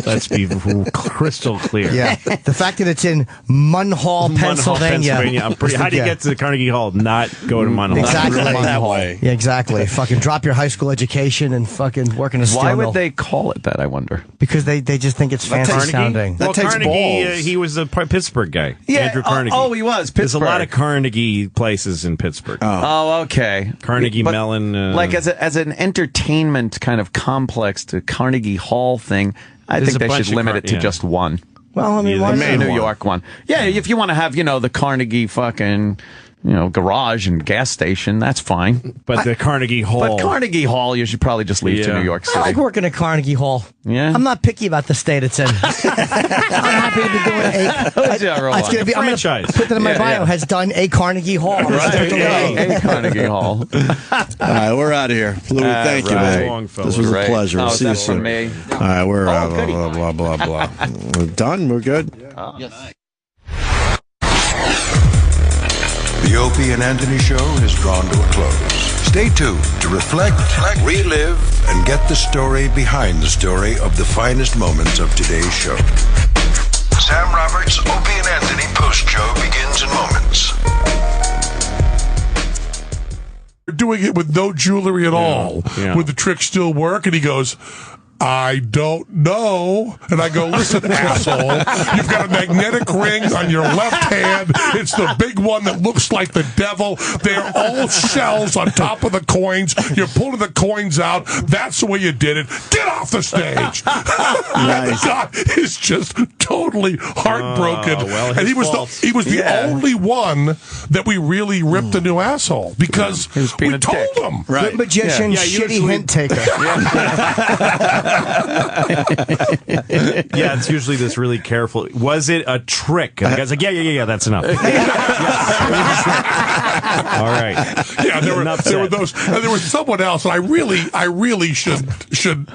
[SPEAKER 3] Let's be crystal clear.
[SPEAKER 5] Yeah. The fact that it's in Munhall, Pennsylvania.
[SPEAKER 3] How do you get to Carnegie Hall? Not go to Munhall.
[SPEAKER 5] Exactly.
[SPEAKER 1] That way.
[SPEAKER 5] Yeah, exactly. Fucking drop your high school education and fucking work in a steel
[SPEAKER 2] Why
[SPEAKER 5] mill.
[SPEAKER 2] would they call it that, I wonder?
[SPEAKER 5] Because they just think it's fancy sounding.
[SPEAKER 1] That takes
[SPEAKER 3] Carnegie,
[SPEAKER 1] balls.
[SPEAKER 3] He was a Pittsburgh guy.
[SPEAKER 2] Yeah.
[SPEAKER 3] Andrew Carnegie.
[SPEAKER 2] Oh, he was. Pittsburgh.
[SPEAKER 3] There's a lot of Carnegie places in Pittsburgh.
[SPEAKER 2] Oh, okay.
[SPEAKER 3] Carnegie Mellon.
[SPEAKER 2] Like as an entertainment kind of complex to Carnegie Hall thing, I think they should limit it to just one.
[SPEAKER 5] Well, I mean, why
[SPEAKER 2] the New York one. Yeah, if you want to have, the Carnegie fucking, garage and gas station, that's fine.
[SPEAKER 3] But the Carnegie Hall.
[SPEAKER 2] But Carnegie Hall, you should probably just leave to New York City.
[SPEAKER 5] I like working at Carnegie Hall.
[SPEAKER 2] Yeah.
[SPEAKER 5] I'm not picky about the state it's in. I'm happy to be doing it's going to be, I'm going to put that in my bio, has done a Carnegie Hall.
[SPEAKER 2] Right. A Carnegie Hall.
[SPEAKER 1] All right, we're out of here. Louie, thank you, man. This was a pleasure. We'll see you soon.
[SPEAKER 2] Me.
[SPEAKER 1] All right, we're blah, blah, blah. We're done. We're good.
[SPEAKER 2] Yes.
[SPEAKER 6] The Opie and Anthony Show has drawn to a close. Stay tuned to reflect, relive, and get the story behind the story of the finest moments of today's show. Sam Roberts' Opie and Anthony post-show begins in moments.
[SPEAKER 4] We're doing it with no jewelry at all.
[SPEAKER 3] Yeah.
[SPEAKER 4] Would the trick still work? And he goes, I don't know. And I go, listen, asshole, you've got a magnetic ring on your left hand. It's the big one that looks like the devil. They're all shells on top of the coins. You're pulling the coins out. That's the way you did it. Get off the stage.
[SPEAKER 1] Nice.
[SPEAKER 4] The guy is just totally heartbroken. And he was the only one that we really ripped a new asshole because we told him.
[SPEAKER 1] Right.
[SPEAKER 5] Good magician, shitty hint taker.
[SPEAKER 3] Yeah, it's usually this really careful. Was it a trick? And the guy's like, yeah, that's enough. All right.
[SPEAKER 4] Yeah, there were those, and there was someone else, and I really should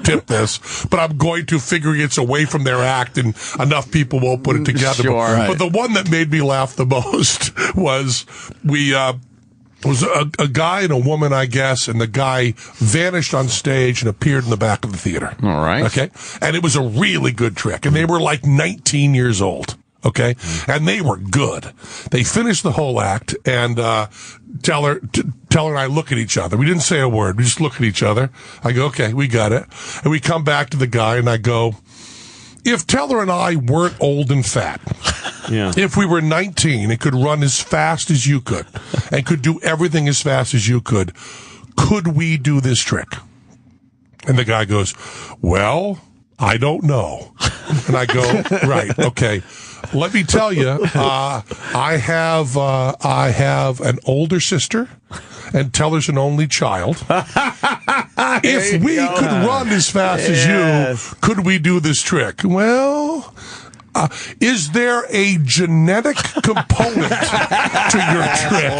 [SPEAKER 4] tip this, but I'm going to, figuring it's away from their act, and enough people won't put it together.
[SPEAKER 2] Sure.
[SPEAKER 4] But the one that made me laugh the most was was a guy and a woman, I guess, and the guy vanished on stage and appeared in the back of the theater.
[SPEAKER 2] All right.
[SPEAKER 4] Okay? And it was a really good trick. And they were like 19 years old. okay? And they were good. They finished the whole act, and Teller and I look at each other. We didn't say a word. We just look at each other. I go, okay, we got it. And we come back to the guy, and I go, if Teller and I weren't old and fat, if we were 19 and could run as fast as you could, and could do everything as fast as you could we do this trick? And the guy goes, well, I don't know. And I go, right, okay. Let me tell you, I have an older sister, and Teller's an only child. If we could run as fast as you, could we do this trick? Well, is there a genetic component to your trick?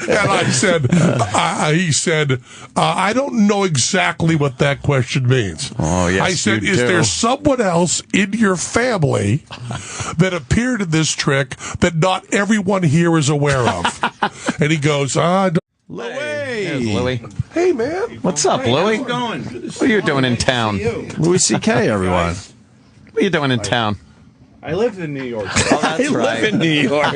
[SPEAKER 4] And I said, he said, I don't know exactly what that question means.
[SPEAKER 2] Oh, yes,
[SPEAKER 4] I said,
[SPEAKER 2] you
[SPEAKER 4] is
[SPEAKER 2] do.
[SPEAKER 4] there someone else in your family that appeared in this trick that not everyone here is aware of? And he goes,
[SPEAKER 2] Louie. There's Louie.
[SPEAKER 4] Hey, man.
[SPEAKER 2] What's up, Louie?
[SPEAKER 10] How's it going?
[SPEAKER 2] What are you doing in town?
[SPEAKER 1] Louis C.K., everyone.
[SPEAKER 2] What are you doing in town?
[SPEAKER 10] I live in New York.
[SPEAKER 2] Oh, that's right.
[SPEAKER 1] in New York.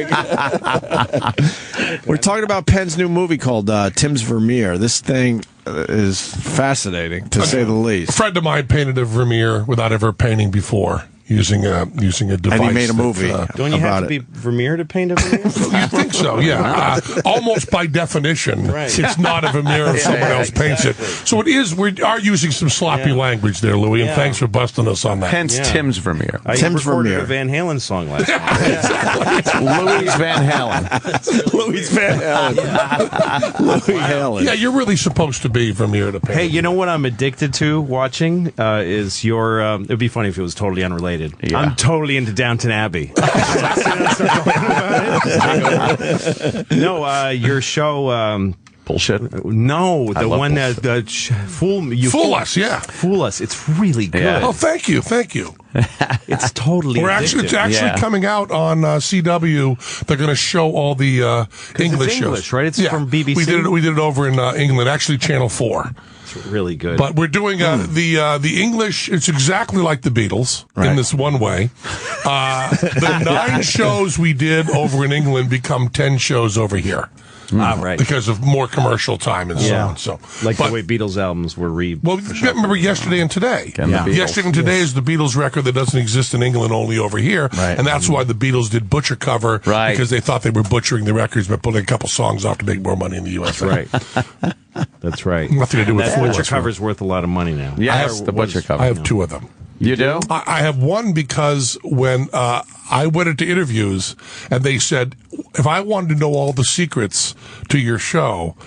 [SPEAKER 1] We're talking about Penn's new movie called Tim's Vermeer. This thing is fascinating, to say the least.
[SPEAKER 4] A friend of mine painted a Vermeer without ever painting before, using a device.
[SPEAKER 1] And he made a movie.
[SPEAKER 3] Don't you have to be Vermeer to paint a Vermeer?
[SPEAKER 4] You think so, yeah. Almost by definition, it's not a Vermeer if someone else paints it. So it is, we are using some sloppy language there, Louie, and thanks for busting us on that.
[SPEAKER 2] Hence Tim's Vermeer.
[SPEAKER 3] Tim's recorded a Van Halen song last night.
[SPEAKER 2] Louis Van Halen.
[SPEAKER 1] Louis Van Halen. Louis Halen.
[SPEAKER 4] Yeah, you're really supposed to be Vermeer to paint.
[SPEAKER 3] Hey, you know what I'm addicted to watching? Is your, it'd be funny if it was totally unrelated.
[SPEAKER 2] Yeah.
[SPEAKER 3] I'm totally into Downton Abbey. No, your show.
[SPEAKER 2] Bullshit.
[SPEAKER 3] No, the one that
[SPEAKER 4] Fool Us, yeah.
[SPEAKER 3] Fool Us. It's really good.
[SPEAKER 2] Yeah.
[SPEAKER 4] Oh, thank you.
[SPEAKER 3] It's totally.
[SPEAKER 4] It's actually coming out on CW. They're going to show all the English shows,
[SPEAKER 3] right? It's from BBC.
[SPEAKER 4] We did it over in England, actually Channel 4.
[SPEAKER 3] It's really good.
[SPEAKER 4] But we're doing the English. It's exactly like the Beatles in this one way. The 9 shows we did over in England become 10 shows over here.
[SPEAKER 3] Right.
[SPEAKER 4] Because of more commercial time and so on. So,
[SPEAKER 3] the way Beatles albums were
[SPEAKER 4] remember Yesterday and Today.
[SPEAKER 2] Yeah.
[SPEAKER 4] Yesterday and Today is the Beatles record that doesn't exist in England, only over here.
[SPEAKER 2] Right.
[SPEAKER 4] And that's why the Beatles did Butcher Cover, because they thought they were butchering the records by putting a couple songs off to make more money in the U.S.
[SPEAKER 3] Right. That's right.
[SPEAKER 4] Nothing to do with
[SPEAKER 3] that
[SPEAKER 4] Fool
[SPEAKER 3] Butcher
[SPEAKER 4] Us.
[SPEAKER 3] Cover's worth a lot of money now.
[SPEAKER 2] Yes, the Butcher Cover.
[SPEAKER 4] I have 2 of them.
[SPEAKER 2] You do?
[SPEAKER 4] I have one because when I went into interviews and they said, if I wanted to know all the secrets to your show,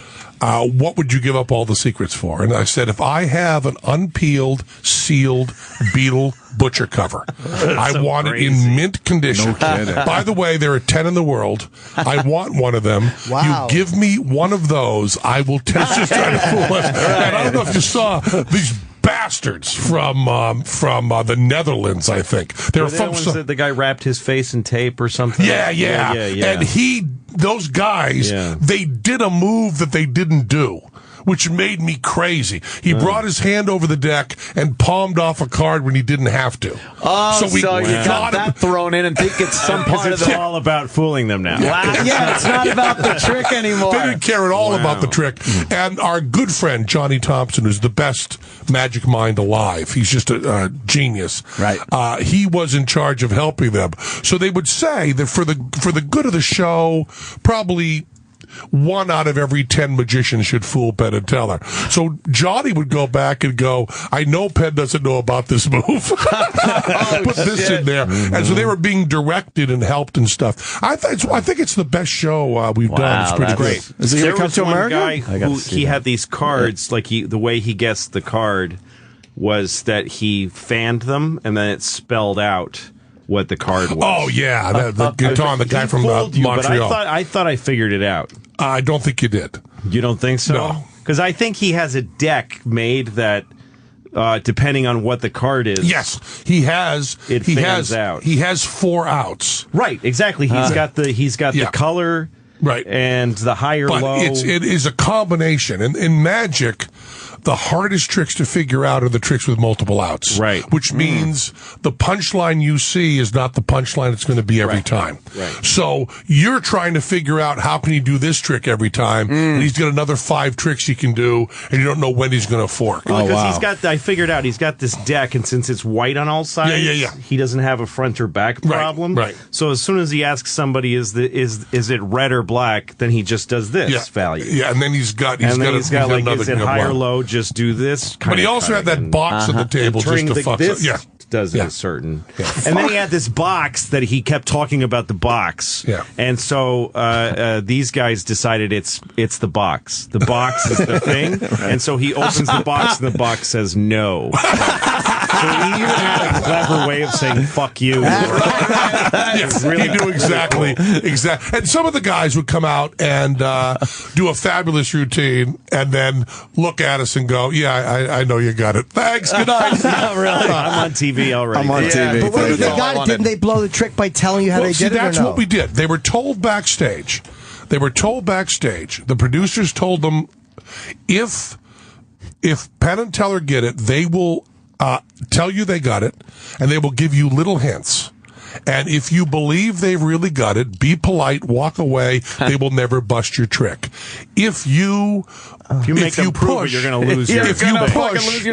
[SPEAKER 4] what would you give up all the secrets for? And I said, if I have an unpeeled, sealed Beatle Butcher cover, I want it in mint condition.
[SPEAKER 1] No kidding.
[SPEAKER 4] By the way, there are 10 in the world. I want one of them.
[SPEAKER 5] Wow.
[SPEAKER 4] You give me one of those, I will test just trying to fool us. And I don't know if you saw these bastards from the Netherlands, I think. They're from
[SPEAKER 3] the guy wrapped his face in tape or something.
[SPEAKER 4] Yeah. And those guys, they did a move that they didn't do, which made me crazy. He brought his hand over the deck and palmed off a card when he didn't have to.
[SPEAKER 2] Oh, so you got that thrown in and think it's some part of
[SPEAKER 3] it's all about fooling them now.
[SPEAKER 2] Yeah, it's not about the trick anymore.
[SPEAKER 4] They didn't care at all about the trick. And our good friend, Johnny Thompson, who's the best magic mind alive. He's just a genius.
[SPEAKER 1] Right.
[SPEAKER 4] He was in charge of helping them. So they would say that for the good of the show, probably 1 out of every 10 magicians should fool Penn and Teller. So Johnny would go back and go, I know Penn doesn't know about this move. Put this in there. And so they were being directed and helped and stuff. I think it's the best show we've done. It's pretty great.
[SPEAKER 1] Is it going to come to America?
[SPEAKER 3] Guy who had these cards, like the way he guessed the card was that he fanned them and then it spelled out what the card was.
[SPEAKER 4] Oh yeah, the guy from Montreal.
[SPEAKER 3] But I thought I figured it out.
[SPEAKER 4] I don't think you did.
[SPEAKER 3] You don't think so?
[SPEAKER 4] No,
[SPEAKER 3] because I think he has a deck made that, depending on what the card is.
[SPEAKER 4] Yes, he has.
[SPEAKER 3] He has out.
[SPEAKER 4] He has 4 outs.
[SPEAKER 3] Right, exactly. He's got the color.
[SPEAKER 4] Right.
[SPEAKER 3] And the higher
[SPEAKER 4] but
[SPEAKER 3] low.
[SPEAKER 4] It is a combination. In Magic, the hardest tricks to figure out are the tricks with multiple outs.
[SPEAKER 3] Right.
[SPEAKER 4] Which means the punchline you see is not the punchline it's going to be every time.
[SPEAKER 3] Right.
[SPEAKER 4] So you're trying to figure out how can he do this trick every time, and he's got another 5 tricks he can do, and you don't know when he's going to fork.
[SPEAKER 3] Well, because I figured out he's got this deck, and since it's white on all sides, he doesn't have a front or back problem.
[SPEAKER 4] Right.
[SPEAKER 3] So as soon as he asks somebody, is it red or black, then he just does this value.
[SPEAKER 4] Yeah, and then he's got
[SPEAKER 3] like,
[SPEAKER 4] another,
[SPEAKER 3] is it high or low? Just do this.
[SPEAKER 4] But he also had that box on the table just to fuck up. Yeah.
[SPEAKER 3] Does a certain. Yeah. And then he had this box that he kept talking about the box.
[SPEAKER 4] Yeah.
[SPEAKER 3] And so these guys decided it's the box. The box is the thing. And so he opens the box and the box says no. So he even had a clever way of saying "fuck you."
[SPEAKER 4] Yes,
[SPEAKER 3] really
[SPEAKER 4] he knew exactly. And some of the guys would come out and do a fabulous routine, and then look at us and go, "Yeah, I know you got it. Thanks. Good night."
[SPEAKER 3] Not really. I'm on TV already.
[SPEAKER 1] I'm on TV.
[SPEAKER 5] But when they got it, didn't they blow the trick by telling you how they did it?
[SPEAKER 4] That's what we did. They were told backstage. The producers told them if Penn and Teller get it, they will tell you they got it, and they will give you little hints. And if you believe they've really got it, be polite, walk away. They will never bust your trick. If you
[SPEAKER 3] make them prove it, you're going to lose your trick.
[SPEAKER 4] If you push,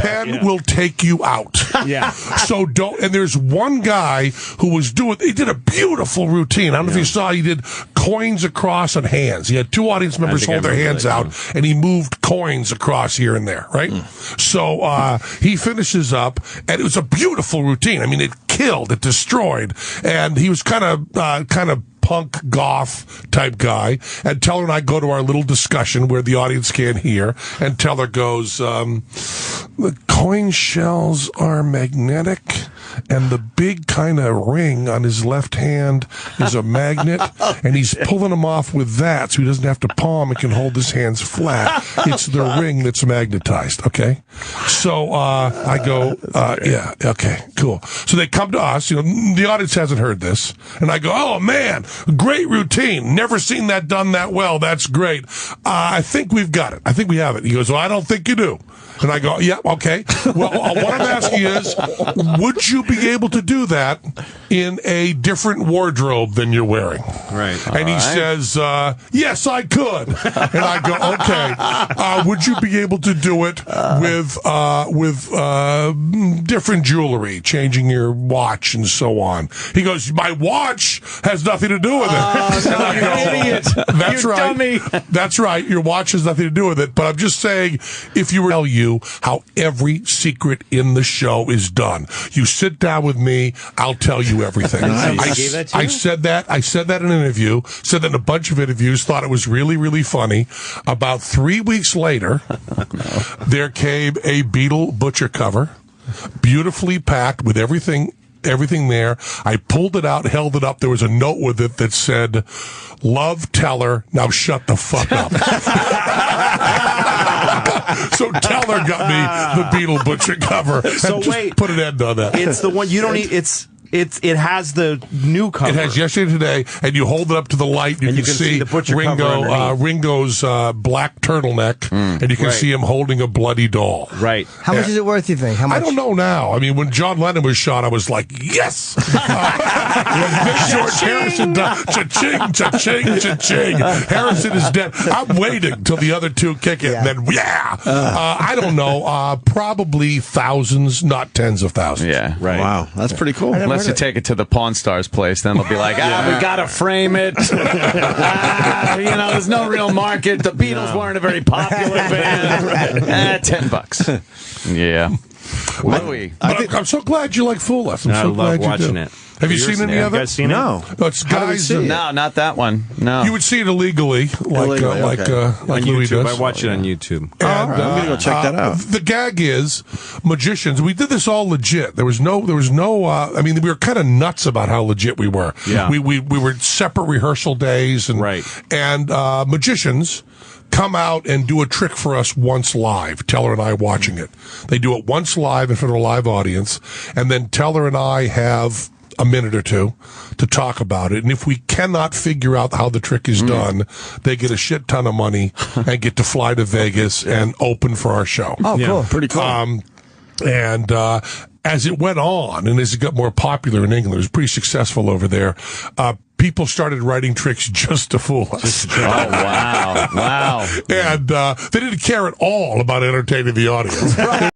[SPEAKER 4] Penn will take you out.
[SPEAKER 3] Yeah.
[SPEAKER 4] So don't. And there's one guy who he did a beautiful routine. I don't know if you saw. He did coins across on hands. He had 2 audience members hold their hands out, and he moved coins across here and there. Right. So he finishes up, and it was a beautiful routine. I mean, it killed. It destroyed. And he was kind of punk goth type guy. And Teller and I go to our little discussion where the audience can't hear. And Teller goes, the coin shells are magnetic, and the big kind of ring on his left hand is a magnet, and he's pulling them off with that so he doesn't have to palm and can hold his hands flat. It's the ring that's magnetized, okay? So I go, yeah, okay, cool. So they come to us, the audience hasn't heard this, and I go, oh man, great routine. Never seen that done that well. That's great. I think we've got it. I think we have it. He goes, well, I don't think you do. And I go, yeah, okay. Well, what I'm asking is, would you be able to do that in a different wardrobe than you're wearing?
[SPEAKER 3] Right.
[SPEAKER 4] And he says, yes, I could. And I go, okay. Would you be able to do it with different jewelry, changing your watch and so on? He goes, my watch has nothing to do with it.
[SPEAKER 3] No, you idiot.
[SPEAKER 4] That's
[SPEAKER 3] you
[SPEAKER 4] right.
[SPEAKER 3] Dummy.
[SPEAKER 4] That's right. Your watch has nothing to do with it. But I'm just saying, if you were to tell you how every secret in the show is done, you sit down with me, I'll tell you everything. I said that in an interview, said that in a bunch of interviews, thought it was really, really funny. About 3 weeks later, there came a Beetle Butcher cover, beautifully packed with everything there. I pulled it out, held it up. There was a note with it that said, love Teller, now shut the fuck up. So Teller got me the Beetle Butcher cover.
[SPEAKER 3] So
[SPEAKER 4] and
[SPEAKER 3] wait,
[SPEAKER 4] put an end on that.
[SPEAKER 3] It's the one you don't need. It has the new cover.
[SPEAKER 4] It has Yesterday Today, and you hold it up to the light, and you can see
[SPEAKER 3] the Butcher
[SPEAKER 4] Ringo's black turtleneck, and you can see him holding a bloody doll.
[SPEAKER 3] Right.
[SPEAKER 5] How much is it worth, you think? How much?
[SPEAKER 4] I don't know now. I mean, when John Lennon was shot, I was like, yes! George Harrison died. Cha-ching, cha-ching, cha-ching. Harrison is dead. I'm waiting till the other two kick it, and then, I don't know. Probably thousands, not tens of thousands.
[SPEAKER 2] Yeah.
[SPEAKER 3] Right.
[SPEAKER 1] Wow, that's pretty cool.
[SPEAKER 2] Unless you take it to the Pawn Stars place, then they'll be like, we gotta frame it. There's no real market. The Beatles weren't a very popular band. $10. Yeah. Louie.
[SPEAKER 4] I'm so glad you like Fool Us.
[SPEAKER 3] I love watching it.
[SPEAKER 4] Have you seen any of it?
[SPEAKER 3] You guys seen it?
[SPEAKER 1] No.
[SPEAKER 4] It's guys.
[SPEAKER 2] No, not that one. No.
[SPEAKER 4] You would see it illegally, like Louie does.
[SPEAKER 3] I watch it on YouTube.
[SPEAKER 4] And,
[SPEAKER 1] I'm gonna go check that out.
[SPEAKER 4] The gag is magicians. We did this all legit. There was no. I mean, we were kind of nuts about how legit we were.
[SPEAKER 3] Yeah.
[SPEAKER 4] We were separate rehearsal days, and magicians come out and do a trick for us once live, Teller and I watching it. They do it once live in front of a live audience, and then Teller and I have a minute or two to talk about it. And if we cannot figure out how the trick is done, they get a shit ton of money and get to fly to Vegas and open for our show.
[SPEAKER 5] Oh, cool.
[SPEAKER 1] Pretty cool.
[SPEAKER 4] And as it went on and as it got more popular in England, it was pretty successful over there. People started writing tricks just to fool us.
[SPEAKER 2] Oh, wow. Wow.
[SPEAKER 4] And they didn't care at all about entertaining the audience.